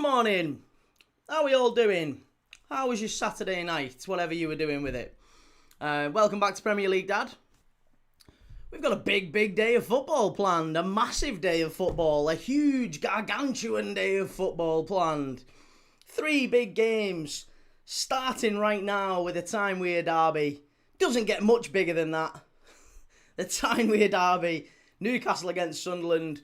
Good morning. How are we all doing? How was your Saturday night, whatever you were doing with it? Welcome back to Premier League, Dad. We've got a big day of football planned. A massive day of football. A huge, gargantuan day of football planned. 3 big games. Starting right now with the Tyne-Wear derby. Doesn't get much bigger than that. The Tyne-Wear derby. Newcastle against Sunderland.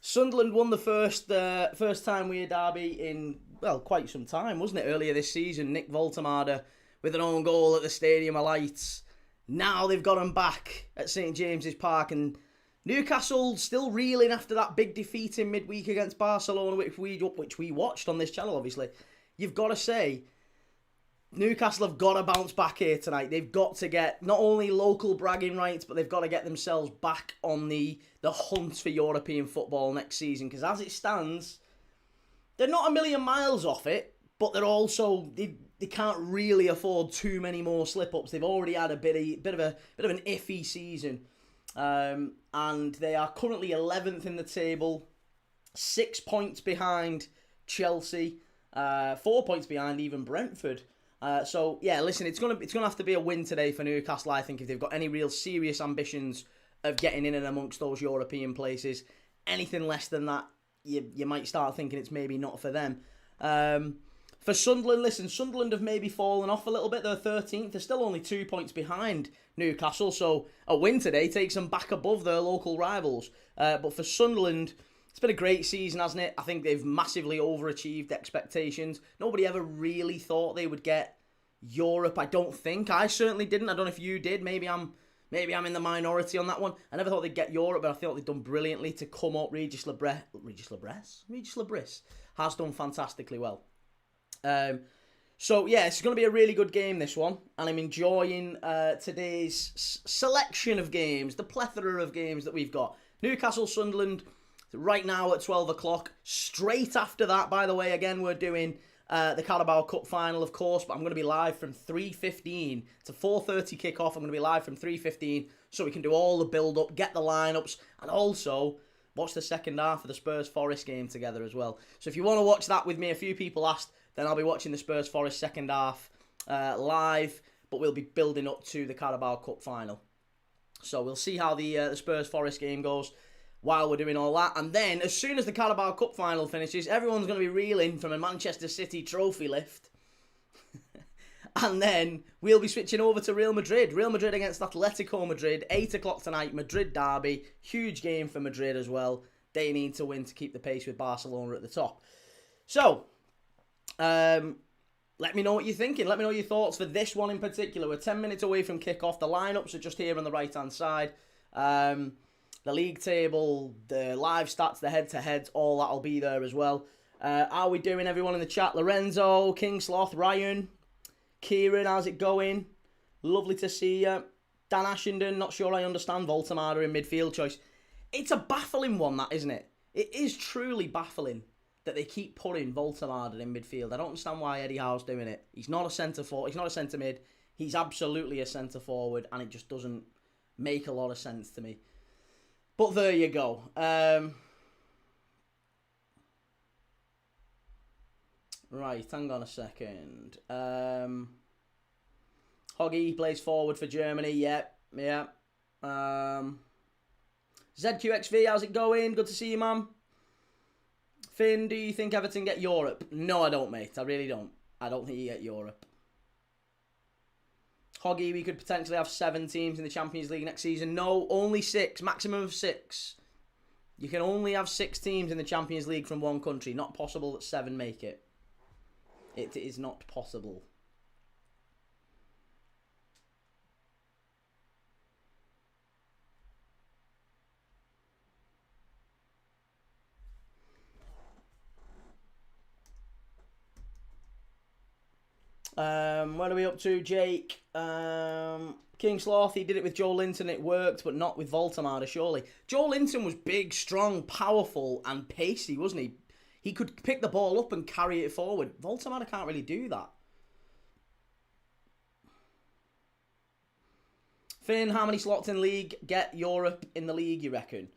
Sunderland won the first Tyne-Wear derby in, well, quite some time, wasn't it? Earlier this season, Nick Voltemade with an own goal at the Stadium of Lights. Now they've got him back at St James's Park, and Newcastle still reeling after that big defeat in midweek against Barcelona, which we watched on this channel, obviously. You've got to say, Newcastle have got to bounce back here tonight. They've got to get not only local bragging rights, but they've got to get themselves back on the hunt for European football next season. Because as it stands, they're not a million miles off it, but they're also they can't really afford too many more slip-ups. They've already had a bit of an iffy season, and they are currently 11th in the table, 6 points behind Chelsea, 4 points behind even Brentford. So yeah, listen, it's gonna have to be a win today for Newcastle, I think, if they've got any real serious ambitions of getting in and amongst those European places. Anything less than that, you might start thinking it's maybe not for them. For Sunderland, listen, Sunderland have maybe fallen off a little bit. They're 13th. They're still only 2 points behind Newcastle, so a win today takes them back above their local rivals. But for Sunderland, it's been a great season, hasn't it? I think they've massively overachieved expectations. Nobody ever really thought they would get Europe, I don't think. I certainly didn't. I don't know if you did. Maybe I'm in the minority on that one. I never thought they'd get Europe, but I thought they've done brilliantly to come up. Régis has done fantastically well. So yeah, it's going to be a really good game, this one, and I'm enjoying today's selection of games, the plethora of games that we've got. Newcastle, Sunderland, right now at 12 o'clock. Straight after that, by the way, again, we're doing the Carabao Cup final, of course, but I'm going to be live from 3:15 to 4:30 kickoff. I'm going to be live from 3:15 so we can do all the build-up, get the lineups, and also watch the second half of the Spurs-Forest game together as well. So if you want to watch that with me, a few people asked, then I'll be watching the Spurs-Forest second half live, but we'll be building up to the Carabao Cup final. So we'll see how the Spurs-Forest game goes while we're doing all that. And then, as soon as the Carabao Cup final finishes, everyone's going to be reeling from a Manchester City trophy lift. And then we'll be switching over to Real Madrid. Real Madrid against Atletico Madrid, 8 o'clock tonight, Madrid derby. Huge game for Madrid as well. They need to win to keep the pace with Barcelona at the top. So, let me know what you're thinking. Let me know your thoughts for this one in particular. We're 10 minutes away from kickoff. The lineups are just here on the right-hand side. The league table, the live stats, the head-to-heads, all that will be there as well. How are we doing, everyone in the chat? Lorenzo, Kingsloth, Ryan, Kieran, how's it going? Lovely to see you. Dan Ashenden, not sure I understand Voltemade in midfield choice. It's a baffling one, that, isn't it? It is truly baffling that they keep putting Voltemade in midfield. I don't understand why Eddie Howe's doing it. He's not a centre-forward. He's not a centre-mid. He's absolutely a centre-forward, and it just doesn't make a lot of sense to me. But there you go. Right, hang on a second. Hoggy plays forward for Germany. Yep. ZQXV, how's it going? Good to see you, man. Finn, do you think Everton get Europe? No, I don't, mate. I really don't. I don't think you get Europe. Hoggy, we could potentially have 7 teams in the Champions League next season. No, only 6. Maximum of 6. You can only have 6 teams in the Champions League from one country. Not possible that 7 make it. It is not possible. What are we up to, Jake? Kingsloth, he did it with Joe Linton, it worked, but not with Voltemade, surely. Joe Linton was big, strong, powerful, and pacey, wasn't he? He could pick the ball up and carry it forward. Voltemade can't really do that. Finn, how many slots in league get Europe in the league, you reckon?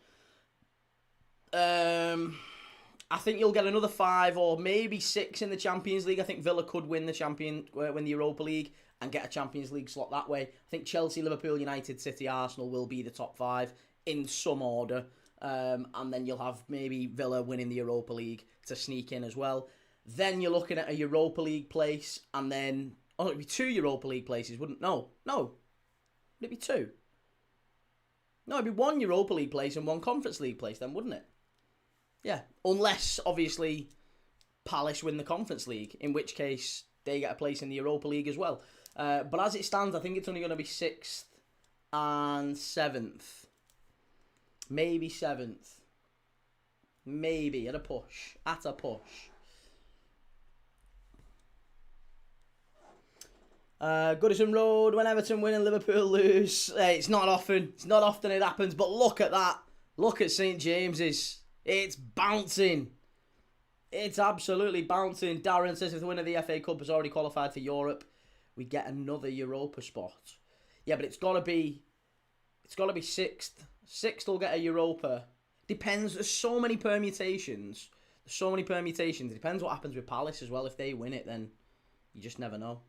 I think you'll get another 5 or maybe 6 in the Champions League. I think Villa could win the Europa League and get a Champions League slot that way. I think Chelsea, Liverpool, United, City, Arsenal will be the top 5 in some order. And then you'll have maybe Villa winning the Europa League to sneak in as well. Then you're looking at a Europa League place, and then... Oh, it'd be 2 Europa League places, wouldn't... No. Would it be 2? No, it'd be 1 Europa League place and 1 Conference League place then, wouldn't it? Yeah. Unless, obviously, Palace win the Conference League, in which case they get a place in the Europa League as well. But as it stands, I think it's only going to be 6th and 7th. Maybe 7th. Maybe, at a push. Goodison Road, when Everton win and Liverpool lose. It's not often. It's not often it happens, but look at that. Look at St James's. It's bouncing. It's absolutely bouncing. Darren says if the winner of the FA Cup has already qualified for Europe, we get another Europa spot. Yeah, but it's got to be 6th. 6th will get a Europa. Depends. There's so many permutations. It depends what happens with Palace as well. If they win it, then you just never know.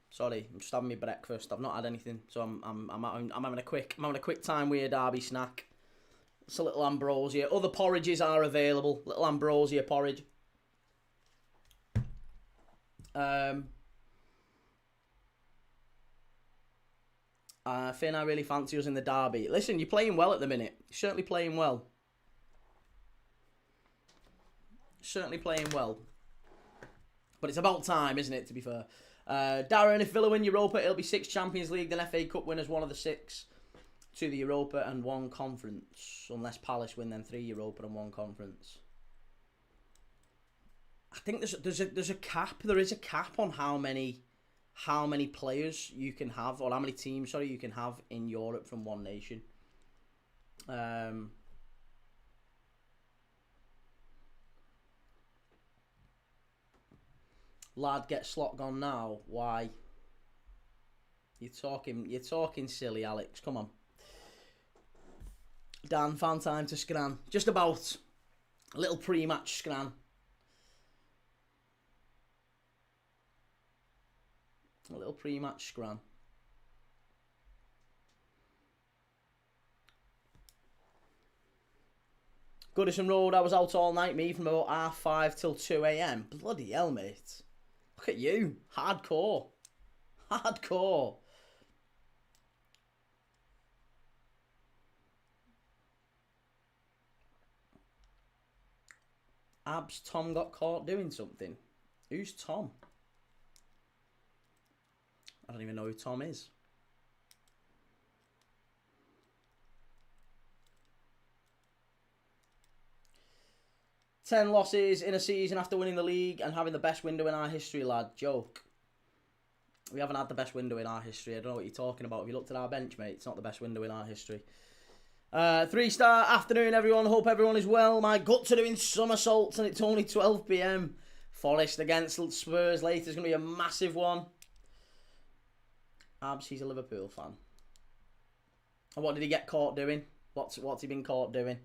Sorry, I'm just having my breakfast. I've not had anything, so I'm having a quick time with a Derby snack. It's a little ambrosia. Other porridges are available. Little ambrosia porridge. Finn, I really fancy us in the Derby. Listen, you're playing well at the minute. You're certainly playing well. But it's about time, isn't it, to be fair? Darren, if Villa win Europa, it'll be 6 Champions League, then FA Cup winners, one of the 6 to the Europa and 1 conference. Unless Palace win, then 3 Europa and 1 conference. I think there's a cap. There is a cap on how many players you can have, or how many teams, you can have in Europe from one nation. Lad, get slot gone now. Why? You're talking silly, Alex. Come on. Dan, fan time to scran. Just about. A little pre-match scran. Goodison Road, I was out all night, me, from about 5:30 till 2 a.m. Bloody hell, mate. Look at you. Hardcore. Abs, Tom got caught doing something. Who's Tom? I don't even know who Tom is. Ten losses in a season after winning the league and having the best window in our history, lad. Joke. We haven't had the best window in our history. I don't know what you're talking about. If you looked at our bench, mate, it's not the best window in our history. 3-star afternoon, everyone. Hope everyone is well. My guts are doing somersaults and it's only 12 p.m. Forest against Spurs later is going to be a massive one. Abs, he's a Liverpool fan. And what did he get caught doing? What's he been caught doing?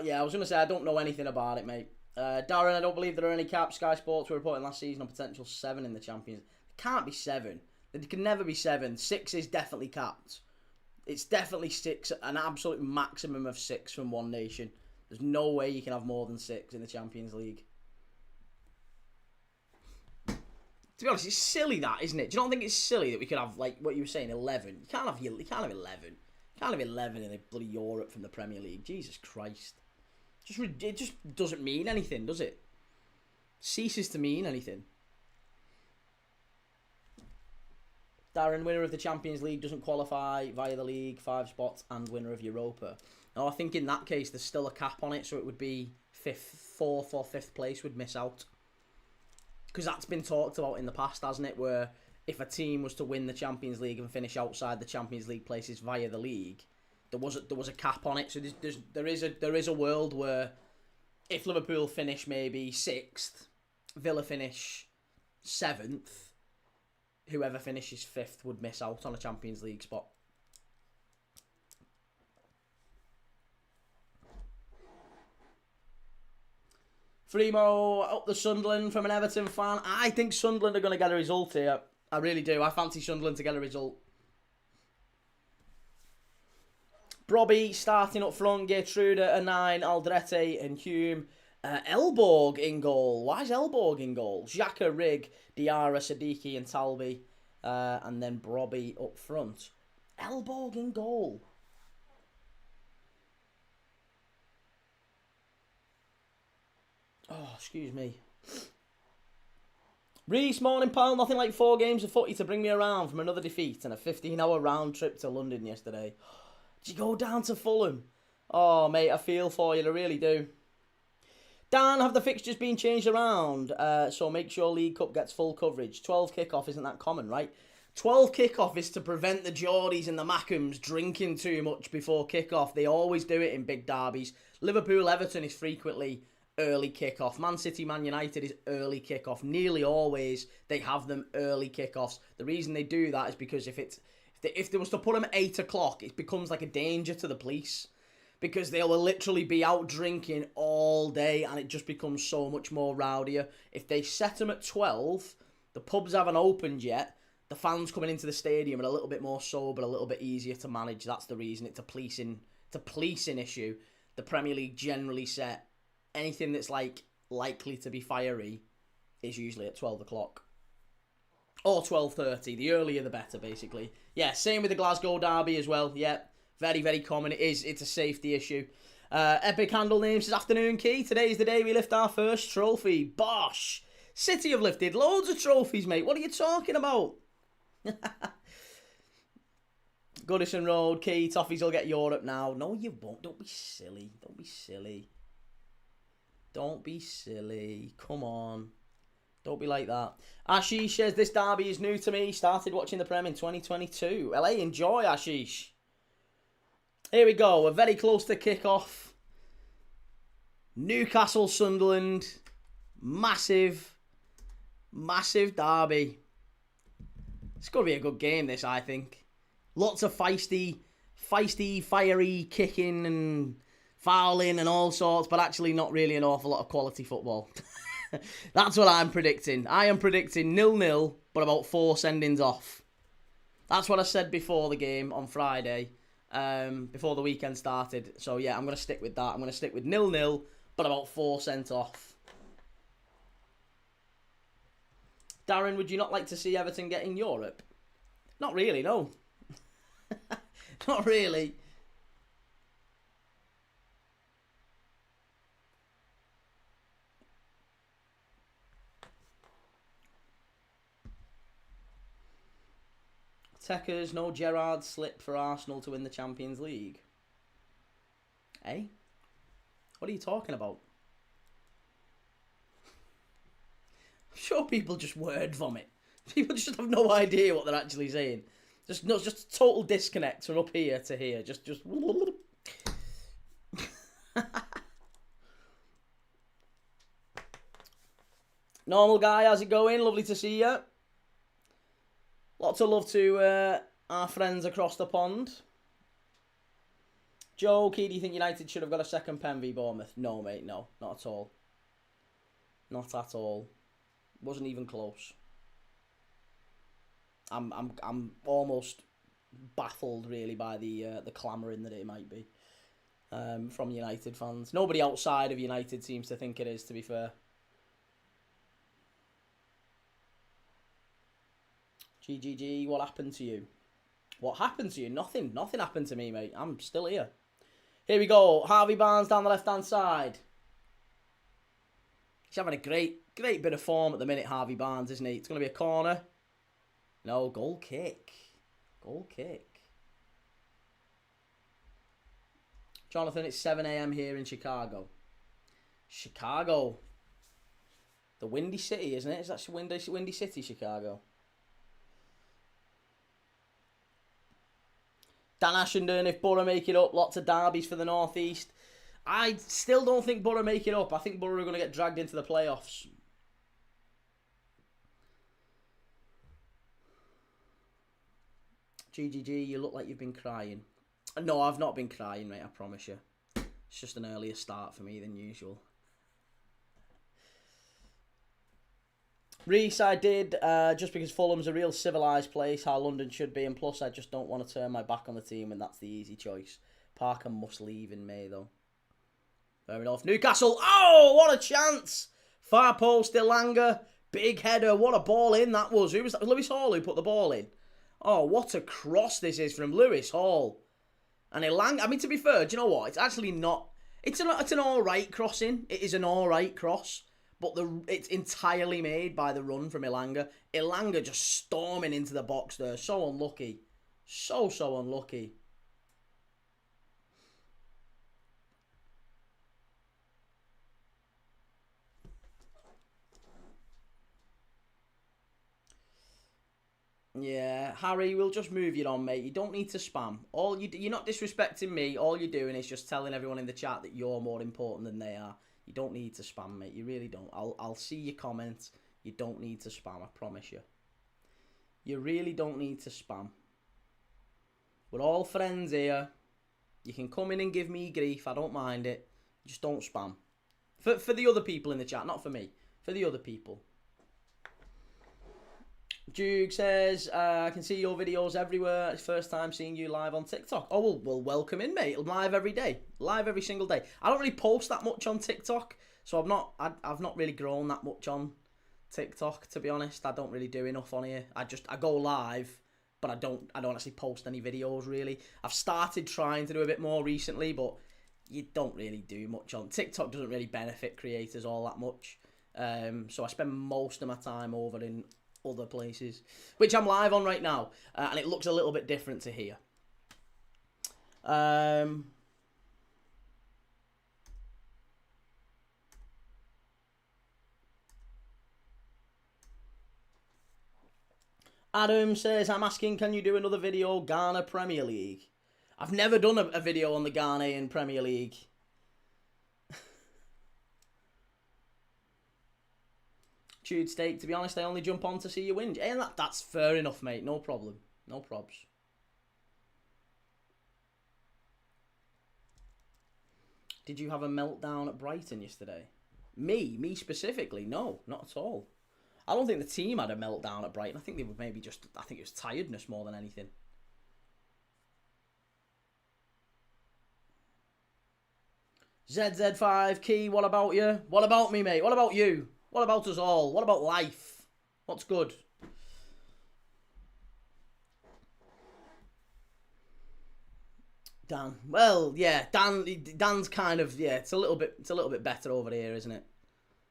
Yeah, I was going to say, I don't know anything about it, mate. Darren, I don't believe there are any caps. Sky Sports were reporting last season on potential 7 in the Champions. It can't be 7. It can never be 7. 6 is definitely capped. It's definitely 6, an absolute maximum of 6 from one nation. There's no way you can have more than 6 in the Champions League. To be honest, it's silly that, isn't it? Do you not think it's silly that we could have, like, what you were saying, 11? You can't have 11. Can't have 11 in the bloody Europe from the Premier League. Jesus Christ. It just doesn't mean anything, does it? Ceases to mean anything. Darren, winner of the Champions League doesn't qualify via the league, 5 spots, and winner of Europa. No, I think in that case there's still a cap on it, so it would be 4th or 5th place would miss out. Because that's been talked about in the past, hasn't it? Where if a team was to win the Champions League and finish outside the Champions League places via the league, there was a cap on it. So there is a world where if Liverpool finish maybe 6th, Villa finish 7th, whoever finishes 5th would miss out on a Champions League spot. Fremo up the Sunderland from an Everton fan. I think Sunderland are going to get a result here. I really do. I fancy Sunderland to get a result. Brobby starting up front. Gertrude at 9. Aldrete and Hume. Elborg in goal. Why is Elborg in goal? Xhaka, Rig, Diarra, Siddiqui and Talby. And then Brobby up front. Elborg in goal. Oh, excuse me. Régis, morning pal. Nothing like 4 games of footy to bring me around from another defeat and a 15-hour round trip to London yesterday. Did you go down to Fulham? Oh, mate, I feel for you. I really do. Dan, have the fixtures been changed around? So make sure League Cup gets full coverage. 12 kickoff isn't that common, right? 12 kickoff is to prevent the Geordies and the Mackhams drinking too much before kickoff. They always do it in big derbies. Liverpool-Everton is frequently early kickoff. Man City, Man United is early kickoff. Nearly always they have them early kickoffs. The reason they do that is because if they was to put them at 8 o'clock, it becomes like a danger to the police. Because they will literally be out drinking all day and it just becomes so much more rowdier. If they set them at 12, the pubs haven't opened yet. The fans coming into the stadium are a little bit more sober, a little bit easier to manage. That's the reason. It's a policing issue. The Premier League generally set anything that's likely to be fiery is usually at 12 o'clock. Or 12:30. The earlier the better, basically. Yeah, same with the Glasgow derby as well. Yeah, very, very common. It's a safety issue. Epic handle name says, afternoon key. Today's the day we lift our first trophy. Bosh! City have lifted loads of trophies, mate. What are you talking about? Goodison Road, key. Toffees will get Europe now. No, you won't. Don't be silly. Don't be silly. Don't be silly. Come on. Don't be like that. Ashish says, this derby is new to me. Started watching the Prem in 2022. LA, enjoy, Ashish. Here we go. We're very close to kick-off. Newcastle, Sunderland. Massive, massive derby. It's going to be a good game, this, I think. Lots of feisty, fiery kicking and fouling and all sorts, but actually not really an awful lot of quality football. That's what I'm predicting. I am predicting 0-0, but about 4 sendings off. That's what I said before the game on Friday, before the weekend started. So, yeah, I'm going to stick with that. I'm going to stick with 0-0, but about 4 sent off. Darren, would you not like to see Everton get in Europe? Not really, no. Not really. Techers, no Gerrard slip for Arsenal to win the Champions League. Eh? What are you talking about? I'm sure people just word vomit. People just have no idea what they're actually saying. Just a total disconnect from up here to here. Just. Normal guy, how's it going? Lovely to see you. Lots of love to our friends across the pond. Joe, Key, do you think United should have got a second pen v Bournemouth? No, mate, no, not at all. Not at all. Wasn't even close. I'm almost baffled really by the clamouring that it might be from United fans. Nobody outside of United seems to think it is, to be fair. GGG, what happened to you? What happened to you? Nothing. Nothing happened to me, mate. I'm still here. Here we go. Harvey Barnes down the left-hand side. He's having a great bit of form at the minute, Harvey Barnes, isn't he? It's going to be a corner. No, goal kick. Goal kick. Jonathan, it's 7 a.m. here in Chicago. Chicago. The Windy City, isn't it? Is that Windy City, Chicago? Dan Ashenden, if Borough make it up, lots of derbies for the North East. I still don't think Borough make it up. I think Borough are going to get dragged into the playoffs. GGG, you look like you've been crying. No, I've not been crying, mate, I promise you. It's just an earlier start for me than usual. Régis, I did, just because Fulham's a real civilised place, how London should be, and plus I just don't want to turn my back on the team, and that's the easy choice. Parker must leave in May, though. Fair enough. Newcastle, oh, what a chance! Far post, Elanga, big header, what a ball in that was. Who was that? Lewis Hall who put the ball in. Oh, what a cross this is from Lewis Hall. And Elanga, I mean, to be fair, do you know what? It's actually not, it's an alright crossing. It is an alright cross. But it's entirely made by the run from Elanga. Elanga just storming into the box there. So unlucky. So unlucky. Yeah, Harry, we'll just move you on, mate. You don't need to spam. You're not disrespecting me. All you're doing is just telling everyone in the chat that you're more important than they are. You don't need to spam, mate. You really don't. I'll see your comments. You don't need to spam, I promise you. You really don't need to spam. We're all friends here. You can come in and give me grief. I don't mind it. Just don't spam. For the other people in the chat, not for me. For the other people. Duke says, I can see your videos everywhere. It's first time seeing you live on TikTok. Oh, well, welcome in, mate. Live every day. Live every single day. I don't really post that much on TikTok, so I've not really grown that much on TikTok, to be honest. I don't really do enough on here. I go live, but I don't actually post any videos, really. I've started trying to do a bit more recently, but you don't really do much on TikTok. Doesn't really benefit creators all that much. So I spend most of my time over in other places, which I'm live on right now, and it looks a little bit different to here. Adam says, I'm asking, can you do another video, Ghana Premier League? I've never done a video on the Ghanaian Premier League. Chewed steak, to be honest, I only jump on to see you win. And that's fair enough, mate. No problem. No probs. Did you have a meltdown at Brighton yesterday? Me specifically? No, not at all. I don't think the team had a meltdown at Brighton. I think they were maybe just, I think it was tiredness more than anything. ZZ5, Key, what about you? What about me, mate? What about you? What about us all? What about life? What's good? Dan. Well, yeah, Dan's kind of, yeah, it's a little bit better over here, isn't it?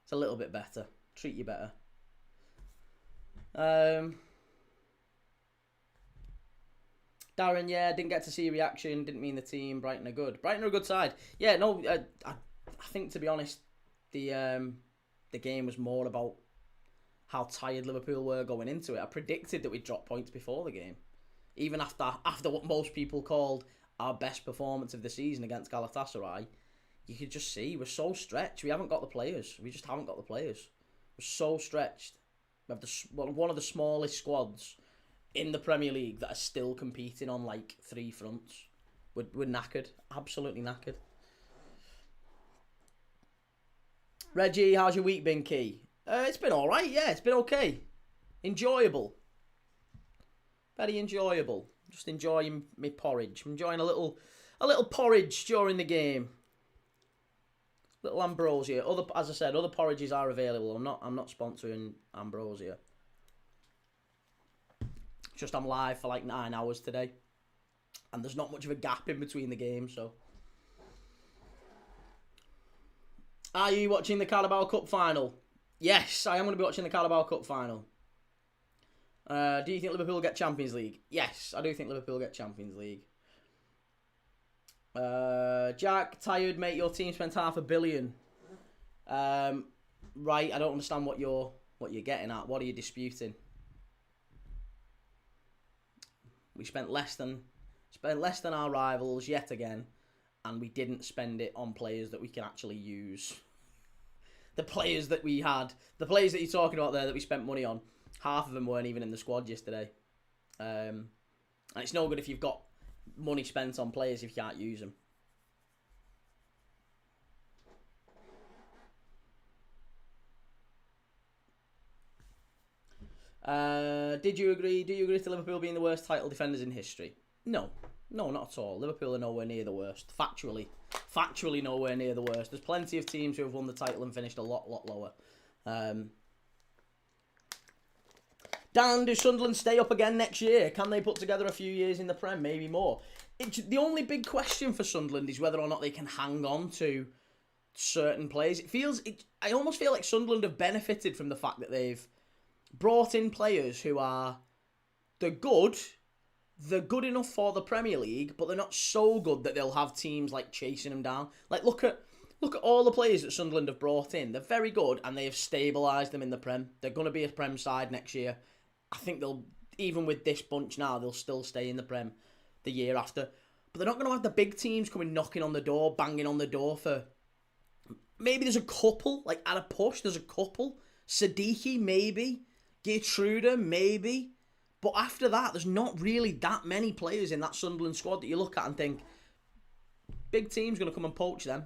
It's a little bit better. Treat you better. Darren, yeah, didn't get to see a reaction. Didn't mean the team. Brighton are good. Brighton are a good side. Yeah, no, I think, to be honest, the game was more about how tired Liverpool were going into it. I predicted that we'd drop points before the game. Even after what most people called our best performance of the season against Galatasaray, you could just see we're so stretched. We haven't got the players. We just haven't got the players. We're so stretched. We have one of the smallest squads in the Premier League that are still competing on like 3 fronts. We're knackered. Absolutely knackered. Reggie, how's your week been, Key? It's been alright, yeah, it's been okay. Enjoyable. Very enjoyable. Just enjoying my porridge. I'm enjoying a little porridge during the game. Little ambrosia. As I said, other porridges are available. I'm not sponsoring ambrosia. Just I'm live for like 9 hours today. And there's not much of a gap in between the games, so. Are you watching the Carabao Cup final? Yes, I am going to be watching the Carabao Cup final. Do you think Liverpool will get Champions League? Yes, I do think Liverpool will get Champions League. Jack, tired, mate. Your team spent $500 million. Right, I don't understand what you're getting at. What are you disputing? We spent less than our rivals yet again, and we didn't spend it on players that we can actually use. The players that we had, the players that you're talking about there that we spent money on, half of them weren't even in the squad yesterday. And it's no good if you've got money spent on players if you can't use them. Did you agree? Do you agree to Liverpool being the worst title defenders in history? No, not at all. Liverpool are nowhere near the worst. Factually nowhere near the worst. There's plenty of teams who have won the title and finished a lot lower. Dan, do Sunderland stay up again next year? Can they put together a few years in the Prem? Maybe more. The only big question for Sunderland is whether or not they can hang on to certain players. I almost feel like Sunderland have benefited from the fact that they've brought in players who they're good enough for the Premier League, but they're not so good that they'll have teams like chasing them down. Like look at all the players that Sunderland have brought in. They're very good and they have stabilised them in the Prem. They're going to be a Prem side next year. I think they'll, even with this bunch now, they'll still stay in the Prem the year after. But they're not going to have the big teams coming knocking on the door, banging on the door for... Maybe there's a couple, like at a push, there's a couple. Siddiqui, maybe. Gertruda, maybe. But after that, there's not really that many players in that Sunderland squad that you look at and think, big team's going to come and poach them.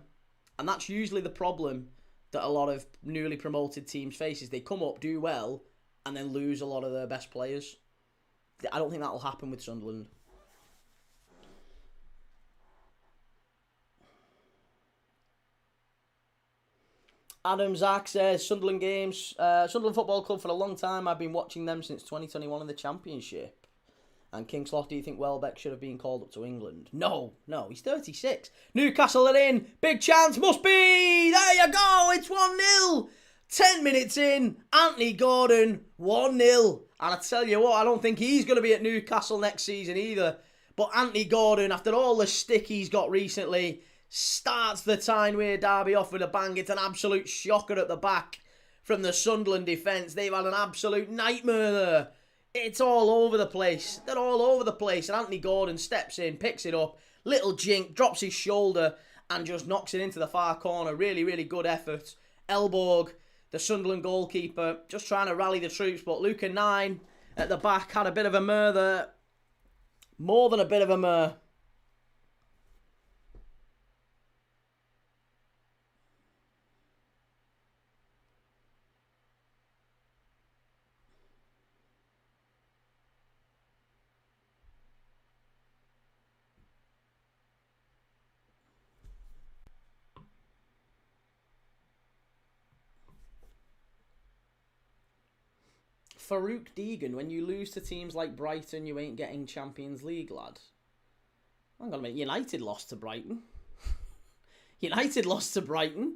And that's usually the problem that a lot of newly promoted teams face, is they come up, do well, and then lose a lot of their best players. I don't think that will happen with Sunderland. Adam Zach says, Sunderland games. Sunderland Football Club for a long time. I've been watching them since 2021 in the Championship. And King Sloth, do you think Welbeck should have been called up to England? No, he's 36. Newcastle are in. Big chance, must be. There you go, it's 1-0. 10 minutes in, Anthony Gordon, 1-0. And I tell you what, I don't think he's going to be at Newcastle next season either. But Anthony Gordon, after all the stick he's got recently, starts the Tyne-Wear derby off with a bang. It's an absolute shocker at the back from the Sunderland defence. They've had an absolute nightmare there. It's all over the place. They're all over the place. And Anthony Gordon steps in, picks it up. Little jink, drops his shoulder and just knocks it into the far corner. Really, really good effort. Elborg, the Sunderland goalkeeper, just trying to rally the troops. But Luca 9 at the back had a bit of a mare there. More than a bit of a mare. Farouk Deegan, when you lose to teams like Brighton, you ain't getting Champions League, lad. Hang on a minute, United lost to Brighton. United lost to Brighton.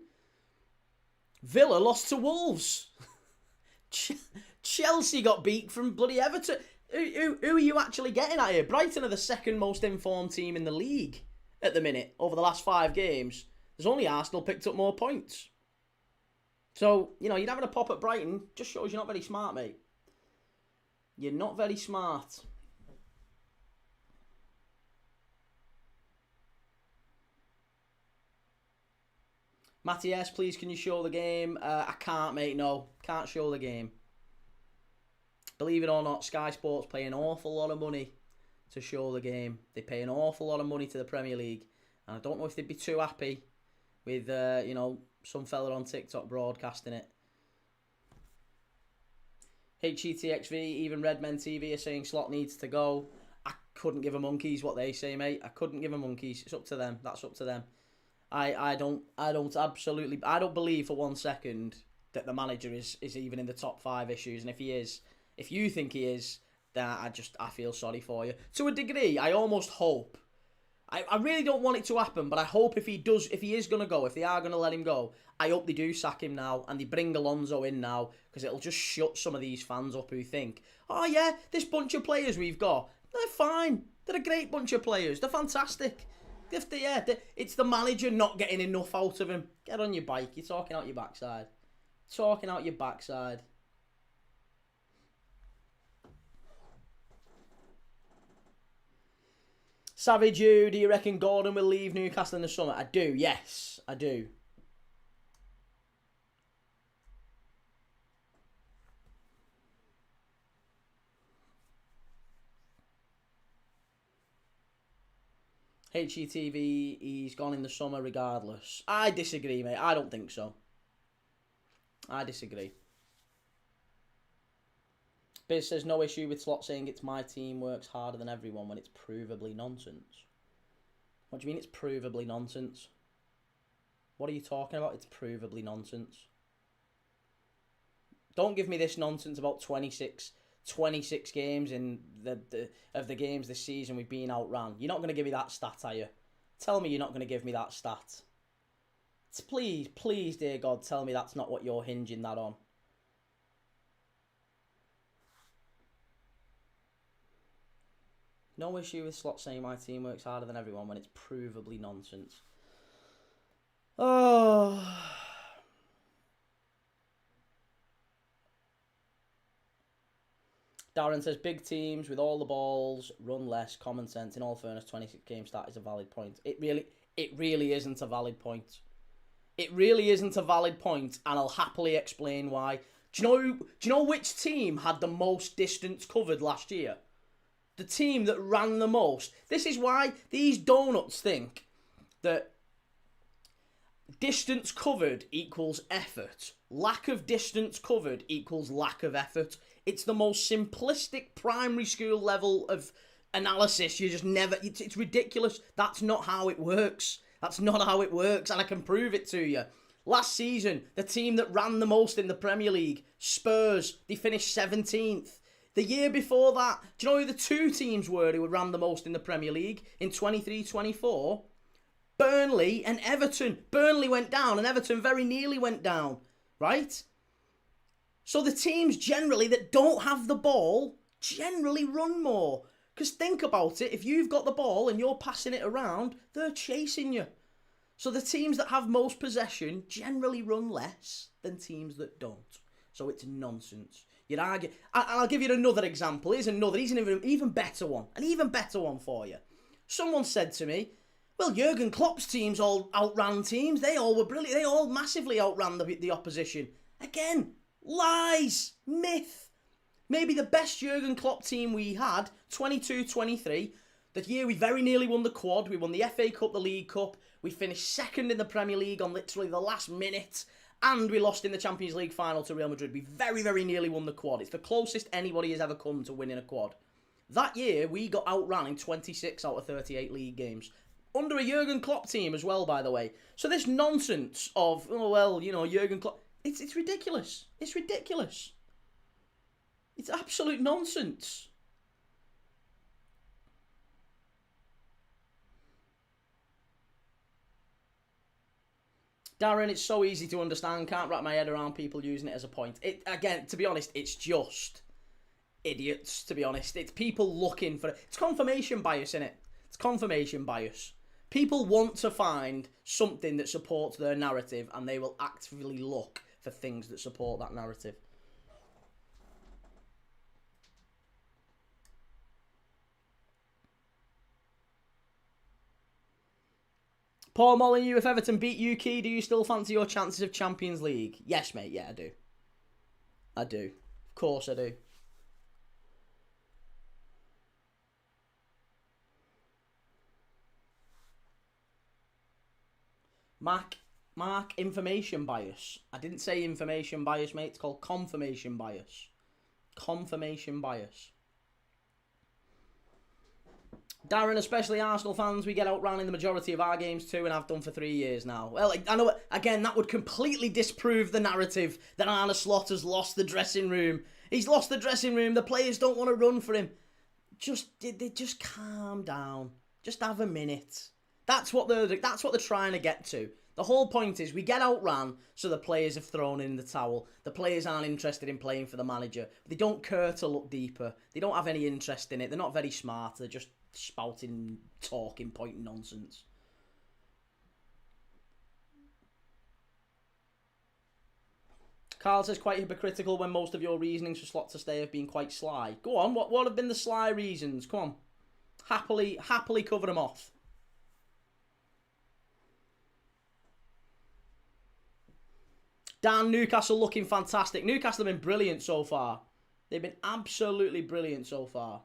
Villa lost to Wolves. Chelsea got beat from bloody Everton. Who are you actually getting at here? Brighton are the second most informed team in the league at the minute over the last 5 games. There's only Arsenal picked up more points. So, you're having a pop at Brighton just shows you're not very smart, mate. You're not very smart. Matthias, please can you show the game? I can't, mate, no. Can't show the game. Believe it or not, Sky Sports pay an awful lot of money to show the game. They pay an awful lot of money to the Premier League. And I don't know if they'd be too happy with, some fella on TikTok broadcasting it. HETXV, even Redmen TV are saying Slot needs to go. I couldn't give a monkeys what they say, mate. I couldn't give a monkeys. It's up to them. That's up to them. I don't believe for 1 second that the manager is even in the top 5 issues. And if you think he is, then I feel sorry for you. To a degree, I almost hope. I really don't want it to happen, but I hope if he is going to go, if they are going to let him go, I hope they do sack him now and they bring Alonso in now, because it'll just shut some of these fans up who think, oh yeah, this bunch of players we've got, they're fine. They're a great bunch of players. They're fantastic. It's the manager not getting enough out of him. Get on your bike. You're talking out your backside. Talking out your backside. Savage, do you reckon Gordon will leave Newcastle in the summer? I do, yes, I do. HETV, he's gone in the summer regardless. I disagree, mate. I don't think so. I disagree. Biz says, no issue with Slot saying it's my team works harder than everyone when it's provably nonsense. What do you mean it's provably nonsense? What are you talking about? It's provably nonsense. Don't give me this nonsense about 26 games in the games this season we've been outran. You're not going to give me that stat, are you? Tell me you're not going to give me that stat. Please, dear God, tell me that's not what you're hinging that on. No issue with Slot saying my team works harder than everyone when it's provably nonsense. Oh. Darren says, big teams with all the balls, run less, common sense. In all fairness, 26 game start is a valid point. It really isn't a valid point. It really isn't a valid point, and I'll happily explain why. Do you know which team had the most distance covered last year? The team that ran the most. This is why these donuts think that distance covered equals effort. Lack of distance covered equals lack of effort. It's the most simplistic primary school level of analysis. You just never... It's ridiculous. That's not how it works. That's not how it works, and I can prove it to you. Last season, the team that ran the most in the Premier League, Spurs, they finished 17th. The year before that, do you know who the two teams were who ran the most in the Premier League in 23-24? Burnley and Everton. Burnley went down and Everton very nearly went down, right? So the teams generally that don't have the ball generally run more. Because think about it, if you've got the ball and you're passing it around, they're chasing you. So the teams that have most possession generally run less than teams that don't. So it's nonsense. You'd argue, and I'll give you another example. Here's an even better one. An even better one for you. Someone said to me, well, Jurgen Klopp's teams all outran teams. They all were brilliant. They all massively outran the opposition. Again, lies, myth. Maybe the best Jurgen Klopp team we had, 22-23. That year we very nearly won the quad. We won the FA Cup, the League Cup. We finished second in the Premier League on literally the last minute. And we lost in the Champions League final to Real Madrid. We very, very nearly won the quad. It's the closest anybody has ever come to winning a quad. That year, we got outran in 26 out of 38 league games. Under a Jurgen Klopp team as well, by the way. So this nonsense of, oh, well, you know, Jurgen Klopp... It's ridiculous. It's ridiculous. It's absolute nonsense. Darren, it's so easy to understand. Can't wrap my head around people using it as a point. Again, to be honest, it's just idiots, to be honest. It's people looking for... It's confirmation bias, innit? It's confirmation bias. People want to find something that supports their narrative, and they will actively look for things that support that narrative. Paul Molyneux, if Everton beat UK, do you still fancy your chances of Champions League? Yes, mate. Yeah, I do. I do. Of course I do. Mark, information bias. I didn't say information bias, mate. It's called confirmation bias. Confirmation bias. Darren, especially Arsenal fans, we get outran in the majority of our games too, and have done for 3 years now. Well, I know, again, that would completely disprove the narrative that Arne Slot has lost the dressing room. He's lost the dressing room. The players don't want to run for him. Just calm down. Just have a minute. That's what they're trying to get to. The whole point is we get outran, so the players have thrown in the towel. The players aren't interested in playing for the manager. They don't care to look deeper. They don't have any interest in it. They're not very smart. They're just spouting, talking point nonsense. Carl says, quite hypocritical when most of your reasonings for Slot to stay have been quite sly. Go on, what have been the sly reasons? Come on. Happily cover them off. Dan, Newcastle looking fantastic. Newcastle have been brilliant so far. They've been absolutely brilliant so far.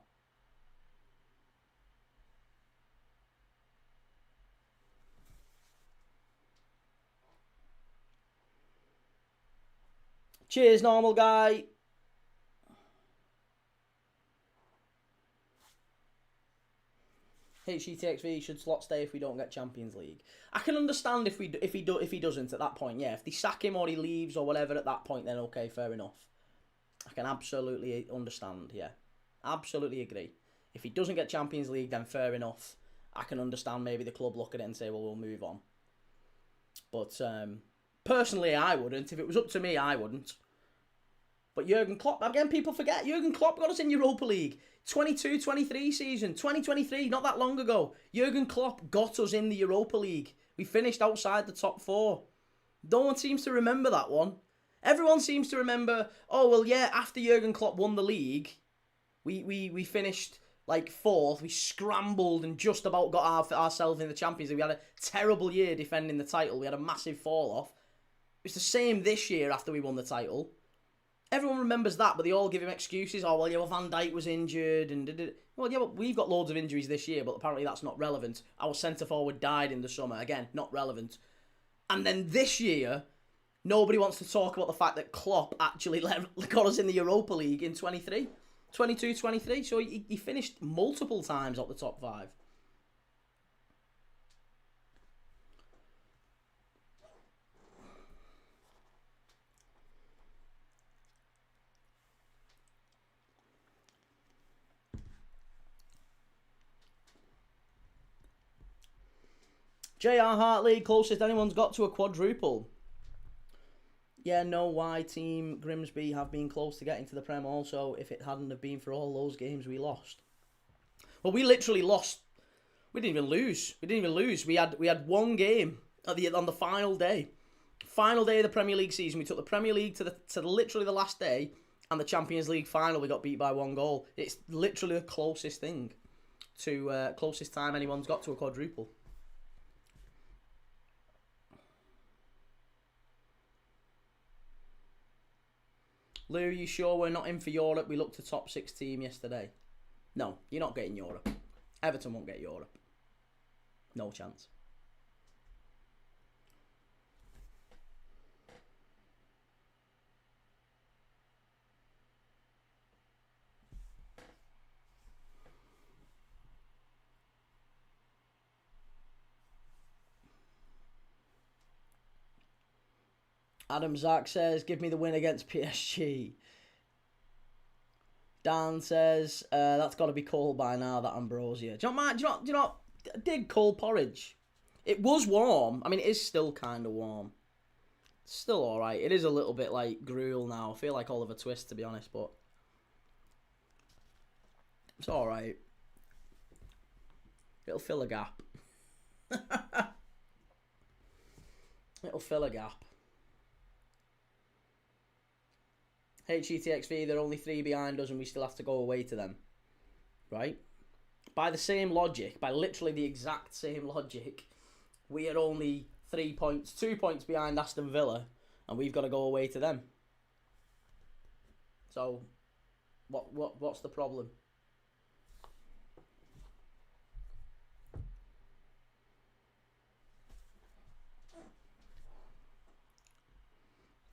Cheers, normal guy. HGTXV, should Slot stay if we don't get Champions League? I can understand if he doesn't at that point. Yeah, if they sack him or he leaves or whatever at that point, then okay, fair enough. I can absolutely understand. Yeah, absolutely agree. If he doesn't get Champions League, then fair enough. I can understand maybe the club look at it and say, well, we'll move on. But personally, I wouldn't. If it was up to me, I wouldn't. But Jurgen Klopp, again, people forget, Jurgen Klopp got us in Europa League. 22-23 season, 2023, not that long ago. Jurgen Klopp got us in the Europa League. We finished outside the top 4. No one seems to remember that one. Everyone seems to remember, oh, well, yeah, after Jurgen Klopp won the league, we finished like 4th. We scrambled and just about got ourselves in the Champions League. We had a terrible year defending the title. We had a massive fall-off. It's the same this year after we won the title. Everyone remembers that, but they all give him excuses. Oh, well, yeah, well, Van Dijk was injured. Well, yeah, but we've got loads of injuries this year, but apparently that's not relevant. Our centre-forward died in the summer. Again, not relevant. And then this year, nobody wants to talk about the fact that Klopp actually got us in the Europa League in 22-23. So he finished multiple times at the top 5. J.R. Hartley, closest anyone's got to a quadruple. Yeah, no, why Team Grimsby have been close to getting to the Prem also if it hadn't have been for all those games we lost. Well, we literally lost. We didn't even lose. We had one game on the final day. Final day of the Premier League season. We took the Premier League to literally the last day, and the Champions League final we got beat by 1 goal. It's literally the closest thing to closest time anyone's got to a quadruple. Lou, you sure we're not in for Europe? We looked a top 6 team yesterday. No, you're not getting Europe. Everton won't get Europe. No chance. Adam Zach says, give me the win against PSG. Dan says, that's got to be cold by now, that ambrosia. Do you know, I dig cold porridge. It was warm. I mean, it is still kind of warm. It's still alright. It is a little bit like gruel now. I feel like Oliver Twist, to be honest, but it's alright. It'll fill a gap. It'll fill a gap. HETXV, they're only 3 behind us and we still have to go away to them. Right? By the same logic, by literally the exact same logic, we are only 2 points behind Aston Villa, and we've got to go away to them. So, what's the problem?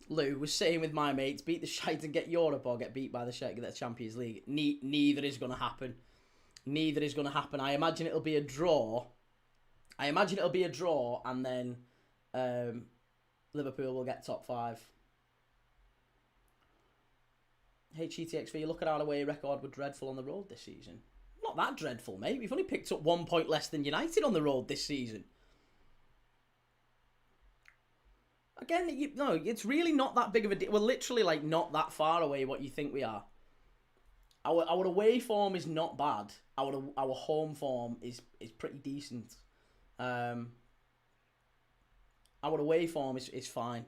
Lou was saying with my mates, beat the shite and get Europe, or get beat by the shite and get the Champions League. Neither is going to happen. Neither is going to happen. I imagine it'll be a draw. And then Liverpool will get top 5. HETXV, look at our away record. We're dreadful on the road this season. Not that dreadful, mate. We've only picked up 1 point less than United on the road this season. Again, it's really not that big of a deal. We're literally like not that far away what you think we are. Our away form is not bad. Our home form is pretty decent. Our away form is fine.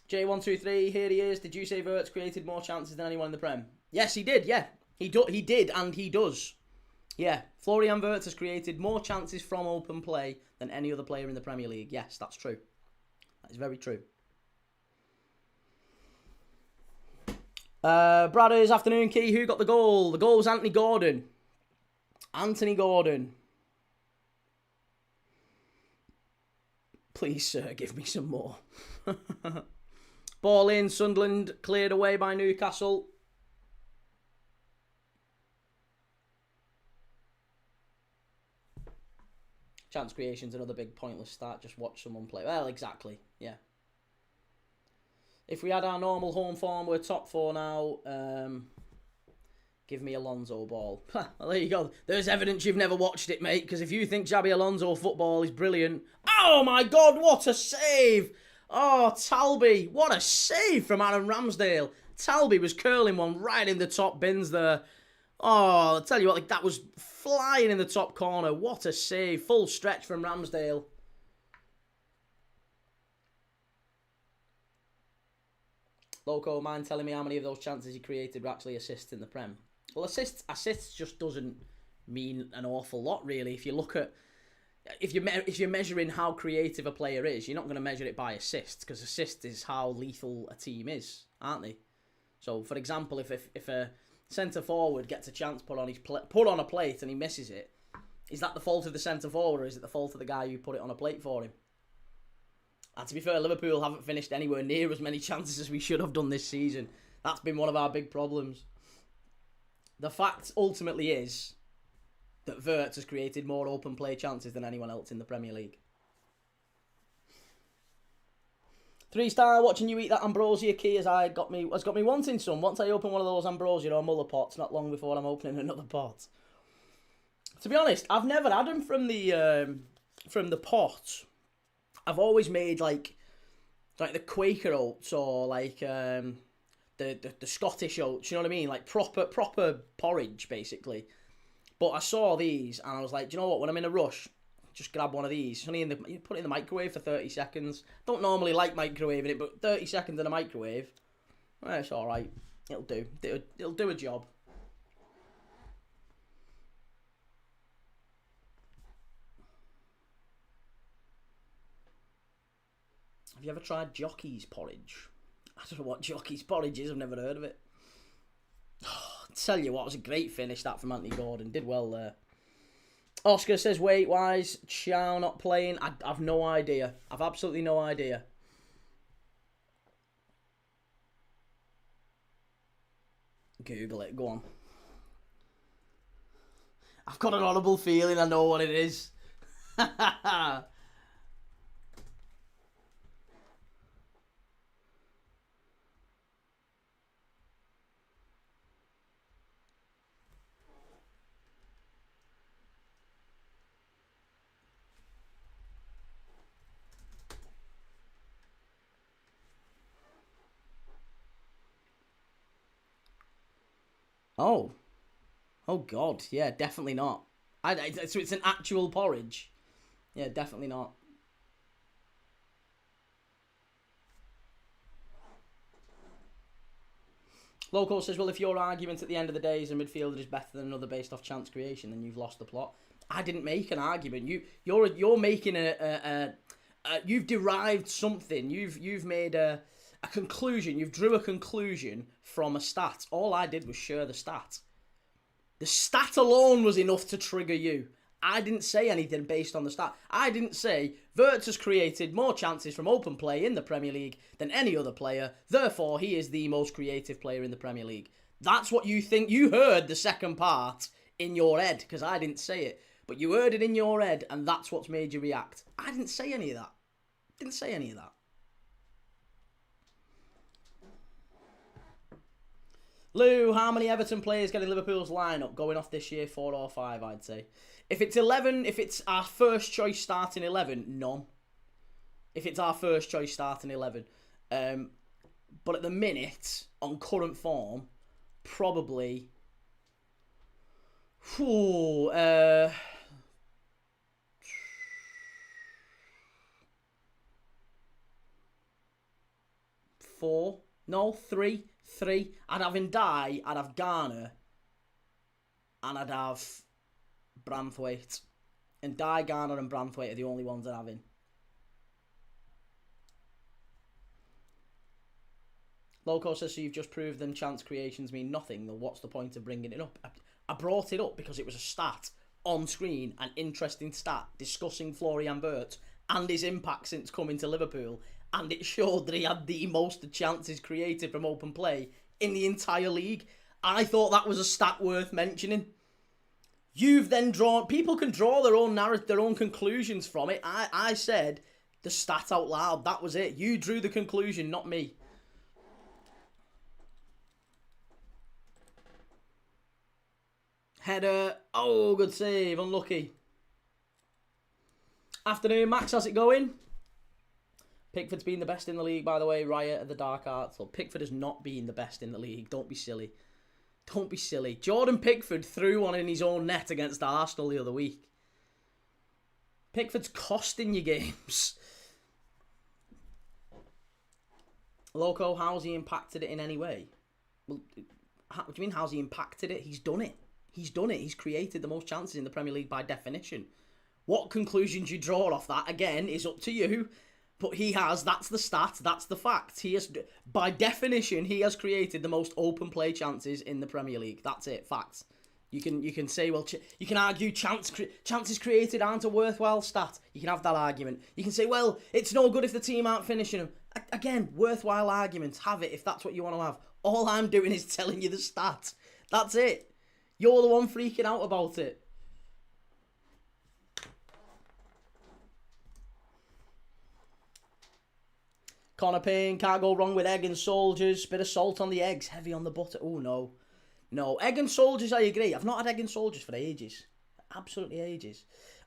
J123, here he is. Did you say Verts created more chances than anyone in the Prem? Yes, he did, yeah. He did, and he does. Yeah, Florian Wirtz has created more chances from open play than any other player in the Premier League. Yes, that's true. That is very true. Bradders, afternoon key. Who got the goal? The goal was Anthony Gordon. Please, sir, give me some more. Ball in, Sunderland cleared away by Newcastle. Chance creation's another big pointless start. Just watch someone play. Well, exactly. Yeah. If we had our normal home form, we're top 4 now. Give me Alonso ball. Well, there you go. There's evidence you've never watched it, mate. Because if you think Xabi Alonso football is brilliant... Oh, my God, what a save! Oh, Talby, what a save from Aaron Ramsdale. Talby was curling one right in the top bins there. Oh, I'll tell you what, like, that was flying in the top corner. What a save. Full stretch from Ramsdale. Loco, mind telling me how many of those chances he created were actually assists in the Prem? Well, assists just doesn't mean an awful lot, really. If you look at... If you're measuring how creative a player is, you're not going to measure it by assists, because assists is how lethal a team is, aren't they? So, for example, if a centre forward gets a chance put on a plate and he misses it, is that the fault of the centre forward, or is it the fault of the guy who put it on a plate for him? And to be fair, Liverpool haven't finished anywhere near as many chances as we should have done this season. That's been one of our big problems. The fact ultimately is that Wirtz has created more open play chances than anyone else in the Premier League. 3-star, watching you eat that ambrosia key has got me wanting some. Once I open one of those ambrosia or muller pots, not long before I'm opening another pot. To be honest, I've never had them from the pot. I've always made like the Quaker oats or like the Scottish oats. You know what I mean? Like proper porridge, basically. But I saw these and I was like, do you know what? When I'm in a rush, just grab one of these. You put it in the microwave for 30 seconds. Don't normally like microwaving it, but 30 seconds in a microwave, well, it's all right. It'll do. It'll do a job. Have you ever tried Jockey's porridge? I don't know what Jockey's porridge is. I've never heard of it. Tell you what, it was a great finish that from Anthony Gordon. Did well there. Oscar says weight-wise, Chow not playing. I've no idea. I've absolutely no idea. Google it. Go on. I've got an horrible feeling I know what it is. Oh God, yeah, definitely not. So it's an actual porridge. Yeah, definitely not. Loco says, well, if your argument at the end of the day is a midfielder is better than another based off chance creation, then you've lost the plot. I didn't make an argument. You're making you've derived something. You've made a conclusion. You've drew a conclusion from a stat. All I did was share the stat. The stat alone was enough to trigger you. I didn't say anything based on the stat. I didn't say Wirtz has created more chances from open play in the Premier League than any other player. Therefore, he is the most creative player in the Premier League. That's what you think. You heard the second part in your head, because I didn't say it. But you heard it in your head, and that's what's made you react. I didn't say any of that. Didn't say any of that. Lou, how many Everton players get in Liverpool's lineup going off this year? 4 or 5, I'd say. If it's 11, if it's our first choice starting 11, none. If it's our first choice starting 11. But at the minute, on current form, probably... 4. No, 3. I'd have Ndai, I'd have Garner, and I'd have Branthwaite. Ndai, Garner and Branthwaite are the only ones I'd have in. Loco says, so you've just proved them chance creations mean nothing. Well, what's the point of bringing it up? I brought it up because it was a stat on screen, an interesting stat, discussing Florian Wirtz and his impact since coming to Liverpool, and it showed that he had the most chances created from open play in the entire league. I thought that was a stat worth mentioning. You've then drawn... People can draw their own narrative, their own conclusions from it. I said the stat out loud. That was it. You drew the conclusion, not me. Header. Oh, good save. Unlucky. Afternoon, Max. How's it going? Pickford's been the best in the league, by the way. Riot of the Dark Arts. Well, Pickford has not been the best in the league. Don't be silly. Don't be silly. Jordan Pickford threw one in his own net against Arsenal the other week. Pickford's costing you games. Loco, how's he impacted it in any way? Well, what do you mean how's he impacted it? He's done it. He's done it. He's created the most chances in the Premier League by definition. What conclusions you draw off that, again, is up to you. But he has, that's the stat, that's the fact. He has, by definition, he has created the most open play chances in the Premier League. That's it, facts. You can say, well, you can argue chances created aren't a worthwhile stat. You can have that argument. You can say, well, it's no good if the team aren't finishing them. Again, worthwhile arguments. Have it if that's what you want to have. All I'm doing is telling you the stat. That's it. You're the one freaking out about it. Connor Payne, can't go wrong with egg and soldiers. Bit of salt on the eggs, heavy on the butter. Oh, no. No, egg and soldiers, I agree. I've not had egg and soldiers for ages. Absolutely ages.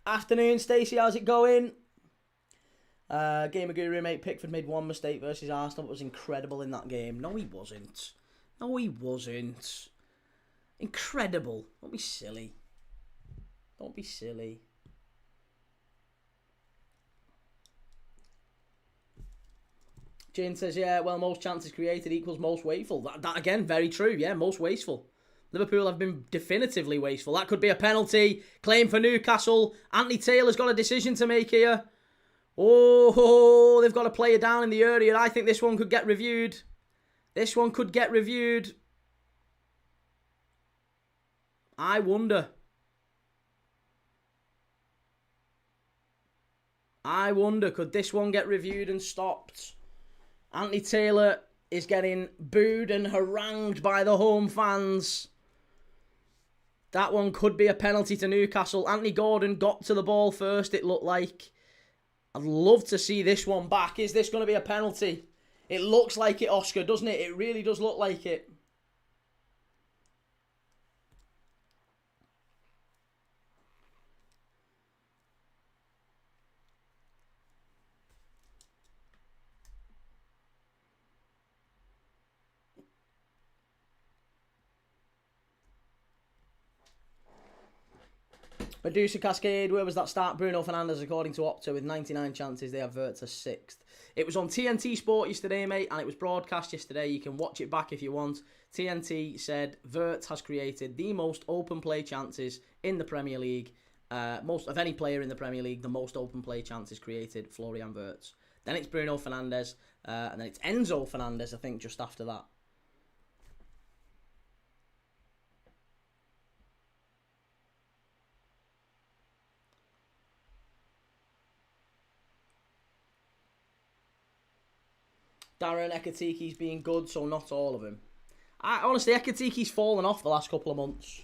Afternoon, Stacey, how's it going? Gamer Guru, mate, Pickford made one mistake versus Arsenal, but was incredible in that game. No, he wasn't. No, he wasn't. Incredible. Don't be silly. Don't be silly. Jane says, yeah, well, most chances created equals most wasteful. That again, very true. Yeah, most wasteful. Liverpool have been definitively wasteful. That could be a penalty. Claim for Newcastle. Anthony Taylor's got a decision to make here. Oh, they've got a player down in the area. I think this one could get reviewed. This one could get reviewed. I wonder. Could this one get reviewed and stopped? Anthony Taylor is getting booed and harangued by the home fans. That one could be a penalty to Newcastle. Anthony Gordon got to the ball first, it looked like. I'd love to see this one back. Is this going to be a penalty? It looks like it, Oscar, doesn't it? It really does look like it. Medusa Cascade, where was that start? Bruno Fernandes, according to Opta, with 99 chances, they have Vert to 6th. It was on TNT Sport yesterday, mate, and it was broadcast yesterday. You can watch it back if you want. TNT said Vert has created the most open play chances in the Premier League. Most of any player in the Premier League, the most open play chances created, Florian Wirtz. Then it's Bruno Fernandes, and then it's Enzo Fernandez, I think, just after that. Darren Ekatiki's been good, so not all of him. Honestly, Ekatiki's fallen off the last couple of months.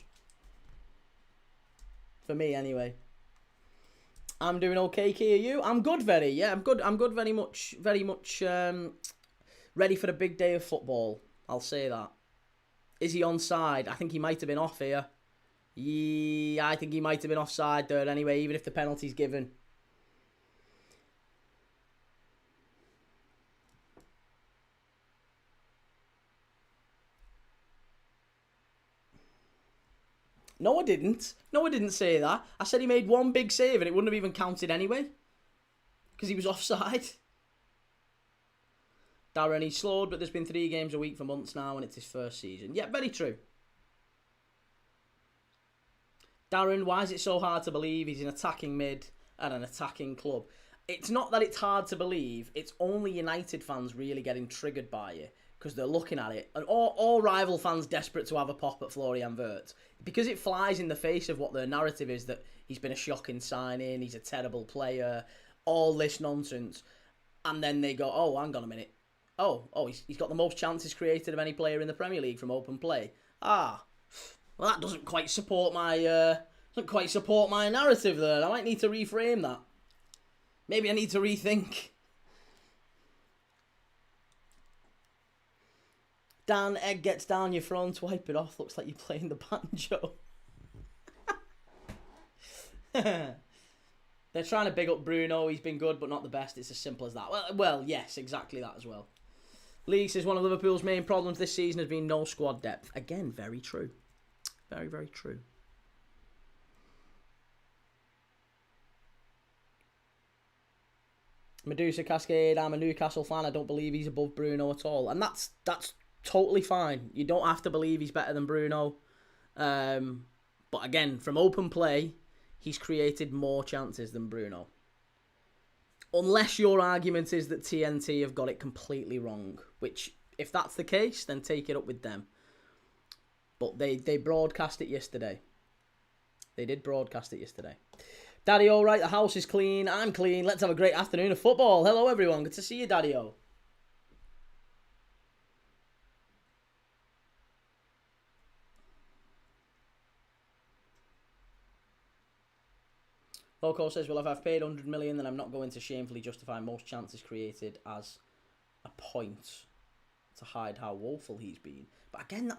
For me, anyway. I'm doing okay, Key. Are you? I'm good, very. Yeah, I'm good. I'm good, very much ready for the big day of football. I'll say that. Is he onside? I think he might have been off here. Yeah, I think he might have been offside there anyway, even if the penalty's given. No, I didn't. No, I didn't say that. I said he made one big save and it wouldn't have even counted anyway. Because he was offside. Darren, he's slowed, but there's been 3 games a week for months now and it's his first season. Yeah, very true. Darren, why is it so hard to believe he's an attacking mid at an attacking club? It's not that it's hard to believe. It's only United fans really getting triggered by it. Because they're looking at it. And all rival fans desperate to have a pop at Florian Wirtz. Because it flies in the face of what their narrative is, that he's been a shocking signing, he's a terrible player. all this nonsense, and then they go, oh, hang on a minute. Oh, he's got the most chances created of any player in the Premier League from open play. Well, that doesn't quite support my narrative there. I might need to reframe that. Maybe I need to rethink. Dan, egg gets down your front, wipe it off. Looks like you're playing the banjo. They're trying to big up Bruno. He's been good, but not the best. It's as simple as that. Well, yes, exactly that as well. Lee says one of Liverpool's main problems this season has been no squad depth. Again, very true. Very, very true. Medusa Cascade, I'm a Newcastle fan. I don't believe he's above Bruno at all. And that's totally fine. You don't have to believe he's better than Bruno. But again, from open play, he's created more chances than Bruno. Unless your argument is that TNT have got it completely wrong. Which, if that's the case, then take it up with them. But they broadcast it yesterday. They did broadcast it yesterday. Daddy, all right, the house is clean. I'm clean. Let's have a great afternoon of football. Hello, everyone. Good to see you, Daddy-O. Loco says, well, if I've paid 100 million, then I'm not going to shamefully justify most chances created as a point to hide how woeful he's been. But again,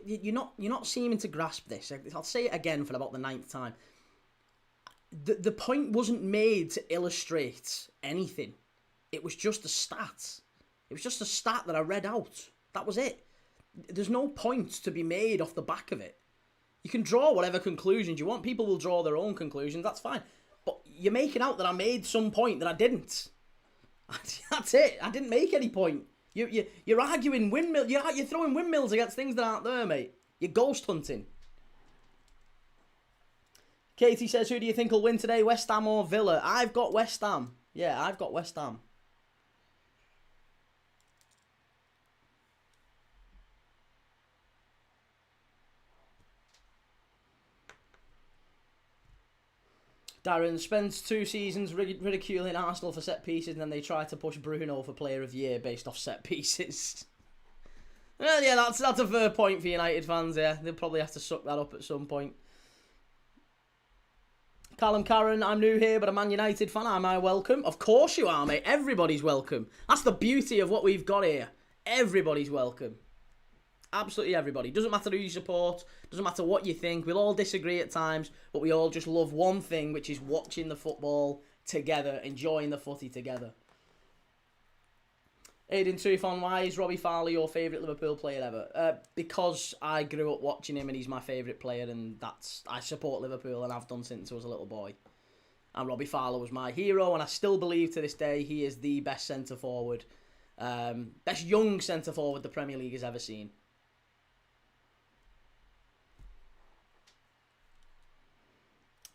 you're not seeming to grasp this. I'll say it again for about the 9th time. The point wasn't made to illustrate anything. It was just a stat. It was just a stat that I read out. That was it. There's no point to be made off the back of it. You can draw whatever conclusions you want. People will draw their own conclusions. That's fine. But you're making out that I made some point that I didn't. That's it. I didn't make any point. You're arguing windmill. You're throwing windmills against things that aren't there, mate. You're ghost hunting. Katie says, who do you think will win today, West Ham or Villa? I've got West Ham. Yeah, I've got West Ham. Darren spends 2 seasons ridiculing Arsenal for set pieces, and then they try to push Bruno for Player of the Year based off set pieces. Well, yeah, that's a fair point for United fans. Yeah, they'll probably have to suck that up at some point. Callum Karen, I'm new here, but a Man United fan. Am I welcome? Of course you are, mate. Everybody's welcome. That's the beauty of what we've got here. Everybody's welcome. Absolutely everybody. Doesn't matter who you support. Doesn't matter what you think. We'll all disagree at times, but we all just love one thing, which is watching the football together, enjoying the footy together. Aiden Tufon, why is Robbie Fowler your favourite Liverpool player ever? Because I grew up watching him and he's my favourite player, and I support Liverpool and I've done since I was a little boy. And Robbie Fowler was my hero, and I still believe to this day he is the best centre-forward, best young centre-forward the Premier League has ever seen.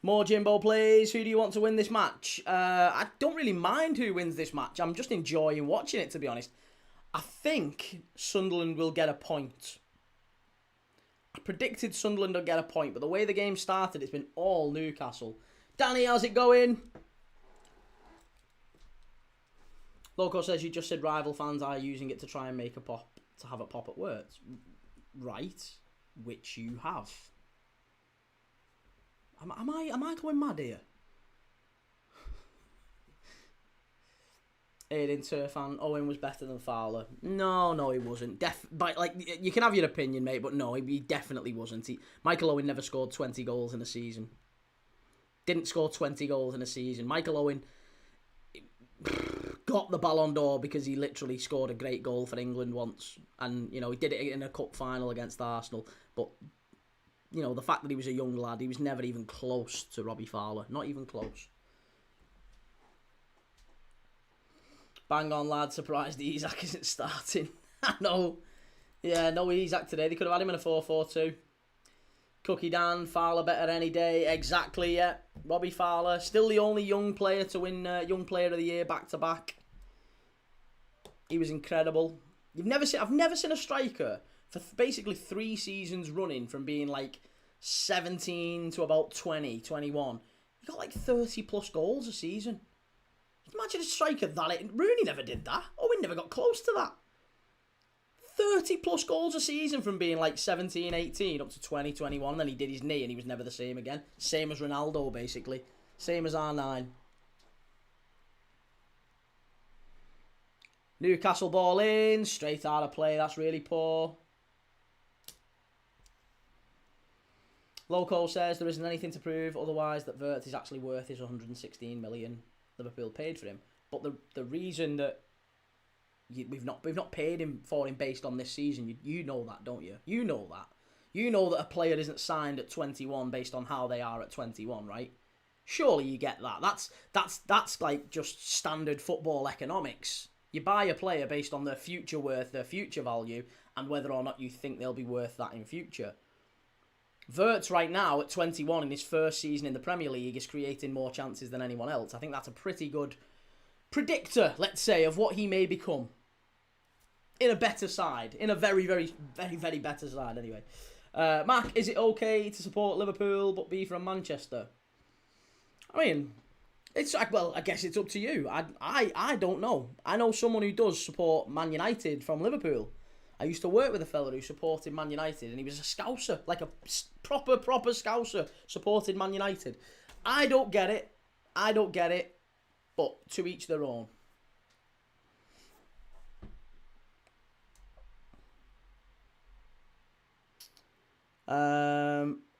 More Jimbo plays. Who do you want to win this match? I don't really mind who wins this match. I'm just enjoying watching it, to be honest. I think Sunderland will get a point. I predicted Sunderland would get a point, but the way the game started, it's been all Newcastle. Danny, how's it going? Loco says you just said rival fans are using it to try and make a pop, to have a pop at words. Right, which you have. Am I going mad here? Aiden Turfan, Owen was better than Fowler. No, he wasn't. You can have your opinion, mate, but no, he definitely wasn't. Michael Owen never scored 20 goals in a season. Didn't score 20 goals in a season. Michael Owen got the Ballon d'Or because he literally scored a great goal for England once. And, he did it in a cup final against Arsenal. But the fact that he was a young lad, he was never even close to Robbie Fowler. Not even close. Bang on, lad. Surprised Isak isn't starting. I know. Yeah, no Isak today. They could have had him in a 4-4-2. Cookie Dan, Fowler better any day. Exactly, yeah. Robbie Fowler, still the only young player to win Young Player of the Year back-to-back. He was incredible. I've never seen a striker for basically 3 seasons running, from being like 17 to about 20, 21. He got like 30 plus goals a season. Imagine a striker that. Rooney never did that. Owen never got close to that. 30 plus goals a season from being like 17, 18 up to 20, 21. Then he did his knee and he was never the same again. Same as Ronaldo, basically. Same as R9. Newcastle ball in. Straight out of play. That's really poor. Loco says there isn't anything to prove otherwise that Wirtz is actually worth his 116 million Liverpool paid for him. But the reason that we've not paid him for him based on this season, you know that, don't you? You know that. You know that a player isn't signed at 21 based on how they are at 21, right? Surely you get that. That's like just standard football economics. You buy a player based on their future worth, their future value, and whether or not you think they'll be worth that in future. Wirtz right now at 21 in his first season in the Premier League is creating more chances than anyone else. I think that's a pretty good predictor, let's say, of what he may become in a better side. In a very, very, very, very better side, anyway. Mac, is it okay to support Liverpool but be from Manchester? I mean, it's well, I guess it's up to you. I don't know. I know someone who does support Man United from Liverpool. I used to work with a fella who supported Man United, and he was a Scouser, like a proper Scouser, supported Man United. I don't get it, but to each their own.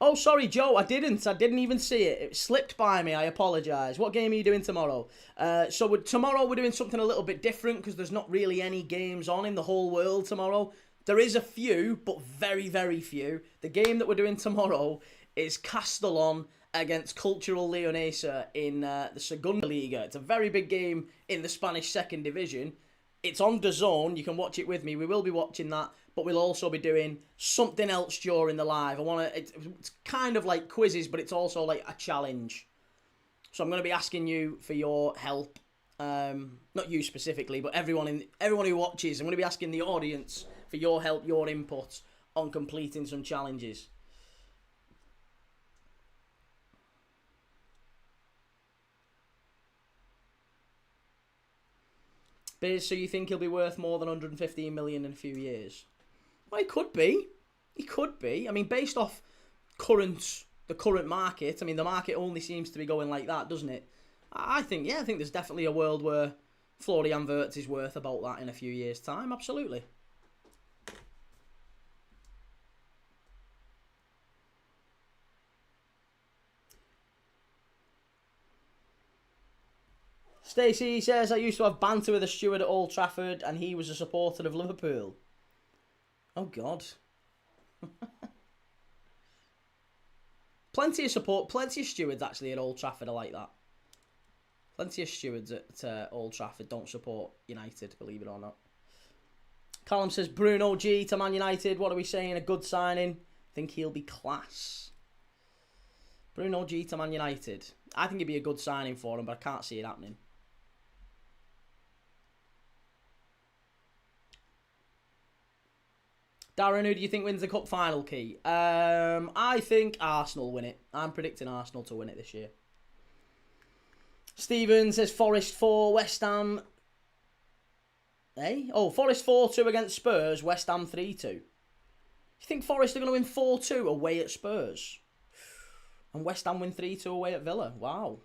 Oh, sorry, Joe, I didn't even see it. It slipped by me, I apologise. What game are you doing tomorrow? Tomorrow we're doing something a little bit different because there's not really any games on in the whole world tomorrow. There is a few, but very, very few. The game that we're doing tomorrow is Castellón against Cultural Leonesa in the Segunda Liga. It's a very big game in the Spanish second division. It's on DAZN. You can watch it with me. We will be watching that, but we'll also be doing something else during the live. It's kind of like quizzes, but it's also like a challenge. So I'm going to be asking you for your help. Not you specifically, but everyone who watches. I'm going to be asking the audience for your help, your input on completing some challenges. Biz, so you think he'll be worth more than 115 million in a few years? Well, he could be. He could be. I mean, based off the current market, I mean, the market only seems to be going like that, doesn't it? I think there's definitely a world where Florian Wirtz is worth about that in a few years' time. Absolutely. Stacey says, I used to have banter with a steward at Old Trafford and he was a supporter of Liverpool. Oh, God. Plenty of stewards actually at Old Trafford are like that. Plenty of stewards at Old Trafford don't support United, believe it or not. Callum says, Bruno G to Man United. What are we saying? A good signing? I think he'll be class. Bruno G to Man United. I think it'd be a good signing for him, but I can't see it happening. Darren, who do you think wins the cup final, Key? I think Arsenal win it. I'm predicting Arsenal to win it this year. Stephen says Forest 4, West Ham... Eh? Oh, Forest 4-2 against Spurs, West Ham 3-2. You think Forest are going to win 4-2 away at Spurs? And West Ham win 3-2 away at Villa? Wow.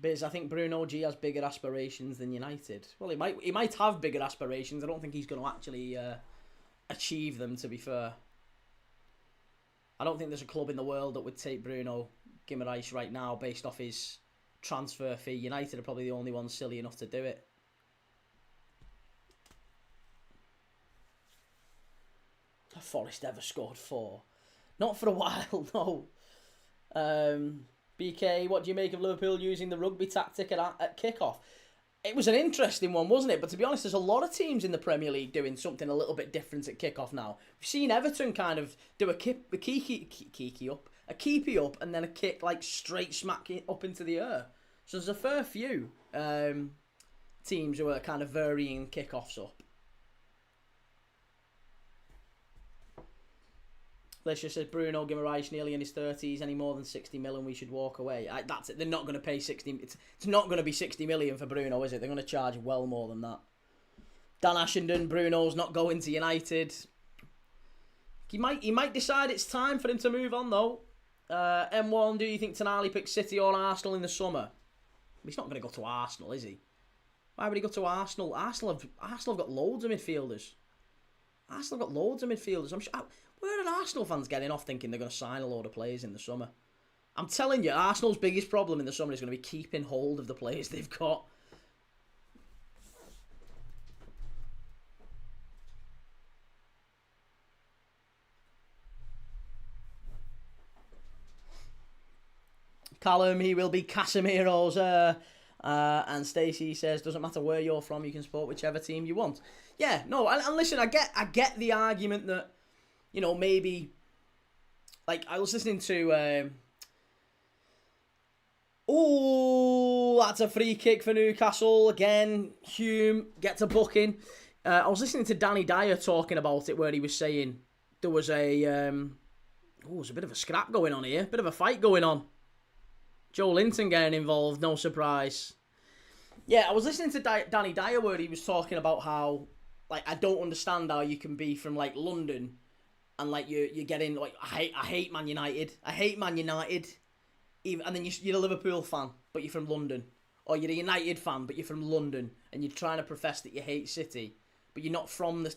Biz, I think Bruno G has bigger aspirations than United. Well, he might have bigger aspirations. I don't think he's going to actually achieve them, to be fair. I don't think there's a club in the world that would take Bruno Guimaraes right now based off his transfer fee. United are probably the only ones silly enough to do it. Have Forest ever scored 4? Not for a while, no. BK, what do you make of Liverpool using the rugby tactic at kickoff? It was an interesting one, wasn't it? But to be honest, there's a lot of teams in the Premier League doing something a little bit different at kickoff now. We've seen Everton kind of do a keepy up, and then a kick like straight smack up into the air. So there's a fair few teams who are kind of varying kickoffs up. Let's just say Bruno Guimaraes nearly in his 30s, any more than 60 million, we should walk away. That's it. They're not going to pay 60. It's not going to be 60 million for Bruno, is it? They're going to charge well more than that. Dan Ashenden, Bruno's not going to United. He might decide it's time for him to move on though. M1, do you think Tonali picks City or Arsenal in the summer? He's not going to go to Arsenal, is he? Why would he go to Arsenal? Arsenal have got loads of midfielders. I'm sure. Where are Arsenal fans getting off thinking they're going to sign a load of players in the summer? I'm telling you, Arsenal's biggest problem in the summer is going to be keeping hold of the players they've got. Callum, he will be Casemiro's. And Stacey says, doesn't matter where you're from, you can support whichever team you want. Yeah, no, and listen, I get the argument that, you know, maybe, like, I was listening to, that's a free kick for Newcastle. Again, Hume gets a booking. I was listening to Danny Dyer talking about it, where he was saying there was there's a bit of a scrap going on here, bit of a fight going on. Joe Linton getting involved, no surprise. Yeah, I was listening to Danny Dyer where he was talking about how, like, I don't understand how you can be from, like, London and, like, you're getting, like, I hate Man United. Even, and then you're a Liverpool fan, but you're from London. Or you're a United fan, but you're from London, and you're trying to profess that you hate City, but you're not from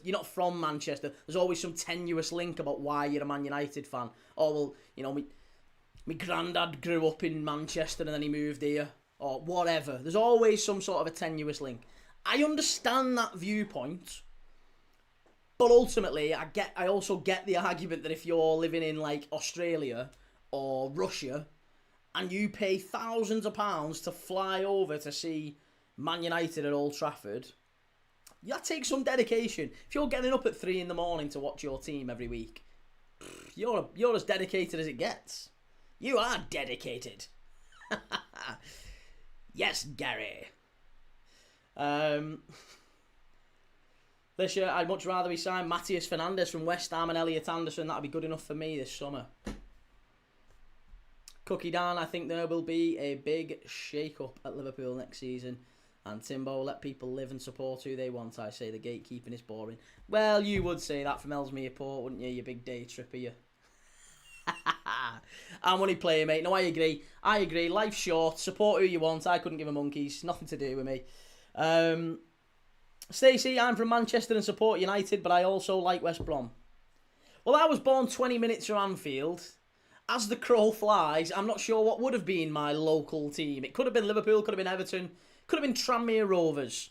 Manchester. There's always some tenuous link about why you're a Man United fan. Oh, well, you know, my granddad grew up in Manchester and then he moved here, or whatever. There's always some sort of a tenuous link. I understand that viewpoint, but ultimately, I also get the argument that if you're living in, like, Australia or Russia and you pay thousands of pounds to fly over to see Man United at Old Trafford, that takes some dedication. If you're getting up at 3 a.m. to watch your team every week, you're as dedicated as it gets. You are dedicated. Yes, Gary. This year, I'd much rather we sign Matthias Fernandes from West Ham and Elliot Anderson. That'd be good enough for me this summer. Cookie Dan, I think there will be a big shake-up at Liverpool next season. And Timbo, let people live and support who they want. I say the gatekeeping is boring. Well, you would say that from Ellesmere Port, wouldn't you, you big day tripper, you? I'm only playing, mate. No, I agree. Life's short. Support who you want. I couldn't give a monkeys. Nothing to do with me. Stacey, I'm from Manchester and support United, but I also like West Brom. Well, I was born 20 minutes from Anfield. As the crow flies, I'm not sure what would have been my local team. It could have been Liverpool, could have been Everton, could have been Tranmere Rovers.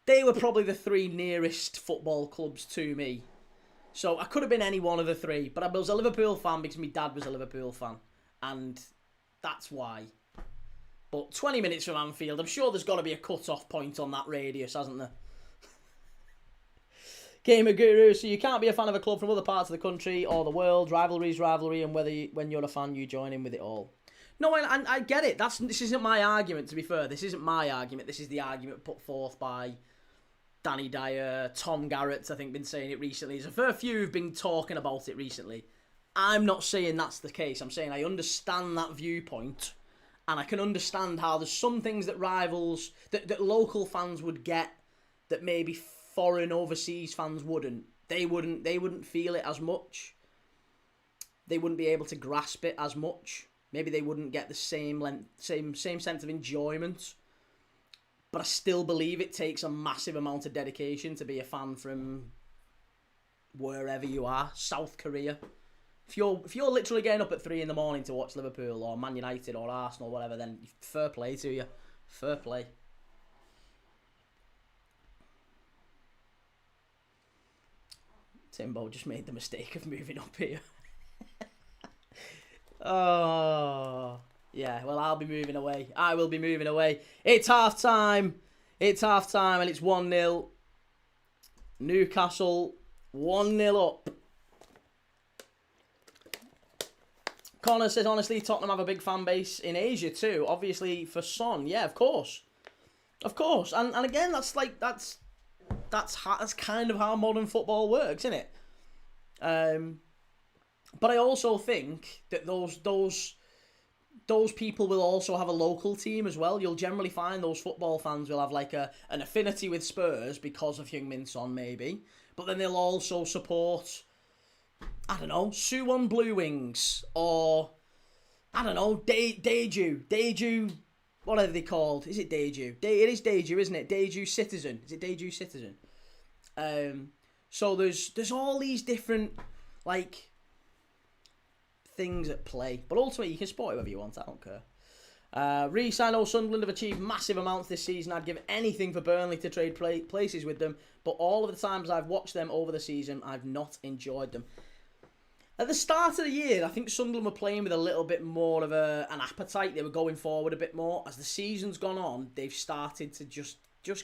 They were probably the 3 nearest football clubs to me. So I could have been any one of the 3, but I was a Liverpool fan because my dad was a Liverpool fan, and that's why. But 20 minutes from Anfield, I'm sure there's got to be a cut-off point on that radius, hasn't there? Gamer Guru, so you can't be a fan of a club from other parts of the country or the world. Rivalry's rivalry, and when you're a fan, you join in with it all. No, I get it. This isn't my argument, to be fair. This isn't my argument. This is the argument put forth by Danny Dyer, Tom Garrett's, I think, been saying it recently. There's a fair few who've been talking about it recently. I'm not saying that's the case. I'm saying I understand that viewpoint, and I can understand how there's some things that rivals, that local fans would get that maybe foreign overseas fans wouldn't. They wouldn't feel it as much. They wouldn't be able to grasp it as much. Maybe they wouldn't get the same sense of enjoyment. But I still believe it takes a massive amount of dedication to be a fan from wherever you are. South Korea. If you're literally getting up at 3 a.m. to watch Liverpool or Man United or Arsenal or whatever, then fair play to you. Fair play. Timbo just made the mistake of moving up here. Oh... Yeah, well, I'll be moving away. I will be moving away. It's half time. And it's 1-0. Newcastle 1-0 up. Connor says, honestly, Tottenham have a big fan base in Asia too. Obviously, for Son. Yeah, of course. Of course. And again, that's kind of how modern football works, isn't it? But I also think that those people will also have a local team as well. You'll generally find those football fans will have like an affinity with Spurs because of Heung-min Son, maybe. But then they'll also support, I don't know, Suwon Blue Wings, or, I don't know, Daeju, what are they called? Is it Daeju? It is Daeju, isn't it? Daeju Citizen. Is it Daeju Citizen? So there's all these different, like, things at play. But ultimately, you can support whoever you want, I don't care. Régis, I know Sunderland have achieved massive amounts this season. I'd give anything for Burnley to trade places with them, but all of the times I've watched them over the season, I've not enjoyed them. At the start of the year, I think Sunderland were playing with a little bit more of an appetite. They were going forward a bit more. As the season's gone on, they've started to just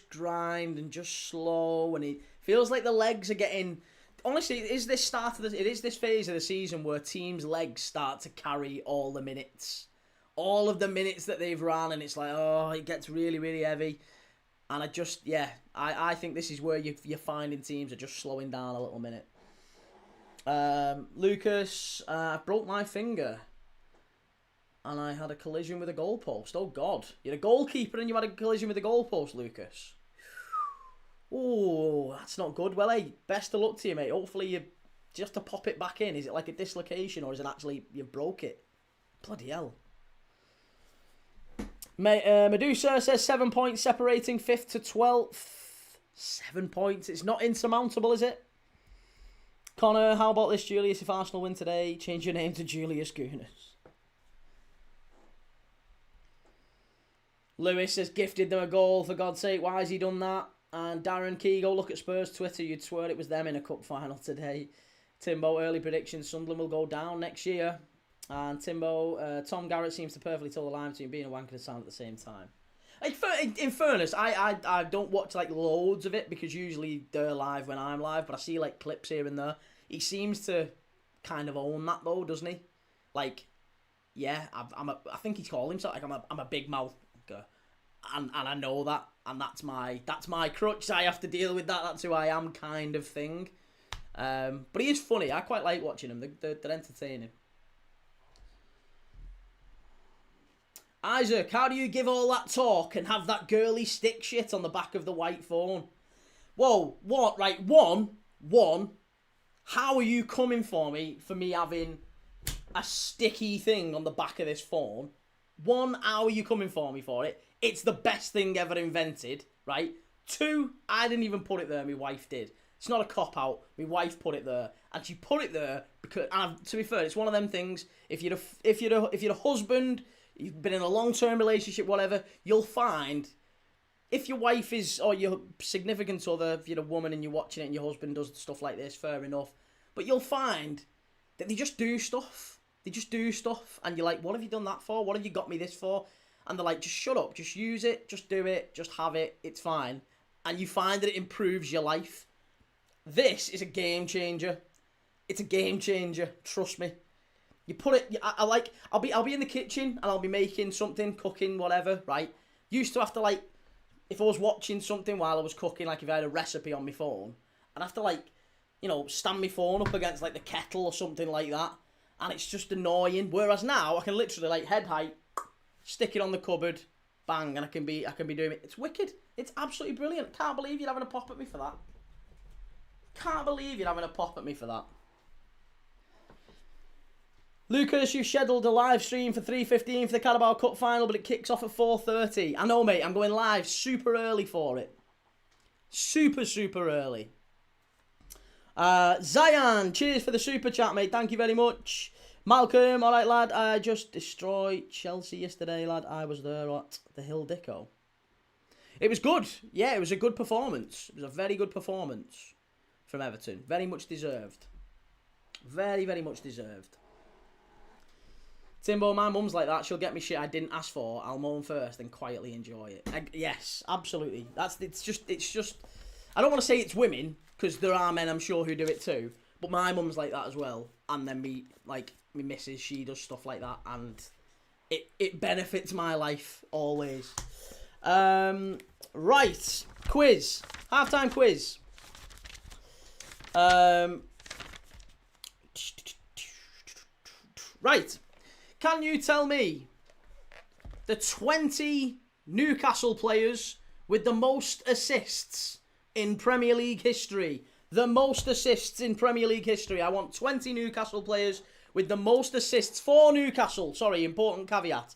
grind and just slow, and it feels like the legs are getting... Honestly, it is this phase of the season where teams' legs start to carry all the minutes. All of the minutes that they've run, and it's like, oh, it gets really, really heavy. And I think this is where you're finding teams are just slowing down a little minute. Lucas, I broke my finger. And I had a collision with a goalpost. Oh, God. You're a goalkeeper and you had a collision with a goalpost, Lucas. Oh, that's not good. Well, hey, best of luck to you, mate. Hopefully you just to pop it back in. Is it like a dislocation, or is it actually you broke it? Bloody hell. Medusa says 7 points separating 5th to 12th. 7 points. It's not insurmountable, is it? Connor, how about this, Julius? If Arsenal win today, change your name to Julius Gunas. Lewis has gifted them a goal, for God's sake. Why has he done that? And Darren Key, go look at Spurs Twitter. You'd swear it was them in a cup final today. Timbo, early predictions. Sunderland will go down next year. And Timbo, Tom Garrett seems to perfectly toe the line between being a wank and a sound at the same time. In fairness, I don't watch like loads of it because usually they're live when I'm live, but I see like clips here and there. He seems to kind of own that though, doesn't he? Like, yeah, I think he's called himself like I'm a big mouth, and I know that, and that's my crutch. I have to deal with that. That's who I am, kind of thing. But he is funny. I quite like watching him. They're entertaining. Isaac, how do you give all that talk and have that girly stick shit on the back of the white phone? Whoa, what? Right, one, how are you coming for me having a sticky thing on the back of this phone? One, how are you coming for me for it? It's the best thing ever invented, right? Two, I didn't even put it there, my wife did. It's not a cop-out, my wife put it there. And she put it there because, to be fair, it's one of them things, if you're a husband... You've been in a long-term relationship, whatever, you'll find, if your wife is, or your significant other, if you're a woman and you're watching it and your husband does stuff like this, fair enough. But you'll find that they just do stuff. They just do stuff. And you're like, what have you done that for? What have you got me this for? And they're like, just shut up. Just use it. Just do it. Just have it. It's fine. And you find that it improves your life. This is a game changer. It's a game changer. Trust me. You put it. I'll be in the kitchen and I'll be making something, cooking, whatever. Right. Used to have to like, if I was watching something while I was cooking, like if I had a recipe on my phone, I'd have to like, stand my phone up against like the kettle or something like that, and it's just annoying. Whereas now I can literally like head height, stick it on the cupboard, bang, and I can be doing it. It's wicked. It's absolutely brilliant. Can't believe you're having a pop at me for that. Can't believe you're having a pop at me for that. Lucas, you scheduled a live stream for 3:15 for the Carabao Cup final, but it kicks off at 4:30. I know, mate. I'm going live super early for it. Super, super early. Zion, cheers for the super chat, mate. Thank you very much. Malcolm, all right, lad. I just destroyed Chelsea yesterday, lad. I was there at the Hill Dicko. It was good. Yeah, it was a good performance. It was a very good performance from Everton. Very much deserved. Very, very much deserved. Timbo, my mum's like that. She'll get me shit I didn't ask for. I'll moan first and quietly enjoy it. Yes, absolutely. It's just. I don't want to say it's women because there are men I'm sure who do it too. But my mum's like that as well. And then me missus, she does stuff like that, and it benefits my life always. Right, quiz, halftime quiz. Right. Can you tell me the 20 Newcastle players with the most assists in Premier League history? The most assists in Premier League history. I want 20 Newcastle players with the most assists for Newcastle. Sorry, important caveat.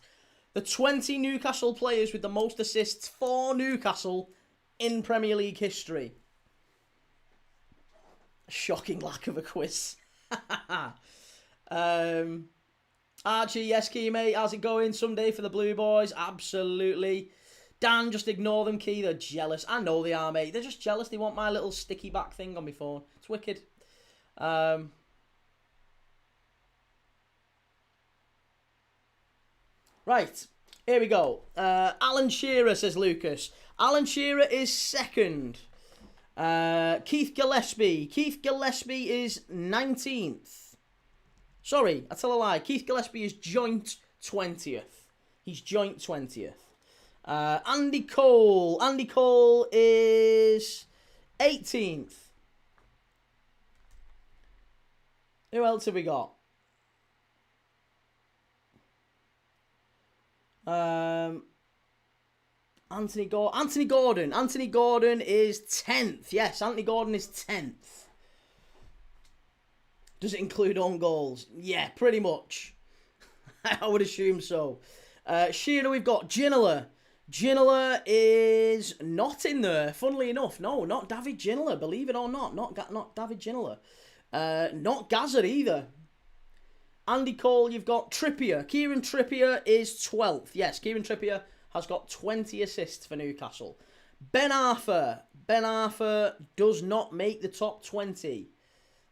The 20 Newcastle players with the most assists for Newcastle in Premier League history. Shocking lack of a quiz. Archie, yes, Key, mate. How's it going? Someday for the Blue Boys? Absolutely. Dan, just ignore them, Key. They're jealous. I know they are, mate. They're just jealous. They want my little sticky back thing on my phone. It's wicked. Right. Here we go. Alan Shearer, says Lucas. Alan Shearer is second. Keith Gillespie. Keith Gillespie is 19th. Sorry, I tell a lie. Keith Gillespie is joint 20th. He's joint 20th. Andy Cole. Andy Cole is 18th. Who else have we got? Anthony Gordon. Anthony Gordon is 10th. Yes, Anthony Gordon is 10th. Does it include own goals? Yeah, pretty much. I would assume so. Shearer, we've got Ginola. Ginola is not in there, funnily enough. No, not David Ginola, believe it or not. Not David Ginola. Not Gazza either. Andy Cole, you've got Trippier. Kieran Trippier is 12th. Yes, Kieran Trippier has got 20 assists for Newcastle. Ben Arthur. Ben Arthur does not make the top 20.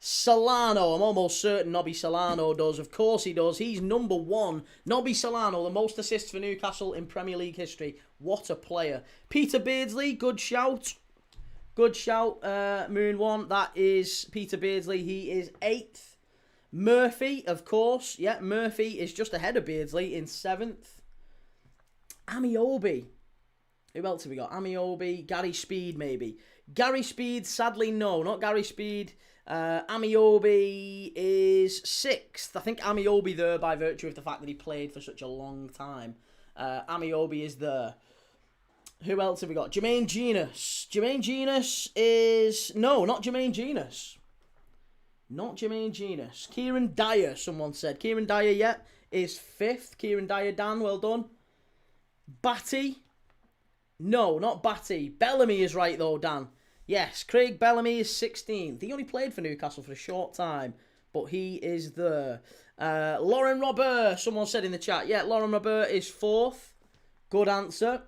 Solano, I'm almost certain Nobby Solano does. Of course he does. He's number 1. Nobby Solano, the most assists for Newcastle in Premier League history. What a player. Peter Beardsley, good shout. Good shout, Moon 1. That is Peter Beardsley. He is 8th. Murphy, of course. Yeah, Murphy is just ahead of Beardsley in 7th. Amiobi. Who else have we got? Amiobi. Gary Speed, maybe. Gary Speed, sadly, no. Not Gary Speed. Amiobi is 6th. I think Amiobi there by virtue of the fact that he played for such a long time. Amiobi is there. Who else have we got? Jermaine Genus. Jermaine Genus is... No, not Jermaine Genus. Not Jermaine Genus. Kieran Dyer, someone said. Kieran Dyer, yeah, is 5th. Kieran Dyer, Dan, well done. Batty. No, not Batty. Bellamy is right, though, Dan. Yes, Craig Bellamy is 16th. He only played for Newcastle for a short time, but he is there. Lauren Robert, someone said in the chat. Yeah, Lauren Robert is 4th. Good answer.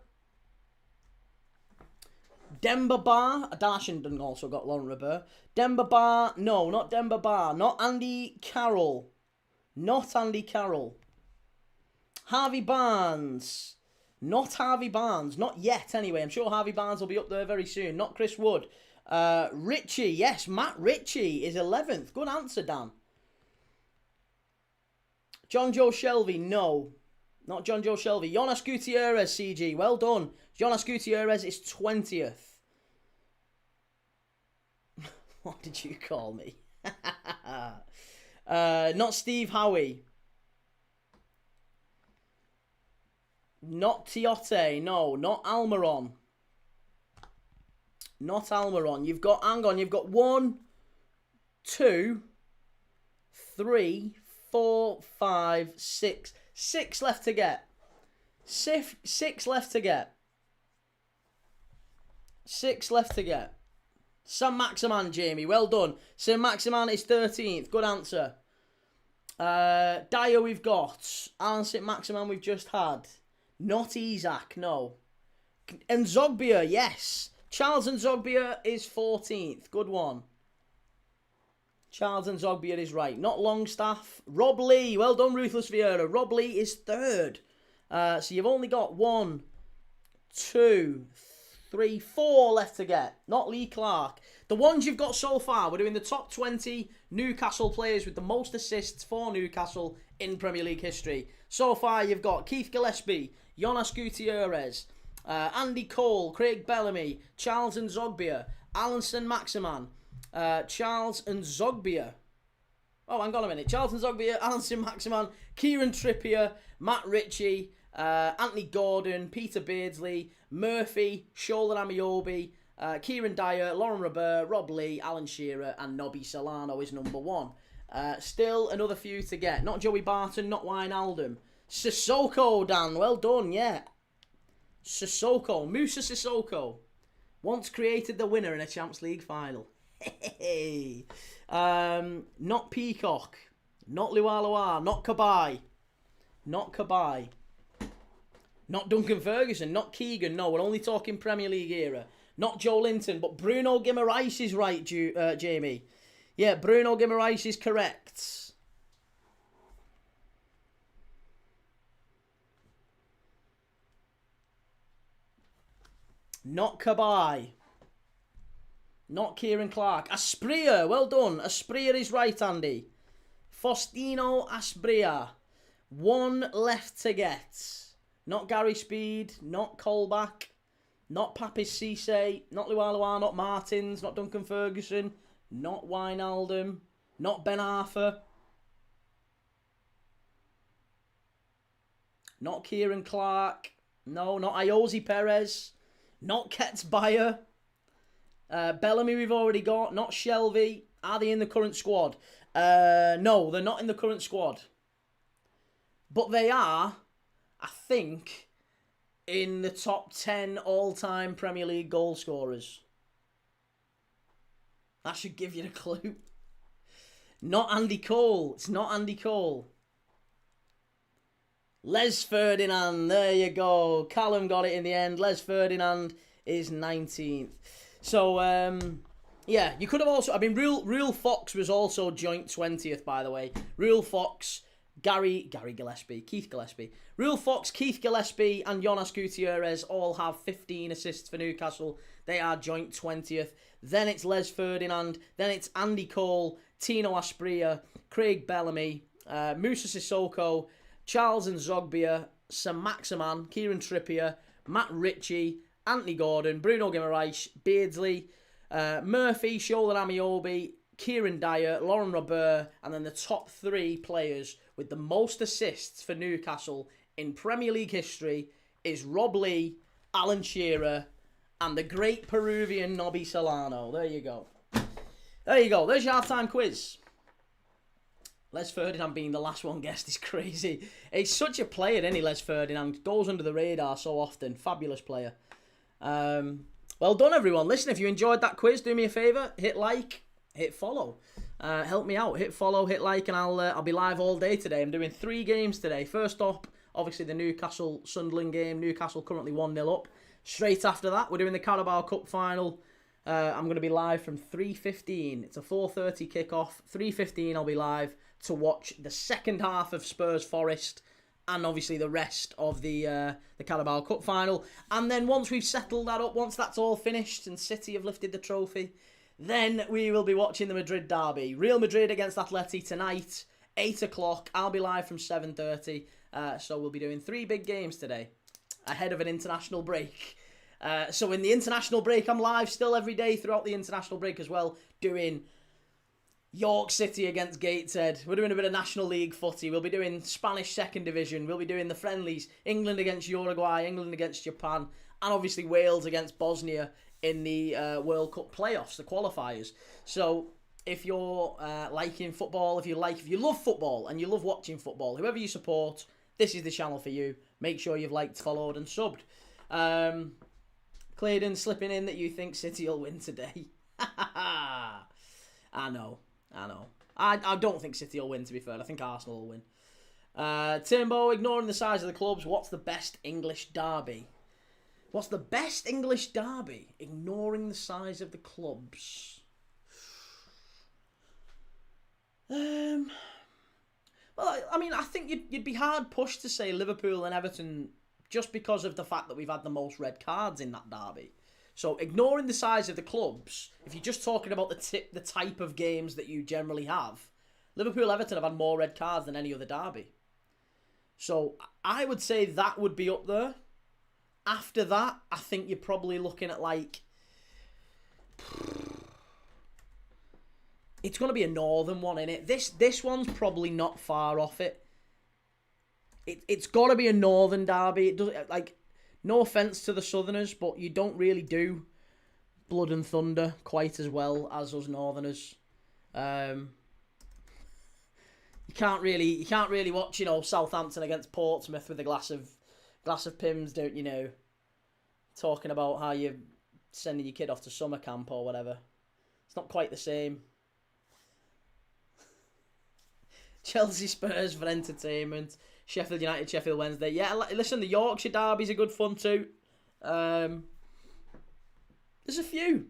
Demba Ba. Darshington also got Lauren Robert. Demba Ba. No, not Demba Ba. Not Andy Carroll. Not Andy Carroll. Harvey Barnes. Not Harvey Barnes. Not yet, anyway. I'm sure Harvey Barnes will be up there very soon. Not Chris Wood. Ritchie. Yes, Matt Ritchie is 11th. Good answer, Dan. John Joe Shelby. No. Not John Joe Shelby. Jonas Gutierrez, CG. Well done. Jonas Gutierrez is 20th. What did you call me? Not Steve Howe. Not Tiote. No, not Almiron. Not Almiron. You've got, hang on, you've got 1, 2, 3, 4, 5, 6. 6 left to get. 6 left to get. 6 left to get. Sam Maximan, Jamie. Well done. Sam Maximan is 13th. Good answer. Dyer we've got. Alan St. Maximan we've just had. Not Isaac, no. And Zogbia, yes. Charles and Zogbia is 14th. Good one. Charles and Zogbia is right. Not Longstaff. Rob Lee. Well done, Ruthless Vieira. Rob Lee is 3rd. So you've only got 1, 2, 3, 4 left to get. Not Lee Clark. The ones you've got so far, we're doing the top 20 Newcastle players with the most assists for Newcastle in Premier League history. So far, you've got Keith Gillespie, Jonas Gutierrez, Andy Cole, Craig Bellamy, Charles and Zogbia, Alan St. Maximan, Charles and Zogbia. Oh, hang on a minute. Charlton Zogbia, Alan Saint-Maximin, Kieran Trippier, Matt Ritchie, Anthony Gordon, Peter Beardsley, Murphy, Shola Amiobi, Kieran Dyer, Lauren Robert, Rob Lee, Alan Shearer, and Nobby Solano is number 1. Still another few to get. Not Joey Barton, not Wijnaldum. Sissoko, Dan. Well done, yeah. Sissoko. Musa Sissoko. Once created the winner in a Champions League final. Hey. Not Peacock. Not Lualua. Not Cabai. Not Cabai. Not Duncan Ferguson. Not Keegan. No, we're only talking Premier League era. Not Joe Linton, but Bruno Guimaraes is right, Jamie. Yeah, Bruno Guimaraes is correct. Not Cabai. Not Kieran Clark. Asprilla, well done. Asprilla is right, Andy. Faustino Asprilla. 1 left to get. Not Gary Speed. Not Colback. Not Papis Cisse. Not Lualua. Not Martins. Not Duncan Ferguson. Not Wijnaldum. Not Ben Arthur. Not Kieran Clark. No, not Iosi Perez. Not Ketz Bayer. Bellamy we've already got. Not Shelby. Are they in the current squad? No, they're not in the current squad. But they are, I think, in the top 10 all-time Premier League goal scorers. That should give you a clue. Not Andy Cole. It's not Andy Cole. Les Ferdinand. There you go. Callum got it in the end. Les Ferdinand is 19th. So, yeah, you could have also... I mean, Real Fox was also joint 20th, by the way. Real Fox, Keith Gillespie. Real Fox, Keith Gillespie, and Jonas Gutierrez all have 15 assists for Newcastle. They are joint 20th. Then it's Les Ferdinand. Then it's Andy Cole, Tino Asprilla, Craig Bellamy, Musa Sissoko, Charles Zogbia, Saint-Maximin, Kieran Trippier, Matt Ritchie, Anthony Gordon, Bruno Guimaraes, Beardsley, Murphy, Shola Amiobi, Kieran Dyer, Lauren Robert, and then the top 3 players with the most assists for Newcastle in Premier League history is Rob Lee, Alan Shearer, and the great Peruvian Nobby Solano. There you go. There you go. There's your half-time quiz. Les Ferdinand being the last one guessed is crazy. He's such a player, isn't he, Les Ferdinand? Goes under the radar so often. Fabulous player. Well done, everyone. Listen, if you enjoyed that quiz, do me a favour. Hit like, hit follow. Help me out. Hit follow, hit like, and I'll be live all day today. I'm doing 3 games today. First up, obviously the Newcastle Sunderland game. Newcastle currently 1-0 up. Straight after that, we're doing the Carabao Cup final. I'm going to be live from 3:15. It's a 4:30 kickoff. 3:15 I'll be live to watch the second half of Spurs Forest and obviously the rest of the Carabao Cup final. And then once we've settled that up, once that's all finished and City have lifted the trophy, then we will be watching the Madrid derby. Real Madrid against Atleti tonight, 8 o'clock. I'll be live from 7:30. So we'll be doing 3 big games today ahead of an international break. So in the international break, I'm live still every day throughout the international break as well, doing York City against Gateshead. We're doing a bit of National League footy. We'll be doing Spanish Second Division. We'll be doing the friendlies, England against Uruguay, England against Japan, and obviously Wales against Bosnia in the World Cup playoffs, the qualifiers. So if you're liking football, if you love football and you love watching football, whoever you support, this is the channel for you. Make sure you've liked, followed, and subbed. Claydon slipping in that you think City will win today. I know. I don't think City will win, to be fair. I think Arsenal will win. Timbo, ignoring the size of the clubs, what's the best English derby? What's the best English derby? Ignoring the size of the clubs. Well, I mean, I think you'd be hard pushed to say Liverpool and Everton just because of the fact that we've had the most red cards in that derby. So ignoring the size of the clubs, if you're just talking about the type of games that you generally have, Liverpool-Everton have had more red cards than any other derby. So I would say that would be up there. After that, I think you're probably looking at like... It's going to be a northern one, innit? This one's probably not far off it. It's got to be a northern derby. It does, like, no offence to the southerners, but you don't really do blood and thunder quite as well as us northerners. You can't really watch, Southampton against Portsmouth with a glass of Pimm's, don't you know? Talking about how you're sending your kid off to summer camp or whatever. It's not quite the same. Chelsea Spurs for entertainment. Sheffield United, Sheffield Wednesday. Yeah, listen, the Yorkshire derbies are good fun too. There's a few.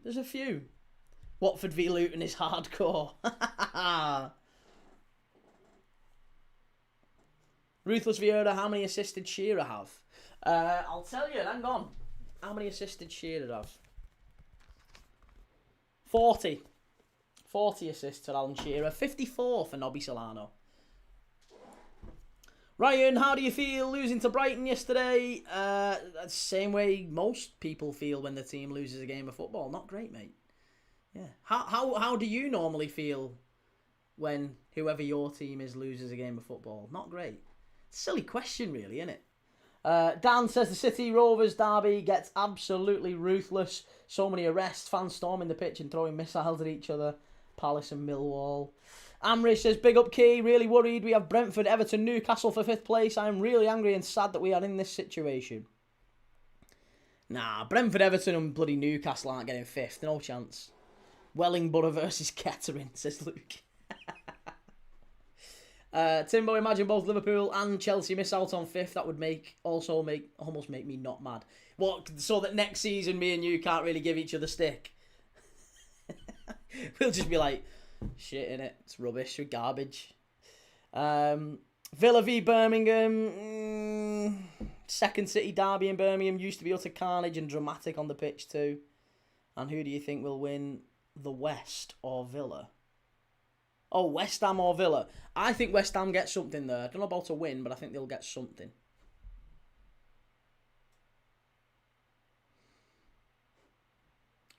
Watford v Luton is hardcore. Ruthless Vieira, how many assists did Shearer have? I'll tell you, hang on. How many assists did Shearer have? 40. 40 assists to Alan Shearer. 54 for Nobby Solano. Ryan, how do you feel losing to Brighton yesterday? Same way most people feel when the team loses a game of football. Not great, mate. Yeah. How do you normally feel when whoever your team is loses a game of football? Not great. Silly question, really, isn't it? Dan says the City Rovers derby gets absolutely ruthless. So many arrests, fans storming the pitch and throwing missiles at each other. Palace and Millwall. Amri says, big up Key, really worried. We have Brentford, Everton, Newcastle for 5th place. I am really angry and sad that we are in this situation. Nah, Brentford, Everton and bloody Newcastle aren't getting 5th. No chance. Wellingborough versus Kettering, says Luke. Timbo, imagine both Liverpool and Chelsea miss out on 5th. That would almost make me not mad. What? So that next season me and you can't really give each other stick. We'll just be like, shit, innit? It's rubbish. We're garbage. Villa v Birmingham. Second City derby in Birmingham used to be utter carnage and dramatic on the pitch too. And who do you think will win, the West or Villa? Oh, West Ham or Villa. I think West Ham gets something there. I don't know about a win, but I think they'll get something.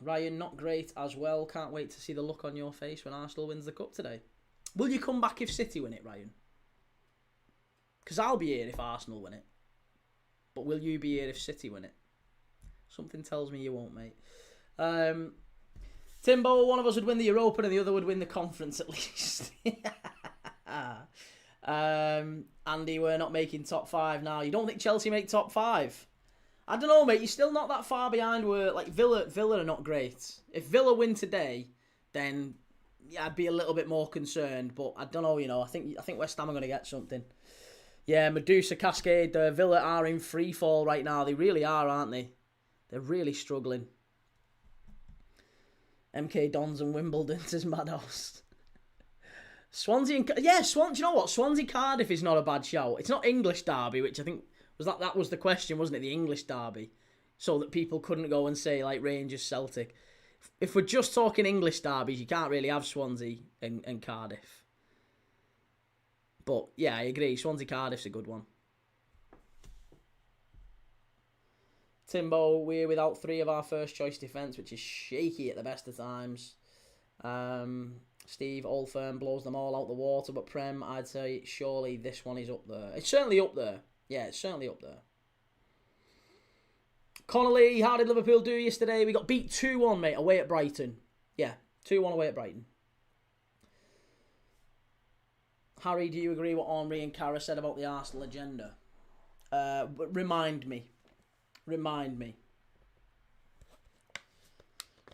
Ryan, not great as well. Can't wait to see the look on your face when Arsenal wins the cup today. Will you come back if City win it, Ryan? Because I'll be here if Arsenal win it. But will you be here if City win it? Something tells me you won't, mate. Timbo, one of us would win the Europa and the other would win the conference at least. Andy, we're not making top 5 now. You don't think Chelsea make top 5? I don't know, mate. You're still not that far behind. Where like Villa are not great. If Villa win today, then yeah, I'd be a little bit more concerned. But I don't know. I think West Ham are going to get something. Yeah, Medusa Cascade. Villa are in free fall right now. They really are, aren't they? They're really struggling. MK Dons and Wimbledon says Madhouse. Swansea and do you know what? Swansea Cardiff is not a bad shout. It's not English derby, which I think that was the question, wasn't it? The English derby, so that people couldn't go and say like Rangers Celtic. If we're just talking English derbies, you can't really have Swansea and Cardiff. But yeah, I agree. Swansea Cardiff's a good one. Timbo, we're without 3 of our first choice defence, which is shaky at the best of times. Steve, all firm, blows them all out the water, but Prem, I'd say surely this one is up there. It's certainly up there. Yeah, it's certainly up there. Connolly, how did Liverpool do yesterday? We got beat 2-1, mate, away at Brighton. Yeah, 2-1 away at Brighton. Harry, do you agree what Henri and Cara said about the Arsenal agenda? Remind me.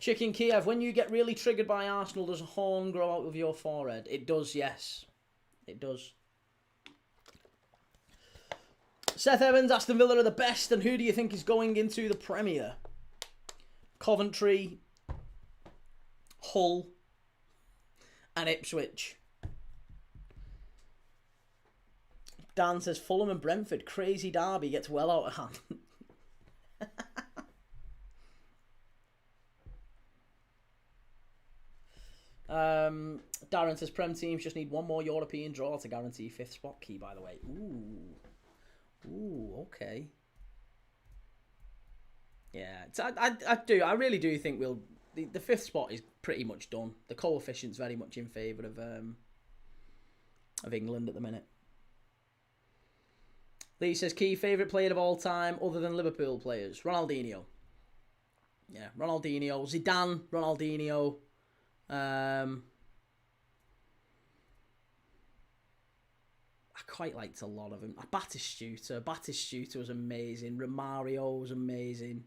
Chicken Kiev, when you get really triggered by Arsenal, does a horn grow out of your forehead? It does, yes. It does. Seth Evans, Aston Villa are the best, and who do you think is going into the Premier? Coventry, Hull, and Ipswich. Dan says Fulham and Brentford, crazy derby, gets well out of hand. Darren says Prem teams just need one more European draw to guarantee 5th spot key, by the way. Ooh, okay. Yeah, I really do think the fifth spot is pretty much done. The coefficient's very much in favour of England at the minute. Lee says, key favourite player of all time other than Liverpool players? Ronaldinho. Yeah, Ronaldinho. Zidane, Ronaldinho. I quite liked a lot of them. Batistuta was amazing. Romario was amazing.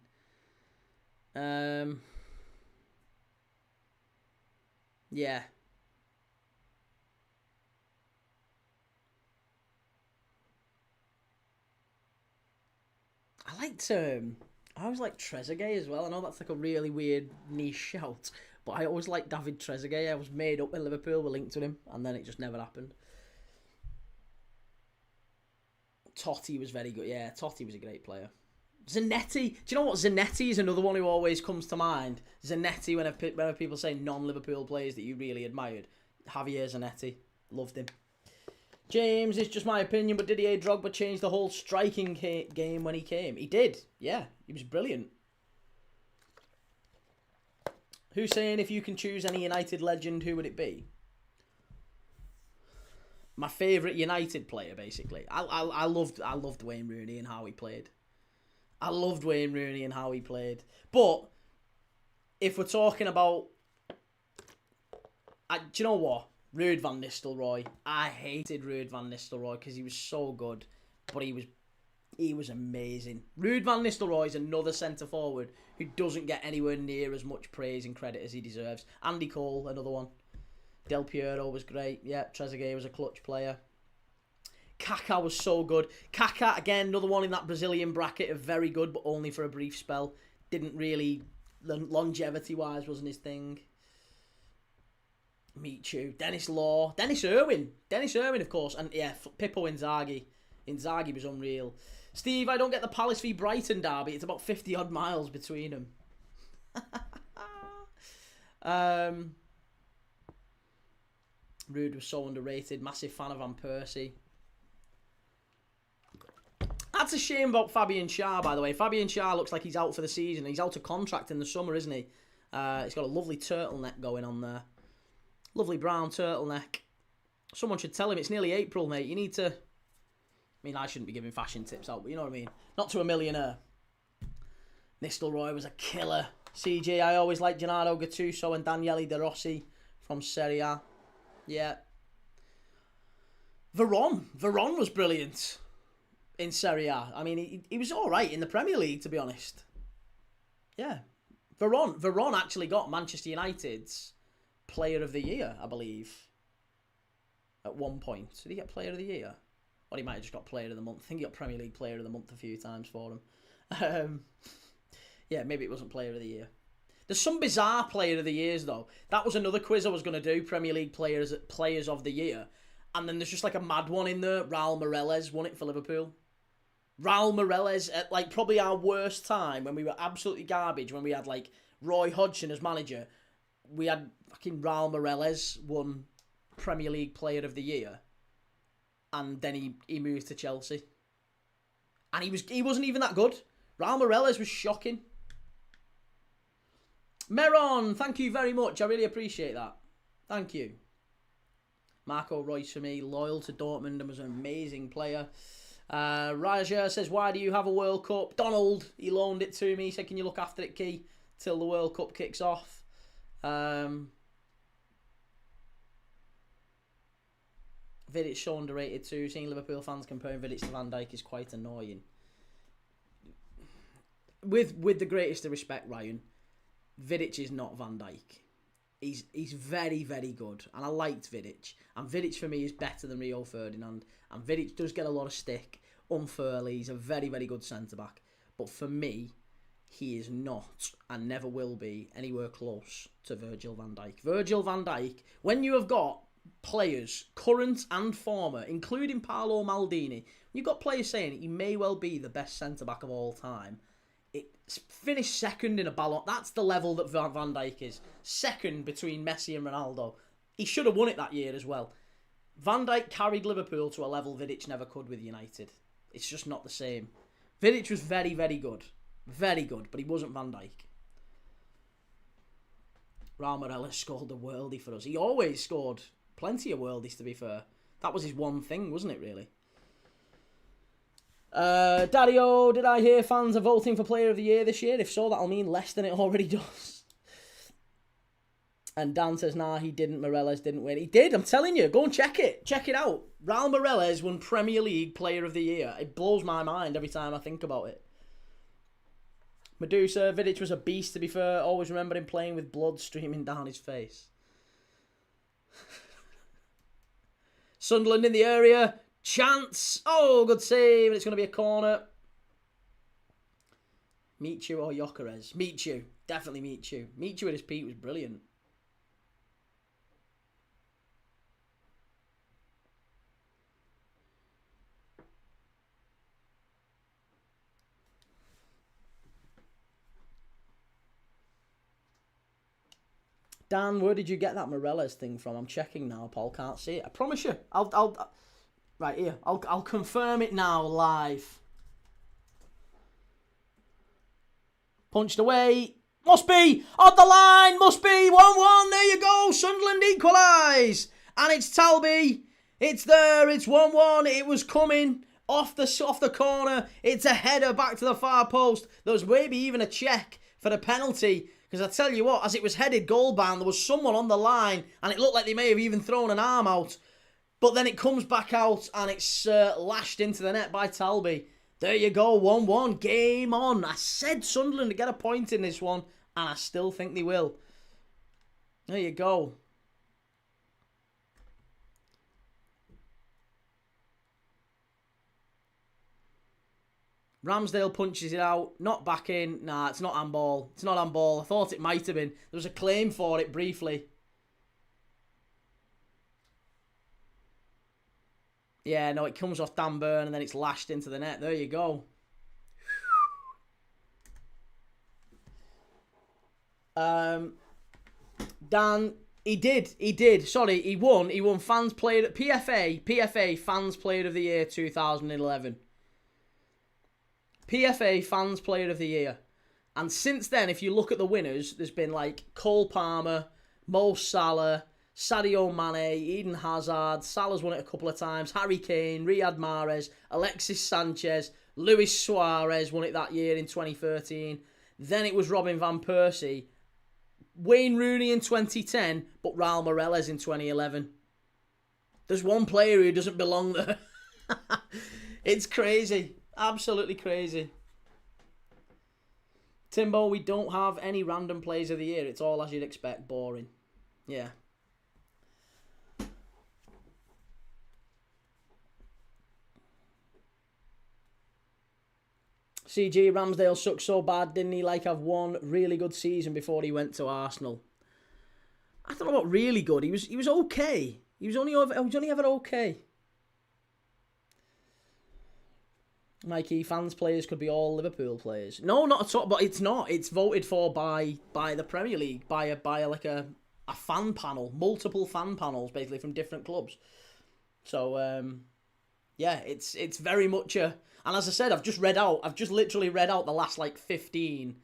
Yeah. I always liked Trezeguet as well. I know that's like a really weird niche shout, but I always liked David Trezeguet. I was made up in Liverpool, were linked to him, and then it just never happened. Totti was very good. Yeah, Totti was a great player. Zanetti. Do you know what? Zanetti is another one who always comes to mind. Zanetti, whenever people say non-Liverpool players that you really admired. Javier Zanetti. Loved him. James, it's just my opinion, but Didier Drogba changed the whole striking game when he came? He did. Yeah, he was brilliant. Who's saying if you can choose any United legend, who would it be? My favourite United player, basically. I loved Wayne Rooney and how he played. But if we're talking about, do you know what? Ruud van Nistelrooy. I hated Ruud van Nistelrooy because he was so good, but he was amazing. Ruud van Nistelrooy is another centre forward who doesn't get anywhere near as much praise and credit as he deserves. Andy Cole, another one. Del Piero was great. Yeah, Trezeguet was a clutch player. Kaká was so good. Kaká, again, another one in that Brazilian bracket of very good, but only for a brief spell. Didn't really, longevity-wise, wasn't his thing. Michu, Dennis Law, Dennis Irwin, of course, and yeah, Pippo Inzaghi. Inzaghi was unreal. Steve, I don't get the Palace v Brighton derby. It's about 50 odd miles between them. Ruud was so underrated. Massive fan of Van Persie. That's a shame about Fabian Schär, by the way. Fabian Schär looks like he's out for the season. He's out of contract in the summer, isn't he? He's got a lovely turtleneck going on there. Lovely brown turtleneck. Someone should tell him it's nearly April, mate. You need to... I mean, I shouldn't be giving fashion tips out, but you know what I mean. Not to a millionaire. Nistelrooy was a killer. CJ, I always liked Gennaro Gattuso and Daniele De Rossi from Serie A. Yeah. Veron was brilliant in Serie A. I mean, he was all right in the Premier League, to be honest. Yeah. Veron actually got Manchester United's Player of the Year, I believe, at one point. Did he get Player of the Year? Or he might have just got Player of the Month. I think he got Premier League Player of the Month a few times for him. Yeah, maybe it wasn't Player of the Year. There's some bizarre Player of the Years, though. That was another quiz I was going to do, Premier League Players of the Year. And then there's just like a mad one in there. Raul Meireles won it for Liverpool. Raul Meireles at like probably our worst time when we were absolutely garbage, when we had like Roy Hodgson as manager. We had fucking Raul Meireles won Premier League Player of the Year, and then he moved to Chelsea, and he wasn't even that good. Raul Meireles was shocking. Meron, thank you very much. I really appreciate that. Thank you. Marco Reus for me, loyal to Dortmund and was an amazing player. Raja says, why do you have a World Cup? Donald, he loaned it to me. He said, can you look after it, Key, till the World Cup kicks off? Vidic so underrated too. Seeing Liverpool fans comparing Vidic to Van Dijk is quite annoying. With the greatest of respect, Ryan, Vidic is not Van Dijk. He's very, very good, and I liked Vidic. And Vidic for me is better than Rio Ferdinand. And Vidic does get a lot of stick unfairly. He's a very, very good centre back. But for me, he is not and never will be anywhere close to Virgil van Dijk. Virgil van Dijk, when you have got players, current and former, including Paolo Maldini, you've got players saying he may well be the best centre-back of all time. It's finished second in a Ballon. That's the level that Van Dijk is. Second between Messi and Ronaldo. He should have won it that year as well. Van Dijk carried Liverpool to a level Vidic never could with United. It's just not the same. Vidic was very, very good. Very good, but he wasn't Van Dijk. Raul Morales scored a worldie for us. He always scored plenty of worldies, to be fair. That was his one thing, wasn't it, really? Daddy-o, did I hear fans are voting for Player of the Year this year? If so, that'll mean less than it already does. And Dan says, nah, he didn't. Morales didn't win. He did, I'm telling you. Go and check it. Check it out. Raul Morales won Premier League Player of the Year. It blows my mind every time I think about it. Medusa, Vidic was a beast, to be fair. Always remember him playing with blood streaming down his face. Sunderland in the area. Chance. Oh, good save. It's going to be a corner. Michu or Gyökeres? Michu. Definitely Michu. Michu at his peak was brilliant. Dan, where did you get that Morales thing from? I'm checking now, Paul. Can't see it. I promise you. Right here. I'll confirm it now live. Punched away. Must be on the line. Must be 1-1. There you go. Sunderland equalise. And it's Talby. It's there. It's 1-1. It was coming off the corner. It's a header back to the far post. There was maybe even a check for the penalty. Because I tell you what, as it was headed goal bound, there was someone on the line, and it looked like they may have even thrown an arm out. But then it comes back out, and it's lashed into the net by Talby. There you go, 1-1, game on. I said Sunderland to get a point in this one, and I still think they will. There you go. Ramsdale punches it out, not back in. Nah, it's not handball. It's not handball. I thought it might have been. There was a claim for it briefly. Yeah, no, it comes off Dan Burn and then it's lashed into the net. There you go. Dan, he did. Sorry, he won. He won Fans Player... PFA Fans Player of the Year 2011. PFA Fans Player of the Year. And since then, if you look at the winners, there's been like Cole Palmer, Mo Salah, Sadio Mane, Eden Hazard, Salah's won it a couple of times, Harry Kane, Riyad Mahrez, Alexis Sanchez, Luis Suarez won it that year in 2013. Then it was Robin Van Persie, Wayne Rooney in 2010, but Raul Morales in 2011. There's one player who doesn't belong there. It's crazy. Absolutely crazy. Timbo, we don't have any random plays of the year. It's all as you'd expect. Boring. Yeah. CG, Ramsdale sucked so bad, didn't he? Like, have one really good season before he went to Arsenal. I don't know about really good. He was okay. He was only ever okay. Mikey, fans players could be all Liverpool players. No, not at all. But it's not. It's voted for by the Premier League, by a fan panel, multiple fan panels, basically from different clubs. So yeah, it's very much a. And as I said, I've just literally read out the last like 15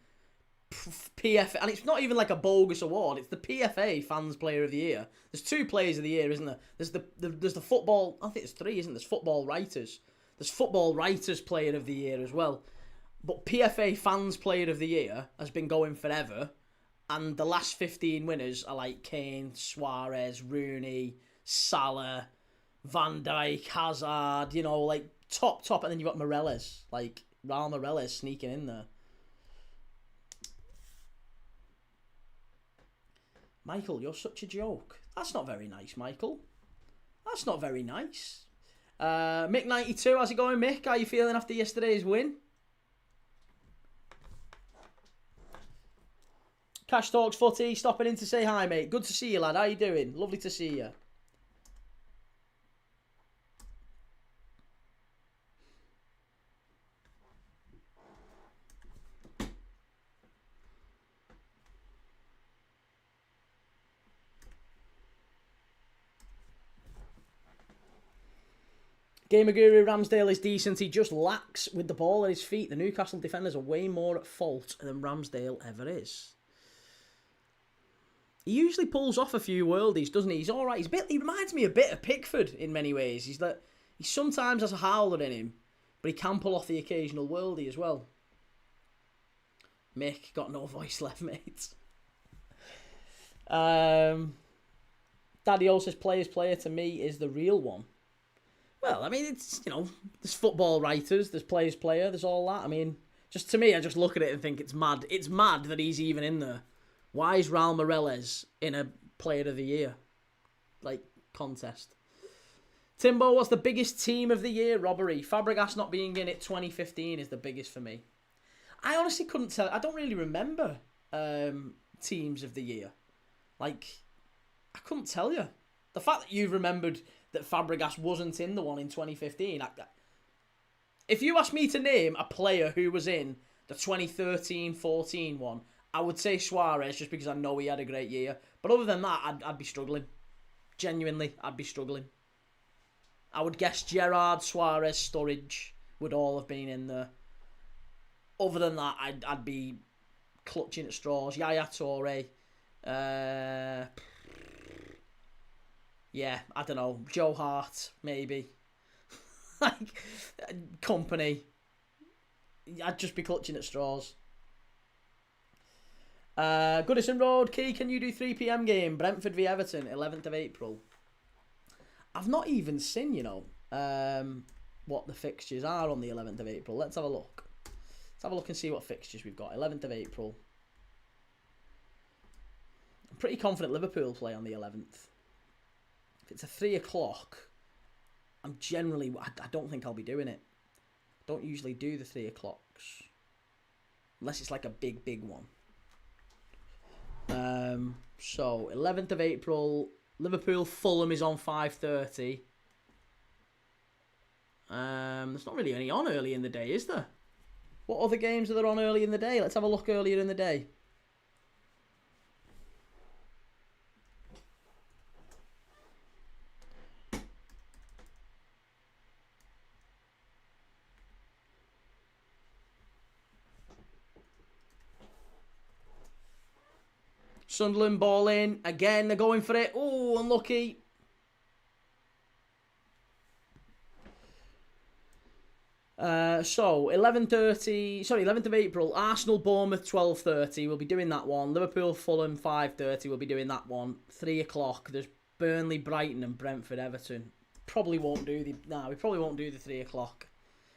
PFA, and it's not even like a bogus award. It's the PFA Fans Player of the Year. There's 2 players of the year, isn't there? There's the football. I think it's 3, isn't there? There's football writers. There's Football Writers Player of the Year as well. But PFA Fans Player of the Year has been going forever. And the last 15 winners are like Kane, Suarez, Rooney, Salah, Van Dijk, Hazard, you know, like top. And then you've got Morales, like Raul Morales sneaking in there. Michael, you're such a joke. That's not very nice, Michael. That's not very nice. Mick92, how's it going, Mick? How are you feeling after yesterday's win? Cash Talks Footy, stopping in to say hi, mate. Good to see you, lad. How you doing? Lovely to see you. Gamer Guru, Ramsdale is decent. He just lacks with the ball at his feet. The Newcastle defenders are way more at fault than Ramsdale ever is. He usually pulls off a few worldies, doesn't he? He's all right. He reminds me a bit of Pickford in many ways. He sometimes has a howler in him, but he can pull off the occasional worldie as well. Mick, got no voice left, mate. Daddy O says player's player to me is the real one. Well, I mean, it's, there's football writers, there's player's player, there's all that. I mean, just to me, I just look at it and think it's mad. It's mad that he's even in there. Why is Raul Morales in a player of the year, contest? Timbo, what's the biggest team of the year? Robbery. Fabregas not being in it 2015 is the biggest for me. I honestly couldn't tell. I don't really remember teams of the year. I couldn't tell you. The fact that you've remembered that Fabregas wasn't in the one in 2015. If you asked me to name a player who was in the 2013-14 one, I would say Suarez just because I know he had a great year. But other than that, I'd be struggling. Genuinely, I'd be struggling. I would guess Gerrard, Suarez, Sturridge would all have been in there. Other than that, I'd be clutching at straws. Yaya Toure. Yeah, I don't know. Joe Hart, maybe. Company. I'd just be clutching at straws. Goodison Road, Key, can you do 3 PM game? Brentford v Everton, 11th of April. I've not even seen, what the fixtures are on the 11th of April. Let's have a look. Let's have a look and see what fixtures we've got. 11th of April. I'm pretty confident Liverpool play on the 11th. If it's a 3 o'clock, I don't think I'll be doing it. I don't usually do the 3 o'clocks. Unless it's a big, big one. So 11th of April, Liverpool Fulham is on 5:30. There's not really any on early in the day, is there? What other games are there on early in the day? Let's have a look earlier in the day. Sunderland ball in. Again, they're going for it. Oh, unlucky. So 11th of April, Arsenal Bournemouth 12:30. We'll be doing that one. Liverpool Fulham 5:30. We'll be doing that one. 3 o'clock. There's Burnley Brighton and Brentford Everton. We probably won't do the 3 o'clock.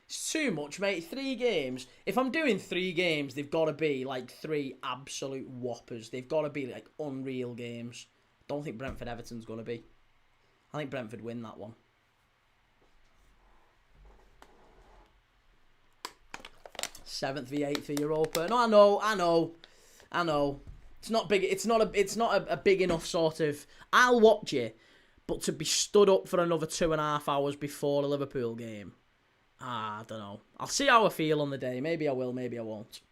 It's too much, mate. 3 games. If I'm doing 3 games, they've got to be 3 absolute whoppers. They've got to be unreal games. Don't think Brentford Everton's going to be. I think Brentford win that one. 7th v 8th for Europa. No, I know. It's not big. It's not a big enough sort of. I'll watch it, but to be stood up for another 2.5 hours before a Liverpool game. I don't know. I'll see how I feel on the day. Maybe I will, maybe I won't.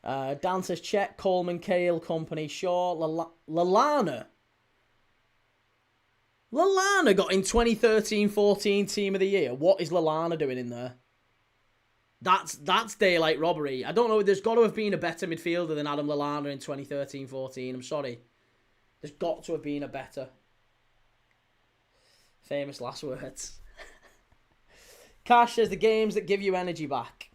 Dan says, check, Coleman, Kale, Company, Shaw, Lallana. Lallana got in 2013-14 Team of the Year. What is Lallana doing in there? That's daylight robbery. I don't know. There's got to have been a better midfielder than Adam Lallana in 2013-14. I'm sorry. There's got to have been a better. Famous last words. Cash says the games that give you energy back.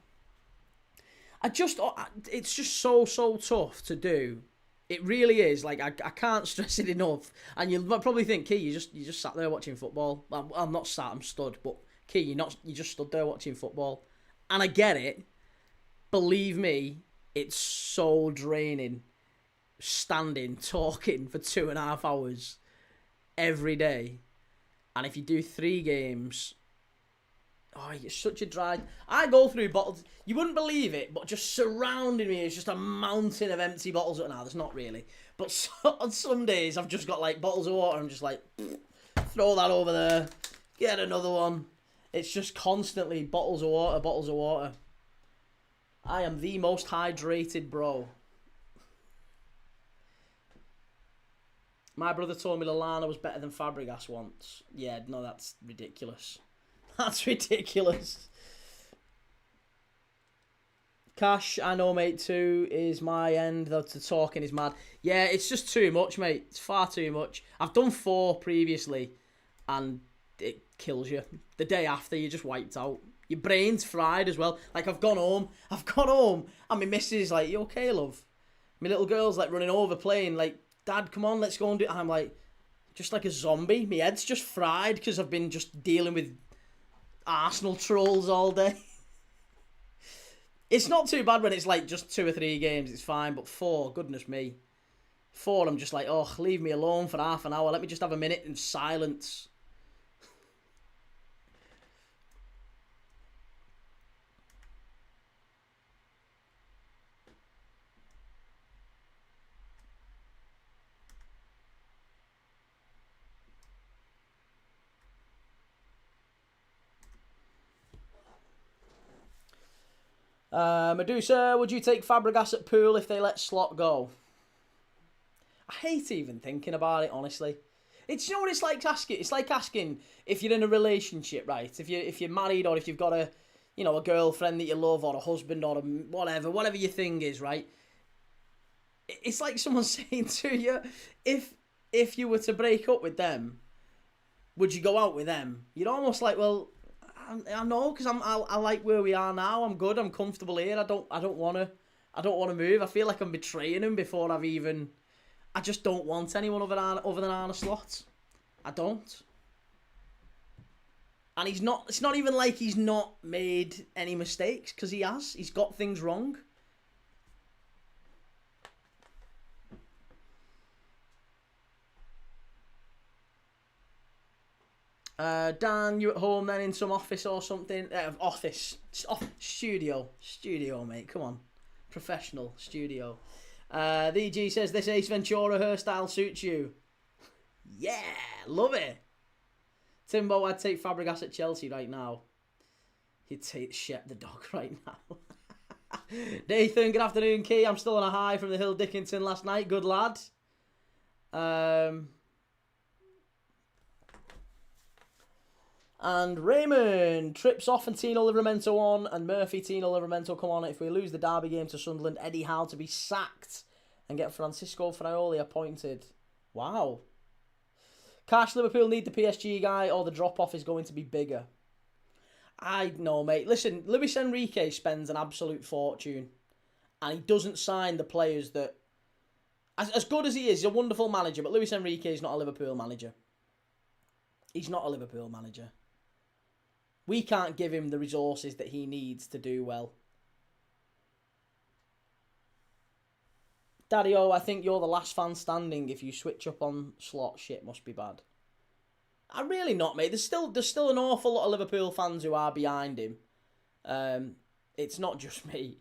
It's just so tough to do. It really is. I can't stress it enough. And you'll probably think, Key, you just sat there watching football. Well, I'm not sat, I'm stood. But Key, you just stood there watching football. And I get it. Believe me, it's so draining. Standing, talking for 2.5 hours every day. And if you do 3 games, you're such a drag. I go through bottles. You wouldn't believe it, but just surrounding me is just a mountain of empty bottles. Now, there's not really. But on some days, I've just got bottles of water. I'm just throw that over there. Get another one. It's just constantly bottles of water. I am the most hydrated bro. My brother told me Lallana was better than Fabregas once. Yeah, no, that's ridiculous. That's ridiculous. Cash, I know, mate, 2 is my end. The talking is mad. Yeah, it's just too much, mate. It's far too much. I've done 4 previously, and it kills you. The day after, you're just wiped out. Your brain's fried as well. Like, I've gone home, and my missus like, you okay, love? My little girl's like running over playing, like, Dad, come on, let's go and do it. And I'm like, just like a zombie. My head's just fried because I've been just dealing with Arsenal trolls all day. It's not too bad when it's like just 2 or 3 games, it's fine, but 4, goodness me. 4, I'm just like, oh, leave me alone for half an hour. Let me just have a minute in silence. Medusa, would you take Fabregas at Pool if they let Slot go? I hate even thinking about it, honestly. It's, you know what it's like asking? It's like asking if you're in a relationship, right? If you're married, or if you've got a girlfriend that you love, or a husband, or whatever your thing is, right? It's like someone saying to you, if you were to break up with them, would you go out with them? You're almost like, well, I know, because I like where we are now. I'm good. I'm comfortable here. I don't want to move. I feel like I'm betraying him before I've even. I just don't want anyone other than Arne Slot. I don't. And he's not. It's not even like he's not made any mistakes, because he has. He's got things wrong. Dan, you at home then in some office or something? Studio, mate. Come on, professional studio. The EG says this Ace Ventura hairstyle suits you. Yeah, love it. Timbo, I'd take Fabregas at Chelsea right now. He'd take Shep the dog right now. Nathan, good afternoon, Key. I'm still on a high from the Hill Dickinson last night. Good lad. And Raymond, Trips off and Tino Livramento on, and Murphy, Tino Livramento come on. If we lose the derby game to Sunderland, Eddie Howe to be sacked and get Francisco Fraioli appointed. Wow. Cash, Liverpool need the PSG guy, or the drop-off is going to be bigger. I know, mate. Listen, Luis Enrique spends an absolute fortune, and he doesn't sign the players that... As good as he is, he's a wonderful manager, but Luis Enrique is not a Liverpool manager. He's not a Liverpool manager. We can't give him the resources that he needs to do well. Daddy-O, I think you're the last fan standing. If you switch up on Slot, shit must be bad. I'm really not, mate. There's still an awful lot of Liverpool fans who are behind him. It's not just me.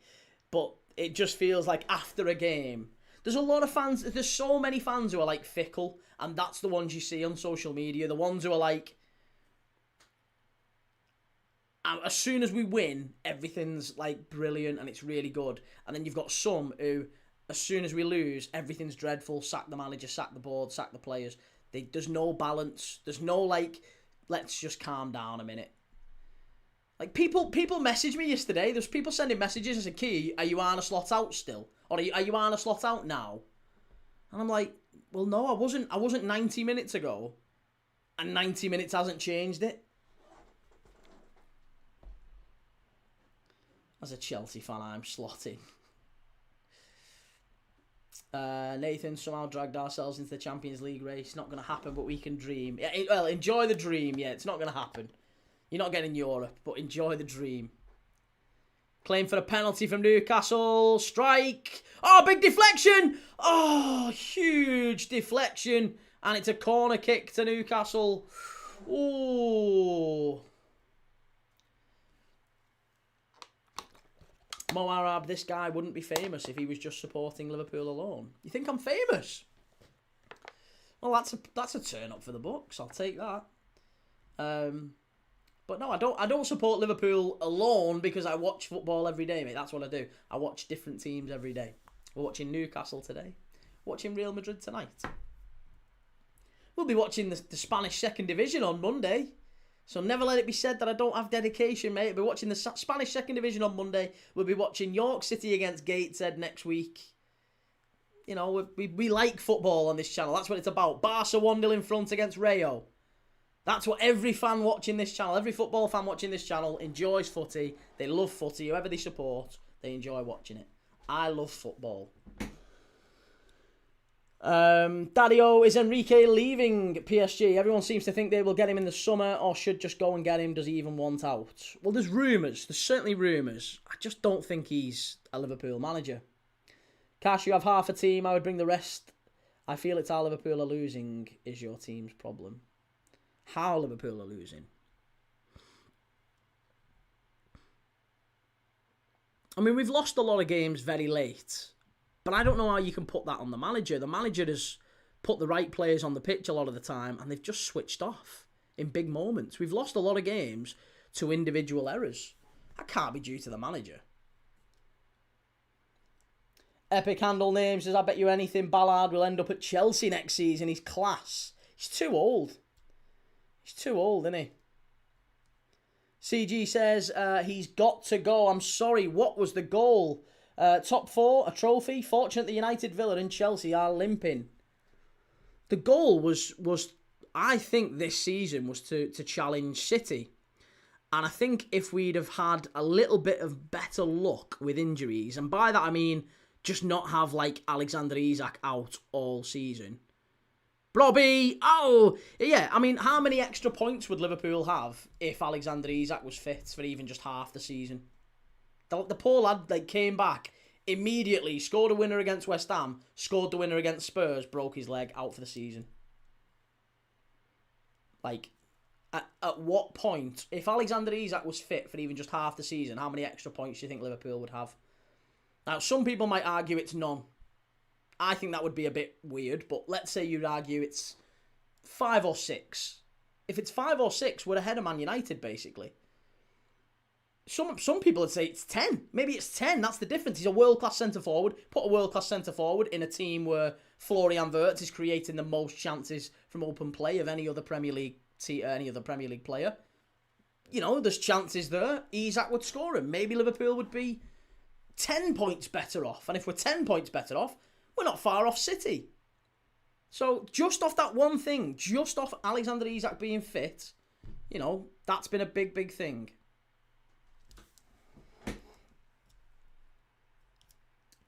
But it just feels like after a game, there's a lot of fans, there's so many fans who are like fickle, and that's the ones you see on social media. The ones who are like, as soon as we win, everything's like brilliant and it's really good. And then you've got some who, as soon as we lose, everything's dreadful. Sack the manager, sack the board, sack the players. There's no balance. There's no like, let's just calm down a minute. Like people messaged me yesterday. There's people sending messages and said, Key, are you Arne Slot out still? Or are you Arne Slot out now? And I'm like, well, no, I wasn't 90 minutes ago. And 90 minutes hasn't changed it. As a Chelsea fan, I'm slotting. Nathan, somehow dragged ourselves into the Champions League race. Not going to happen, but we can dream. Yeah, well, enjoy the dream. Yeah, it's not going to happen. You're not getting Europe, but enjoy the dream. Claim for a penalty from Newcastle. Strike. Oh, big deflection. Oh, huge deflection. And it's a corner kick to Newcastle. Ooh. Mo Arab, this guy wouldn't be famous if he was just supporting Liverpool alone. You think I'm famous? Well, that's a turn up for the books. I'll take that. But no, I don't support Liverpool alone because I watch football every day, mate. That's what I do. I watch different teams every day. We're watching Newcastle today. Watching Real Madrid tonight. We'll be watching the Spanish second division on Monday. So never let it be said that I don't have dedication, mate. We'll be watching the Spanish Second Division on Monday. We'll be watching York City against Gateshead next week. You know, we like football on this channel. That's what it's about. Barca 1-0 in front against Rayo. That's what every fan watching this channel, every football fan watching this channel enjoys footy. They love footy. Whoever they support, they enjoy watching it. I love football. Daddy-O, is Enrique leaving PSG? Everyone seems to think they will get him in the summer or should just go and get him. Does he even want out? Well, there's rumours. There's certainly rumours. I just don't think he's a Liverpool manager. Cash, you have half a team. I would bring the rest. I feel it's how Liverpool are losing is your team's problem. How Liverpool are losing? I mean, we've lost a lot of games very late. But I don't know how you can put that on the manager. The manager has put the right players on the pitch a lot of the time, and they've just switched off in big moments. We've lost a lot of games to individual errors. That can't be due to the manager. Epic handle name says, I bet you anything Ballard will end up at Chelsea next season. He's class. He's too old. He's too old, isn't he? CG says, he's got to go. I'm sorry, what was the goal? Top 4, a trophy. Fortunately, United, Villa and Chelsea are limping. The goal was I think this season was to challenge City. And I think if we'd have had a little bit of better luck with injuries, and by that I mean just not have like Alexander Isak out all season. Blobby! Oh! Yeah, I mean, how many extra points would Liverpool have if Alexander Isak was fit for even just half the season? The poor lad came back immediately, scored a winner against West Ham, scored the winner against Spurs, broke his leg, out for the season. At what point, if Alexander Isak was fit for even just half the season, how many extra points do you think Liverpool would have? Now, some people might argue it's none. I think that would be a bit weird, but let's say you'd argue it's 5 or 6. If it's 5 or 6, we're ahead of Man United, basically. Some people would say it's 10. Maybe it's 10. That's the difference. He's a world-class centre-forward. Put a world-class centre-forward in a team where Florian Wirtz is creating the most chances from open play of any other Premier League player. You know, there's chances there. Isak would score him. Maybe Liverpool would be 10 points better off. And if we're 10 points better off, we're not far off City. So just off that one thing, just off Alexander Isak being fit, you know, that's been a big, big thing.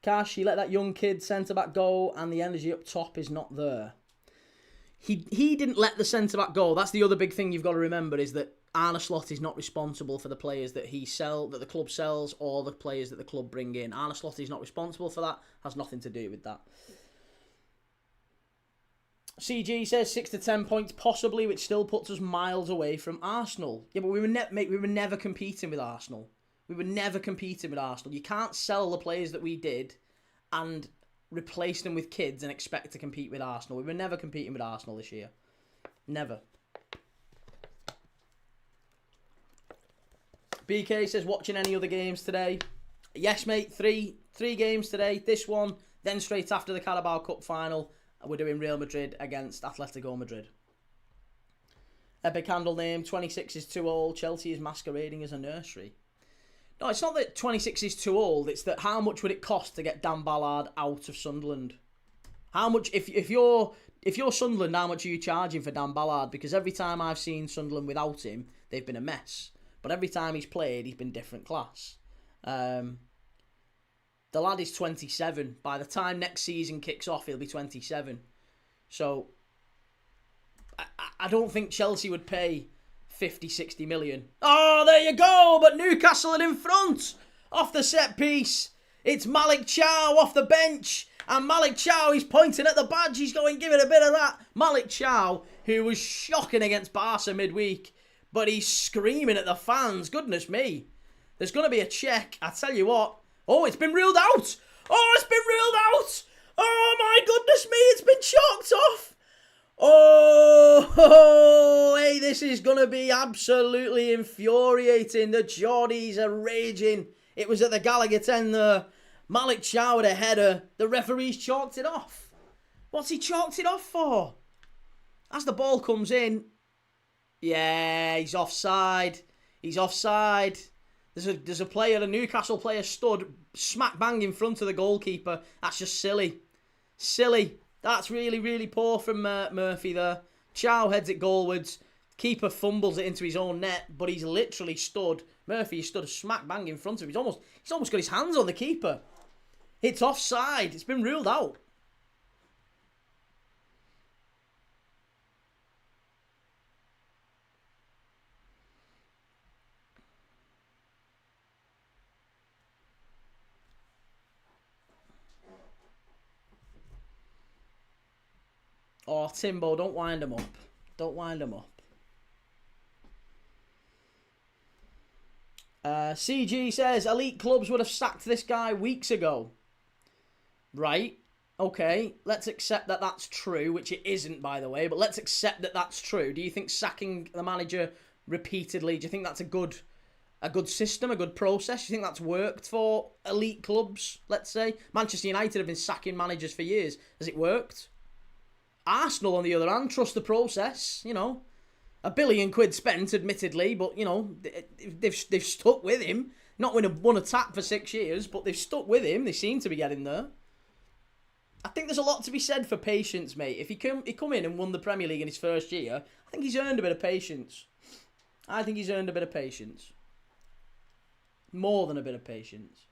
Cash, he let that young kid centre-back go and the energy up top is not there. He didn't let the centre-back go. That's the other big thing you've got to remember is that Arne Slot is not responsible for the players that that the club sells or the players that the club bring in. Arne Slot is not responsible for that. Has nothing to do with that. CG says 6 to 10 points possibly, which still puts us miles away from Arsenal. Yeah, but we were never competing with Arsenal. We were never competing with Arsenal. You can't sell the players that we did and replace them with kids and expect to compete with Arsenal. We were never competing with Arsenal this year. Never. BK says, watching any other games today? Yes, mate. Three games today. This one, then straight after the Carabao Cup final, we're doing Real Madrid against Atletico Madrid. Epic handle name, 26 is too old. Chelsea is masquerading as a nursery. No, it's not that 26 is too old. It's that how much would it cost to get Dan Ballard out of Sunderland? How much, if you're Sunderland, how much are you charging for Dan Ballard? Because every time I've seen Sunderland without him, they've been a mess. But every time he's played, he's been different class. The lad is 27. By the time next season kicks off, he'll be 27. So, I don't think Chelsea would pay 50, 60 million. Oh, there you go. But Newcastle are in front. Off the set piece. It's Malik Chow off the bench. And Malik Chow, he's pointing at the badge. He's going, give it a bit of that. Malik Chow, who was shocking against Barca midweek. But he's screaming at the fans. Goodness me. There's going to be a check. I tell you what. Oh, it's been ruled out. Oh, it's been ruled out. Oh, my goodness me. It's been chalked off. Oh, hey, this is going to be absolutely infuriating. The Geordies are raging. It was at the Gallagher 10 there. Malik Chow had a header. The referee's chalked it off. What's he chalked it off for? As the ball comes in, Yeah, he's offside. He's offside. There's a player, a Newcastle player, stood smack bang in front of the goalkeeper. That's just silly. Silly. That's really, really poor from Murphy there. Chow heads it goalwards. Keeper fumbles it into his own net, but he's literally stood. Murphy stood smack bang in front of him. He's almost got his hands on the keeper. It's offside. It's been ruled out. Oh, Timbo, don't wind him up. Don't wind him up. CG says, elite clubs would have sacked this guy weeks ago. Right. Okay. Let's accept that that's true, which it isn't, by the way. But let's accept that that's true. Do you think sacking the manager repeatedly, do you think that's a good system, a good process? Do you think that's worked for elite clubs, let's say? Manchester United have been sacking managers for years. Has it worked? Arsenal, on the other hand, trust the process. You know, £1 billion spent, admittedly, but you know they've stuck with him. Not win one attack for 6 years, but they've stuck with him. They seem to be getting there. I think there's a lot to be said for patience, mate. If he come in and won the Premier League in his first year, I think he's earned a bit of patience. I think he's earned a bit of patience. More than a bit of patience.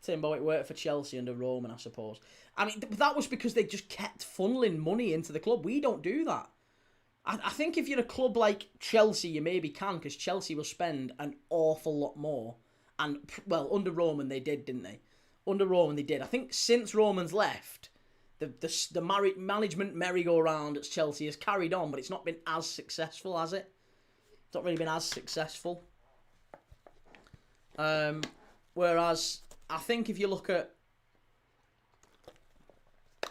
Timbo, it worked for Chelsea under Roman, I suppose. I mean, that was because they just kept funneling money into the club. We don't do that. I think if you're a club like Chelsea, you maybe can, because Chelsea will spend an awful lot more. And, well, under Roman they did, didn't they? Under Roman they did. I think since Roman's left, the management merry-go-round at Chelsea has carried on, but it's not been as successful, has it? It's not really been as successful. Whereas, I think if you look at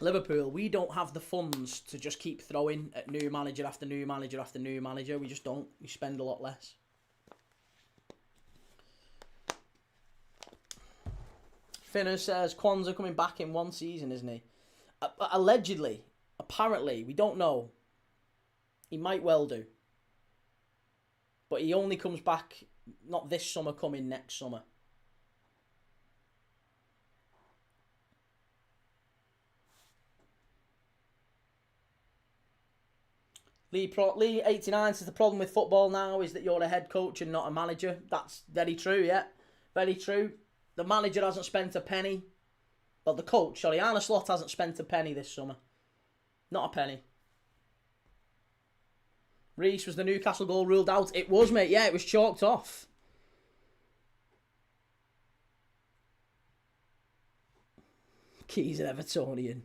Liverpool, we don't have the funds to just keep throwing at new manager after new manager after new manager. We just don't. We spend a lot less. Finner says Kwanzaa coming back in one season, isn't he? Allegedly. Apparently. We don't know. He might well do. But he only comes back, not this summer, coming next summer. Lee 89 says the problem with football now is that you're a head coach and not a manager. That's very true, yeah. Very true. The manager hasn't spent a penny. Well, the coach, sorry, Arne Slot hasn't spent a penny this summer. Not a penny. Régis, was the Newcastle goal ruled out? It was, mate. Yeah, it was chalked off. Keys an Evertonian.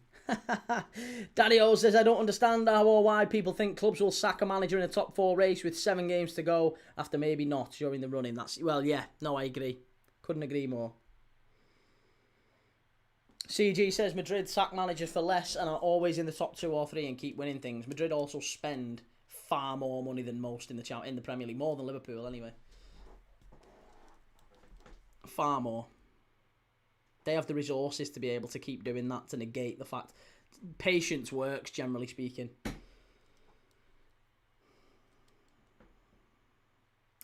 Daddy O says, I don't understand how or why people think clubs will sack a manager in a top 4 race with 7 games to go after maybe not during the running. Well, yeah, no, I agree. Couldn't agree more. CG says Madrid sack managers for less and are always in the top 2 or 3 and keep winning things. Madrid also spend far more money than most in the Premier League, more than Liverpool anyway. Far more. They have the resources to be able to keep doing that, to negate the fact patience works, generally speaking.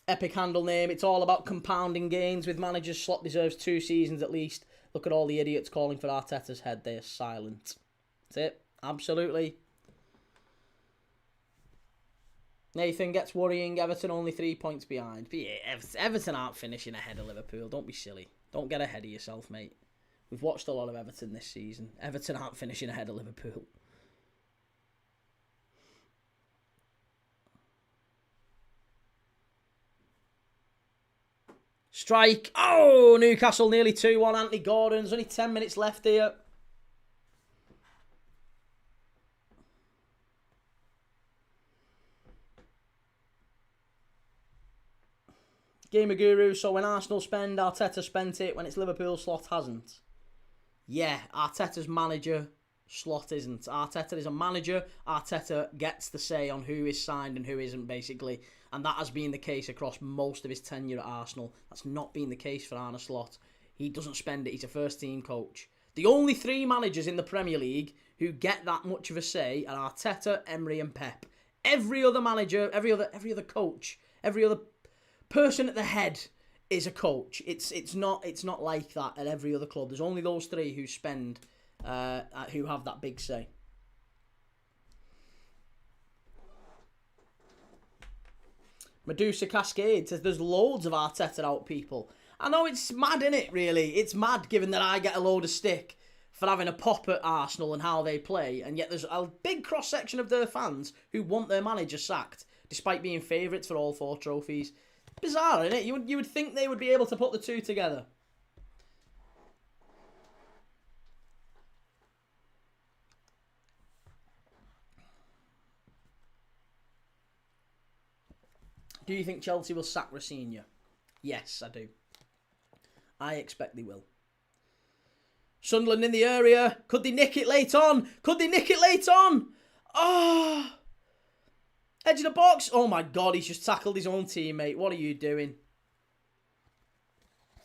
Epic handle name. It's all about compounding gains with managers. Slot deserves 2 seasons at least. Look at all the idiots calling for Arteta's head. They are silent. That's it. Absolutely. Nathan gets worrying. Everton only 3 points behind. But yeah, Everton aren't finishing ahead of Liverpool. Don't be silly. Don't get ahead of yourself, mate. We've watched a lot of Everton this season. Everton aren't finishing ahead of Liverpool. Strike. Oh, Newcastle nearly 2-1. Anthony Gordon. There's only 10 minutes left here. Gamer Guru. So when Arsenal spend, Arteta spent it. When it's Liverpool, Slot hasn't. Yeah, Arteta's manager, Slot isn't. Arteta is a manager. Arteta gets the say on who is signed and who isn't, basically. And that has been the case across most of his tenure at Arsenal. That's not been the case for Arne Slot. He doesn't spend it. He's a first-team coach. The only 3 managers in the Premier League who get that much of a say are Arteta, Emery and Pep. Every other manager, every other coach, every other person at the head is a coach. It's not like that at every other club. There's only those three who who have that big say. Medusa Cascade says there's loads of Arteta out people. I know it's mad, innit, really? It's mad given that I get a load of stick for having a pop at Arsenal and how they play, and yet there's a big cross-section of their fans who want their manager sacked, despite being favourites for all 4 trophies. Bizarre, isn't it? You would think they would be able to put the two together. Do you think Chelsea will sack Rosenior? Yes, I do. I expect they will. Sunderland in the area. Could they nick it late on? Could they nick it late on? Oh! Edge of the box. Oh my God, he's just tackled his own teammate. What are you doing?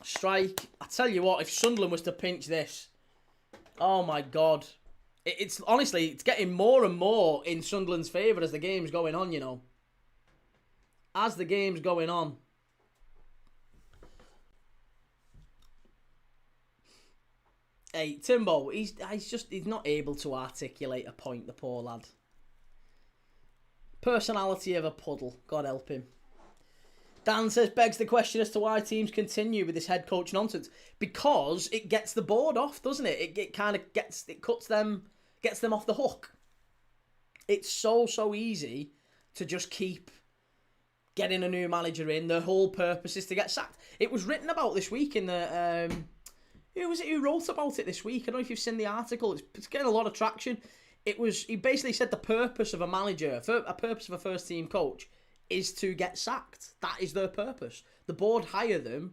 Strike. I tell you what, if Sunderland was to pinch this. Oh my God. It's honestly, it's getting more and more in Sunderland's favour as the game's going on, you know. As the game's going on. Hey, Timbo, he's not able to articulate a point, the poor lad. Personality of a puddle. God help him. Dan says, begs the question as to why teams continue with this head coach nonsense. Because it gets the board off, doesn't it? It kind of gets them off the hook. It's so easy to just keep getting a new manager in. The whole purpose is to get sacked. It was written about this week in the... who was it who wrote about it this week? I don't know if you've seen the article. It's getting a lot of traction. He basically said the purpose of a manager, a purpose of a first team coach, is to get sacked. That is their purpose. The board hire them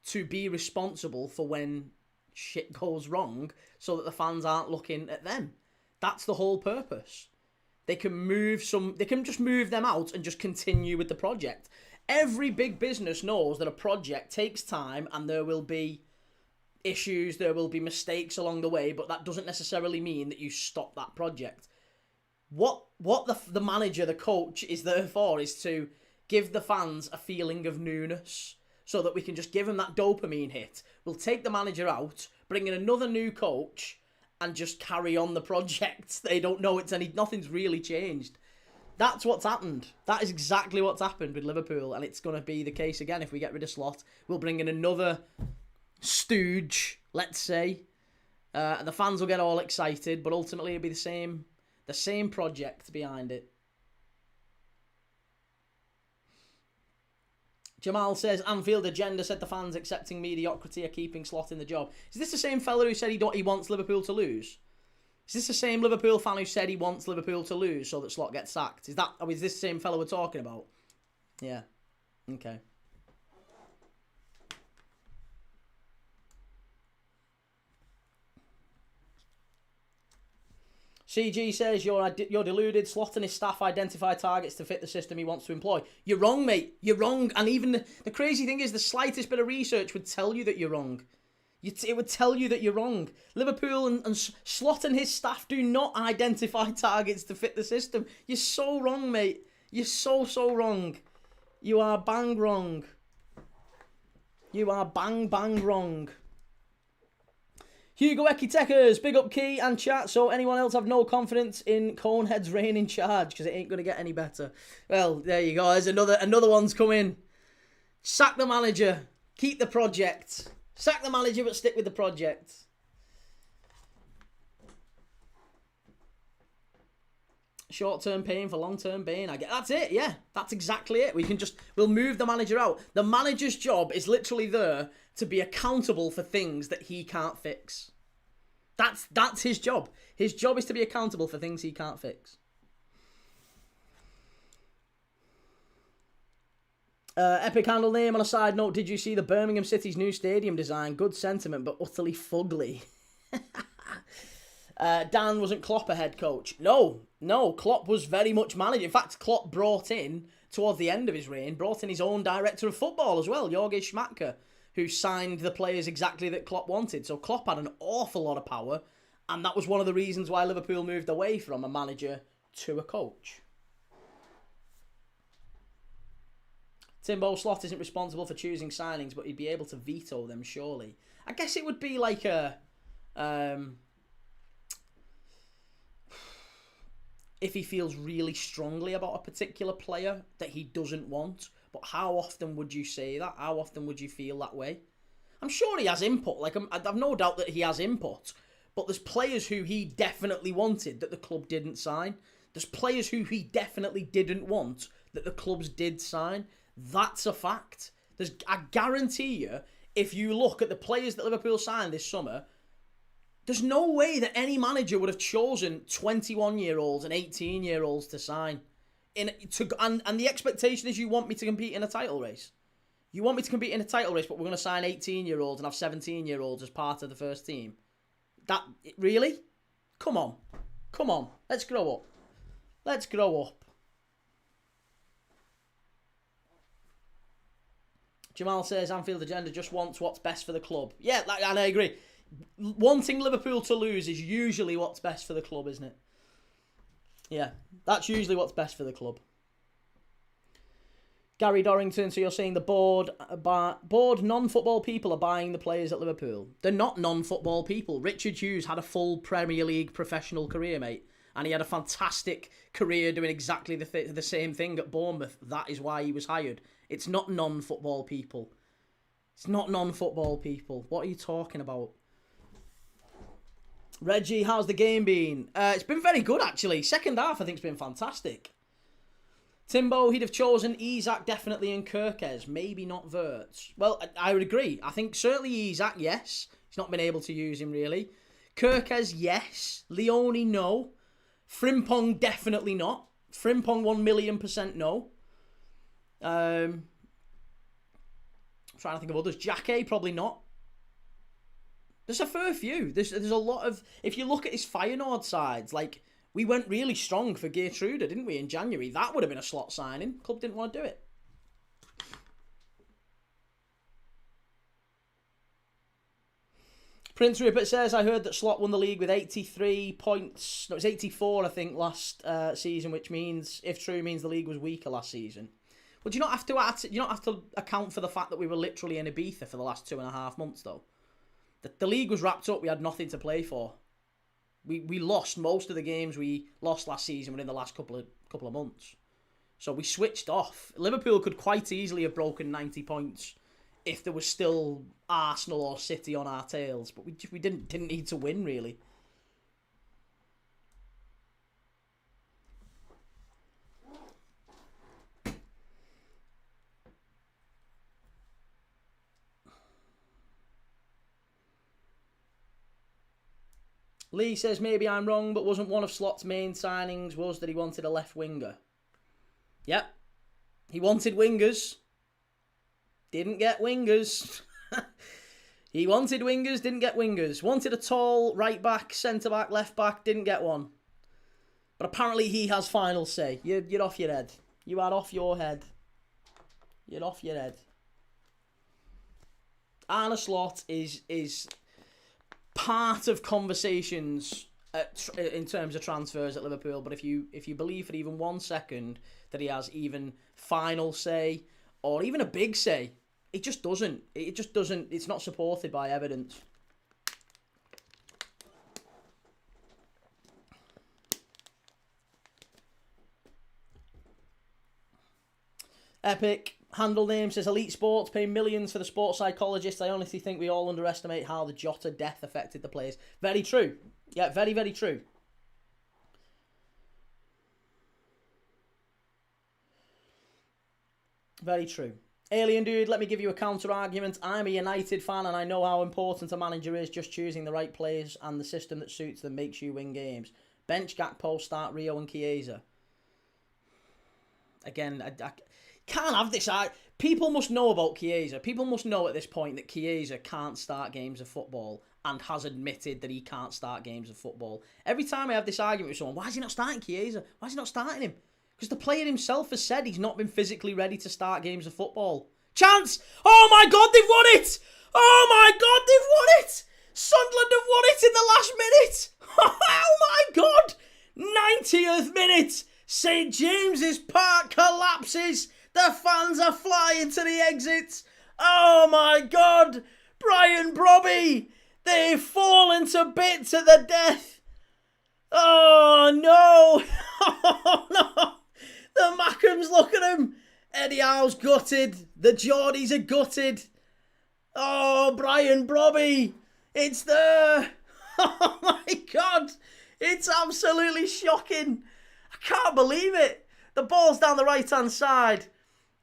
to be responsible for when shit goes wrong so that the fans aren't looking at them. That's the whole purpose. They can just move them out and just continue with the project. Every big business knows that a project takes time and there will be issues, there will be mistakes along the way, but that doesn't necessarily mean that you stop that project. What the manager, the coach, is there for is to give the fans a feeling of newness so that we can just give them that dopamine hit. We'll take the manager out, bring in another new coach, and just carry on the project. They don't know nothing's really changed. That's what's happened. That is exactly what's happened with Liverpool, and it's going to be the case again if we get rid of Slot. We'll bring in another stooge, let's say, and the fans will get all excited, but ultimately it'll be the same project behind it. Jamal says, Anfield agenda said the fans accepting mediocrity are keeping Slot in the job. Is this the same fella who said he wants Liverpool to lose? Is this the same Liverpool fan who said he wants Liverpool to lose so that Slot gets sacked? Is this the same fella we're talking about? Yeah. Okay. CG says, you're deluded. Slot and his staff identify targets to fit the system he wants to employ. You're wrong, mate. You're wrong. And even the crazy thing is the slightest bit of research would tell you that you're wrong. It would tell you that you're wrong. Liverpool and Slot and his staff do not identify targets to fit the system. You're so wrong, mate. You're so wrong. You are bang wrong. You are bang wrong. Hugo Ekitekers, big up Key and chat. So anyone else have no confidence in Conehead's reign in charge? Because it ain't going to get any better. Well, there you go. There's another one's coming. Sack the manager. Keep the project. Sack the manager but stick with the project. Short-term pain for long-term pain. That's it, yeah. That's exactly it. We'll move the manager out. The manager's job is literally there to be accountable for things that he can't fix. That's his job. His job is to be accountable for things he can't fix. Epic handle name on a side note. Did you see the Birmingham City's new stadium design? Good sentiment, but utterly fugly. Dan, wasn't Klopp a head coach? No, Klopp was very much manager. In fact, Klopp brought in, towards the end of his reign, his own director of football as well, Jorge Schmadtke, who signed the players exactly that Klopp wanted. So Klopp had an awful lot of power, and that was one of the reasons why Liverpool moved away from a manager to a coach. Timbo, Slot isn't responsible for choosing signings, but he'd be able to veto them, surely. I guess it would be like a... if he feels really strongly about a particular player that he doesn't want. But how often would you say that? How often would you feel that way? I'm sure he has input. Like, I've no doubt that he has input. But there's players who he definitely wanted that the club didn't sign. There's players who he definitely didn't want that the clubs did sign. That's a fact. I guarantee you, if you look at the players that Liverpool signed this summer, there's no way that any manager would have chosen 21-year-olds and 18-year-olds to sign. And the expectation is you want me to compete in a title race. You want me to compete in a title race, but we're going to sign 18-year-olds and have 17-year-olds as part of the first team. Really? Come on. Come on. Let's grow up. Let's grow up. Jamal says Anfield agenda just wants what's best for the club. Yeah, and I agree. Wanting Liverpool to lose is usually what's best for the club, isn't it? Yeah, that's usually what's best for the club. Gary Dorrington, so you're saying the board non-football people are buying the players at Liverpool. They're not non-football people. Richard Hughes had a full Premier League professional career, mate. And he had a fantastic career doing exactly the same thing at Bournemouth. That is why he was hired. It's not non-football people. It's not non-football people. What are you talking about? Reggie, how's the game been? It's been very good, actually. Second half, I think, has been fantastic. Timbo, he'd have chosen Isak definitely and Kirkes. Maybe not Wirtz. Well, I would agree. I think certainly Isak, yes. He's not been able to use him, really. Kirkes, yes. Leone, no. Frimpong, definitely not. Frimpong, 1,000,000% no. I'm trying to think of others. Jacquet, probably not. There's a fair few. There's a lot of... If you look at his Feyenoord sides, like, we went really strong for Geertruida, didn't we, in January? That would have been a slot signing. Club didn't want to do it. Prince Rupert says, I heard that Slot won the league with 83 points. No, it was 84, I think, last season, which means, if true, means the league was weaker last season. Well, do you not have to account for the fact that we were literally in Ibiza for the last 2.5 months, though? The league was wrapped up. We had nothing to play for. We lost most of the games we lost last season within the last couple of months. So we switched off. Liverpool could quite easily have broken 90 points if there was still Arsenal or City on our tails. But we didn't need to win, really. Lee says, maybe I'm wrong, but wasn't one of Slot's main signings was that he wanted a left winger? Yep. He wanted wingers. Didn't get wingers. He wanted wingers, didn't get wingers. Wanted a tall right back, centre back, left back, didn't get one. But apparently he has final say. You're off your head. You are off your head. You're off your head. Arne Slot is part of conversations in terms of transfers at Liverpool, but if you believe for even 1 second that he has even final say or even a big say, it just doesn't. It's not supported by evidence. Epic handle name says Elite Sports pay millions for the sports psychologist. I honestly think we all underestimate how the Jota death affected the players. Very true. Yeah, very, very true. Very true. Alien Dude, let me give you a counter-argument. I'm a United fan and I know how important a manager is. Just choosing the right players and the system that suits them makes you win games. Bench Gakpo, start Rio and Chiesa. Again, I can't have this. People must know about Chiesa. People must know at this point that Chiesa can't start games of football and has admitted that he can't start games of football. Every time I have this argument with someone, why is he not starting Chiesa? Why is he not starting him? Because the player himself has said he's not been physically ready to start games of football. Chance! Oh my God, they've won it! Oh my God, they've won it! Sunderland have won it in the last minute! Oh my God! 90th minute! St James's Park collapses! The fans are flying to the exits. Oh my God. Brian Brobby. They've fallen to bits at the death. Oh no. Oh no. The Mackhams, look at him. Eddie Howe's gutted. The Geordies are gutted. Oh, Brian Brobby. It's there. Oh my God. It's absolutely shocking. I can't believe it. The ball's down the right-hand side.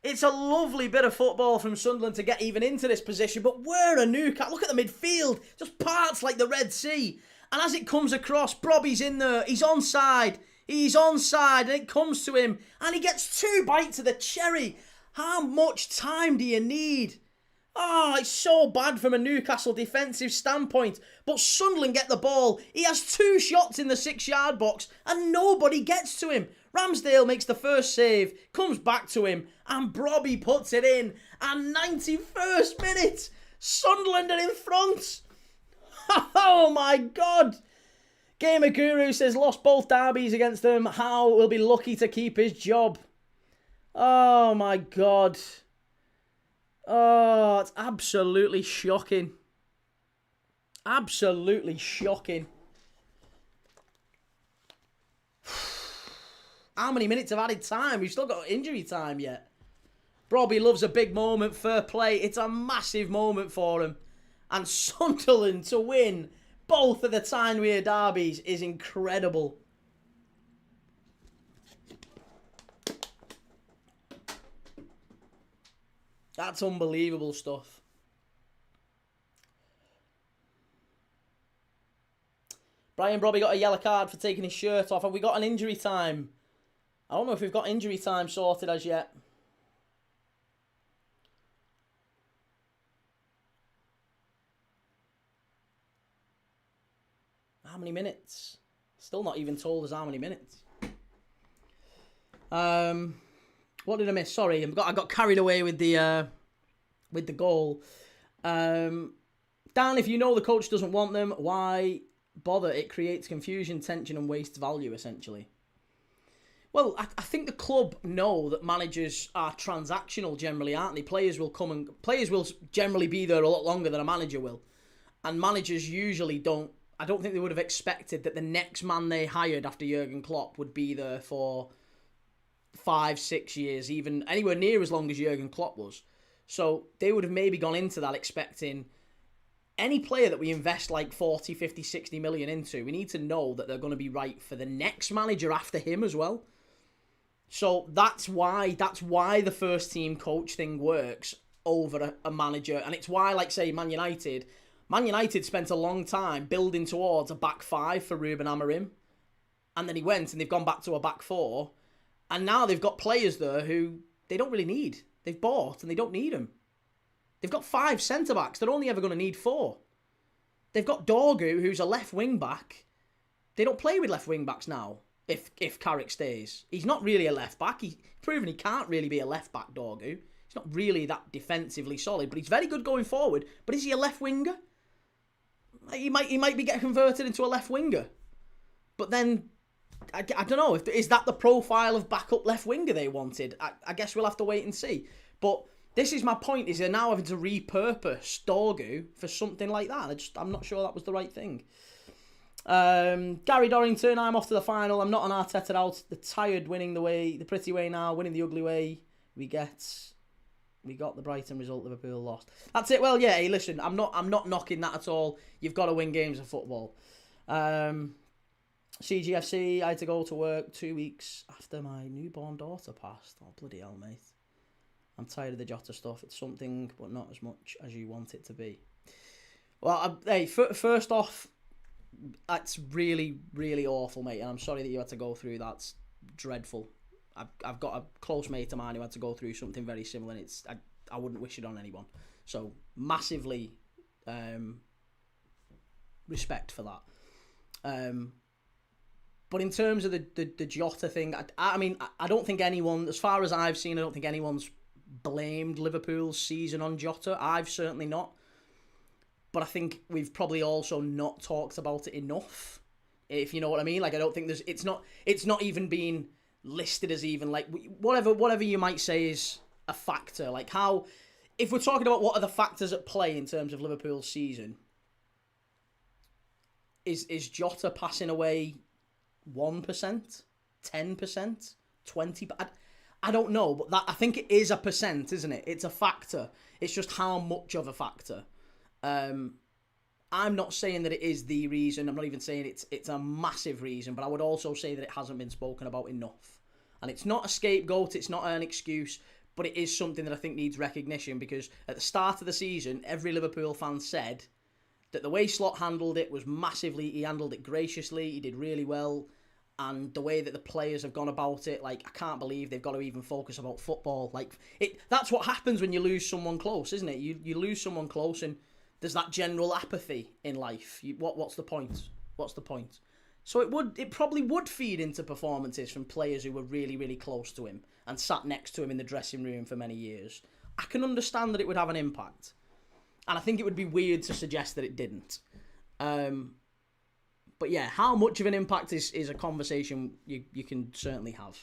It's a lovely bit of football from Sunderland to get even into this position, but we're a Newcastle. Look at the midfield. Just parts like the Red Sea. And as it comes across, Brobby's in there. He's onside. He's onside, and it comes to him, and he gets 2 bites of the cherry. How much time do you need? Oh, it's so bad from a Newcastle defensive standpoint. But Sunderland get the ball. He has 2 shots in the 6-yard box, and nobody gets to him. Ramsdale makes the first save, comes back to him, and Brobby puts it in. And 91st minute, Sunderland are in front. Oh my God. Gamer Guru says, lost both derbies against them. Howe will be lucky to keep his job. Oh my God. Oh, it's absolutely shocking. Absolutely shocking. How many minutes of added time? We've still got injury time yet. Brobby loves a big moment. Fair play. It's a massive moment for him. And Sunderland to win both of the Tyne-Wear derbies is incredible. That's unbelievable stuff. Brian Brobby got a yellow card for taking his shirt off. Have we got an injury time? I don't know if we've got injury time sorted as yet. How many minutes? Still not even told us how many minutes. What did I miss? Sorry, I got carried away with the goal. Dan, if you know the coach doesn't want them, why bother? It creates confusion, tension, and wastes value, essentially. Well, I think the club know that managers are transactional generally, aren't they? Players will generally be there a lot longer than a manager will. And managers usually don't. I don't think they would have expected that the next man they hired after Jurgen Klopp would be there for 5-6 years, even anywhere near as long as Jurgen Klopp was. So they would have maybe gone into that expecting any player that we invest like 40, 50, 60 million into, we need to know that they're going to be right for the next manager after him as well. So that's why the first team coach thing works over a manager. And it's why, like, say, Man United spent a long time building towards a back 5 for Ruben Amorim. And then he went and they've gone back to a back 4. And now they've got players there who they don't really need. They've bought and they don't need them. They've got 5 centre-backs. They're only ever going to need 4. They've got Dorgu, who's a left wing-back. They don't play with left wing-backs now, if Carrick stays. He's not really a left-back. He's proven he can't really be a left-back, Dorgu. He's not really that defensively solid, but he's very good going forward. But is he a left winger? He might be getting converted into a left winger. But then, I don't know. Is that the profile of backup left winger they wanted? I guess we'll have to wait and see. But this is my point, is they're now having to repurpose Dorgu for something like that. I'm not sure that was the right thing. Gary Dorrington, I'm off to the final. I'm not an Arteta out. The tired winning the pretty way now, winning the ugly way. We got the Brighton result, Liverpool lost. That's it. Well, yeah, hey, listen, I'm not knocking that at all. You've got to win games of football. CGFC, I had to go to work 2 weeks after my newborn daughter passed. Oh, bloody hell, mate. I'm tired of the Jota stuff. It's something, but not as much as you want it to be. Well, hey, first off, that's really, really awful, mate. And I'm sorry that you had to go through that. It's dreadful. I've got a close mate of mine who had to go through something very similar. And I wouldn't wish it on anyone. So, massively respect for that. But in terms of the Jota thing, I mean, I don't think anyone, as far as I've seen, I don't think anyone's blamed Liverpool's season on Jota. I've certainly not. But I think we've probably also not talked about it enough, if you know what I mean. Like, I don't think it's not even been listed as even like whatever you might say is a factor. Like how, if we're talking about what are the factors at play in terms of Liverpool's season, is Jota passing away 1%, 10%, 20%? I don't know, but that I think it is a percent, isn't it? It's a factor. It's just how much of a factor. I'm not saying that it is the reason. I'm not even saying it's a massive reason, but I would also say that it hasn't been spoken about enough. And it's not a scapegoat, it's not an excuse, but it is something that I think needs recognition, because at the start of the season, every Liverpool fan said that the way Slot handled it was massively, he handled it graciously, he did really well. And the way that the players have gone about it, like, I can't believe they've got to even focus about football. Like, that's what happens when you lose someone close, isn't it? You lose someone close and there's that general apathy in life. What's the point? What's the point? So it probably would feed into performances from players who were really, really close to him and sat next to him in the dressing room for many years. I can understand that it would have an impact. And I think it would be weird to suggest that it didn't. But yeah, how much of an impact is a conversation you can certainly have.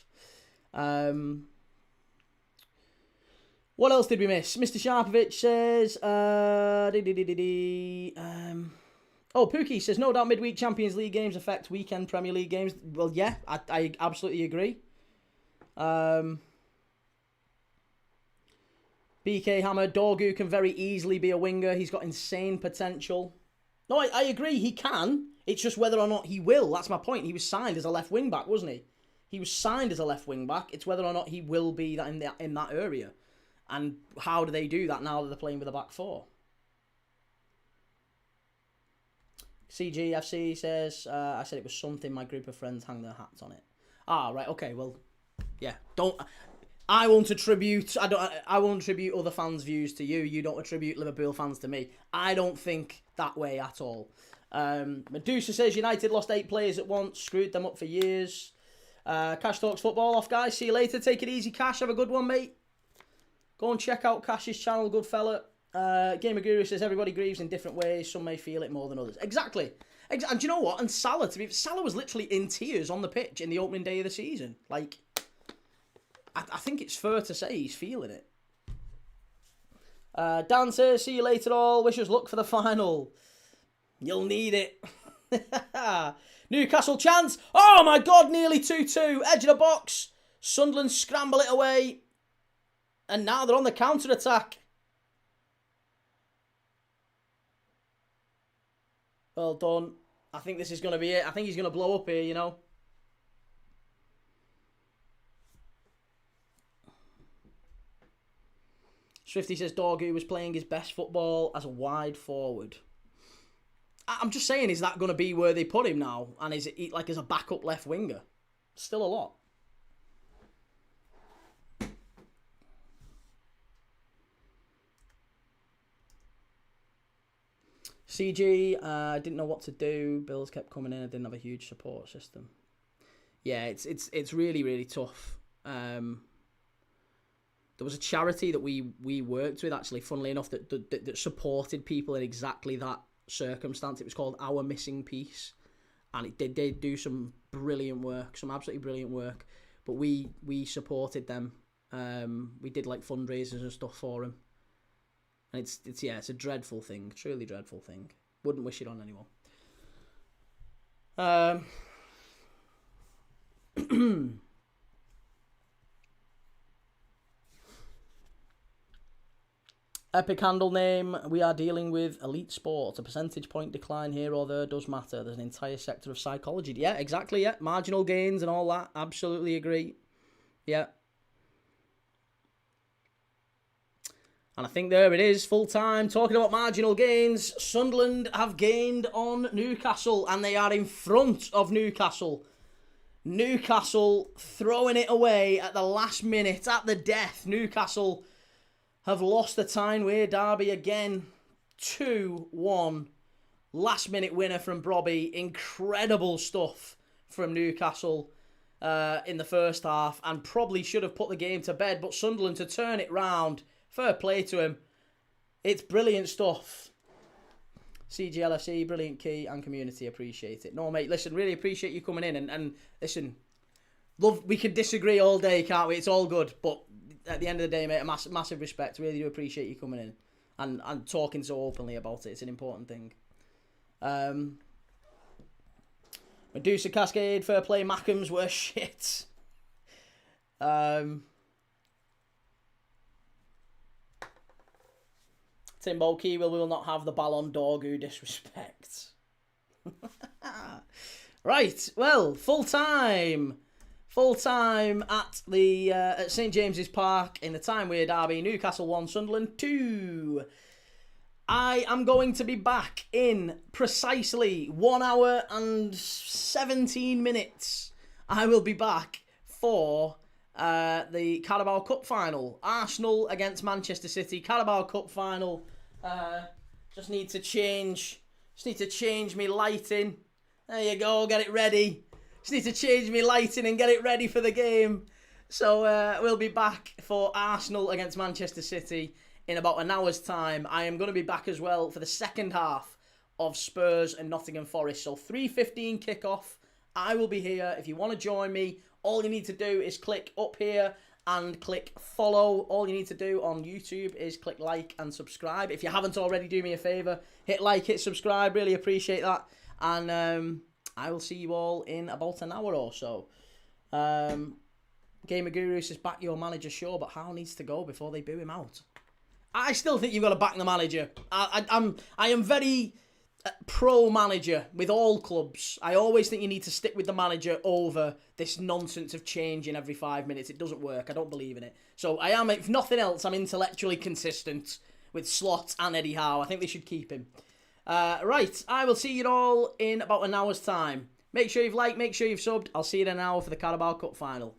What else did we miss? Mr. Sharpovich says... Pookie says, no doubt midweek Champions League games affect weekend Premier League games. Well, yeah, I absolutely agree. BK Hammer, Dorgu can very easily be a winger. He's got insane potential. No, I agree, he can. It's just whether or not he will. That's my point. He was signed as a left wing back, wasn't he? He was signed as a left wing back. It's whether or not he will be in that area. And how do they do that now that they're playing with a back four? CGFC says, I said it was something my group of friends hang their hats on it. Ah, right, okay, well, yeah. I won't attribute other fans' views to you. You don't attribute Liverpool fans to me. I don't think that way at all. Medusa says United lost 8 players at once, screwed them up for years. Cash Talks Football off, guys. See you later. Take it easy, Cash. Have a good one, mate. Go and check out Cash's channel, good fella. Gamer Guru says everybody grieves in different ways. Some may feel it more than others. Exactly. And do you know what? And Salah was literally in tears on the pitch in the opening day of the season. Like, I think it's fair to say he's feeling it. Dan says, see you later all. Wish us luck for the final. You'll need it. Newcastle chance. Oh my God, nearly 2-2. Edge of the box. Sunderland scramble it away. And now they're on the counter-attack. Well done. I think this is going to be it. I think he's going to blow up here, you know. Swifty says Dorgu was playing his best football as a wide forward. I'm just saying, is that going to be where they put him now? And is it like as a backup left winger? Still a lot. CG, I didn't know what to do. Bills kept coming in. I didn't have a huge support system. Yeah, it's really, really tough. There was a charity that we worked with, actually, funnily enough, that supported people in exactly that circumstance. It was called Our Missing Piece, and it did do some brilliant work, some absolutely brilliant work. But we supported them. We did like fundraisers and stuff for them. And it's a dreadful thing, truly dreadful thing. Wouldn't wish it on anyone. Epic handle name. We are dealing with elite sports. A percentage point decline here or there does matter. There's an entire sector of psychology. Yeah, exactly. Yeah, marginal gains and all that. Absolutely agree. Yeah. And I think there it is, full time. Talking about marginal gains, Sunderland have gained on Newcastle and they are in front of Newcastle. Newcastle throwing it away at the last minute, at the death. Newcastle have lost the Tyne-Wear derby again. 2-1. Last minute winner from Brobby. Incredible stuff from Newcastle in the first half, and probably should have put the game to bed, but Sunderland to turn it round. Fair play to him. It's brilliant stuff. CGLFC, brilliant key and community, appreciate it. No, mate, listen, really appreciate you coming in. And listen, Love, we could disagree all day, can't we? It's all good. But at the end of the day, mate, a massive respect. Really do appreciate you coming in and talking so openly about it. It's an important thing. Medusa Cascade, fair play. Mackems were shit. Timbo Keywell will not have the Ballon d'Or disrespect. Right, well, full time at the at St James's Park in the time weird derby. Newcastle 1, Sunderland 2. I am going to be back in precisely 1 hour and 17 minutes. I will be back for the Carabao Cup final. Arsenal against Manchester City. Carabao Cup final. Just need to change me lighting. There you go, get it ready. Just need to change me lighting and get it ready for the game. So we'll be back for Arsenal against Manchester City in about an hour's time. I am going to be back as well for the second half of Spurs and Nottingham Forest. So 3:15 kickoff. I will be here. If you want to join me, all you need to do is click up here and click follow. All you need to do on YouTube is click like and subscribe. If you haven't already, do me a favour. Hit like, hit subscribe. Really appreciate that. And I will see you all in about an hour or so. Gamer Guru says, back your manager, sure, but Howe needs to go before they boo him out. I still think you've got to back the manager. I am very pro-manager with all clubs. I always think you need to stick with the manager over this nonsense of changing every 5 minutes. It doesn't work. I don't believe in it. So I am, if nothing else, I'm intellectually consistent with Slot and Eddie Howe. I think they should keep him. Right, I will see you all in about an hour's time. Make sure you've liked, make sure you've subbed. I'll see you in an hour for the Carabao Cup final.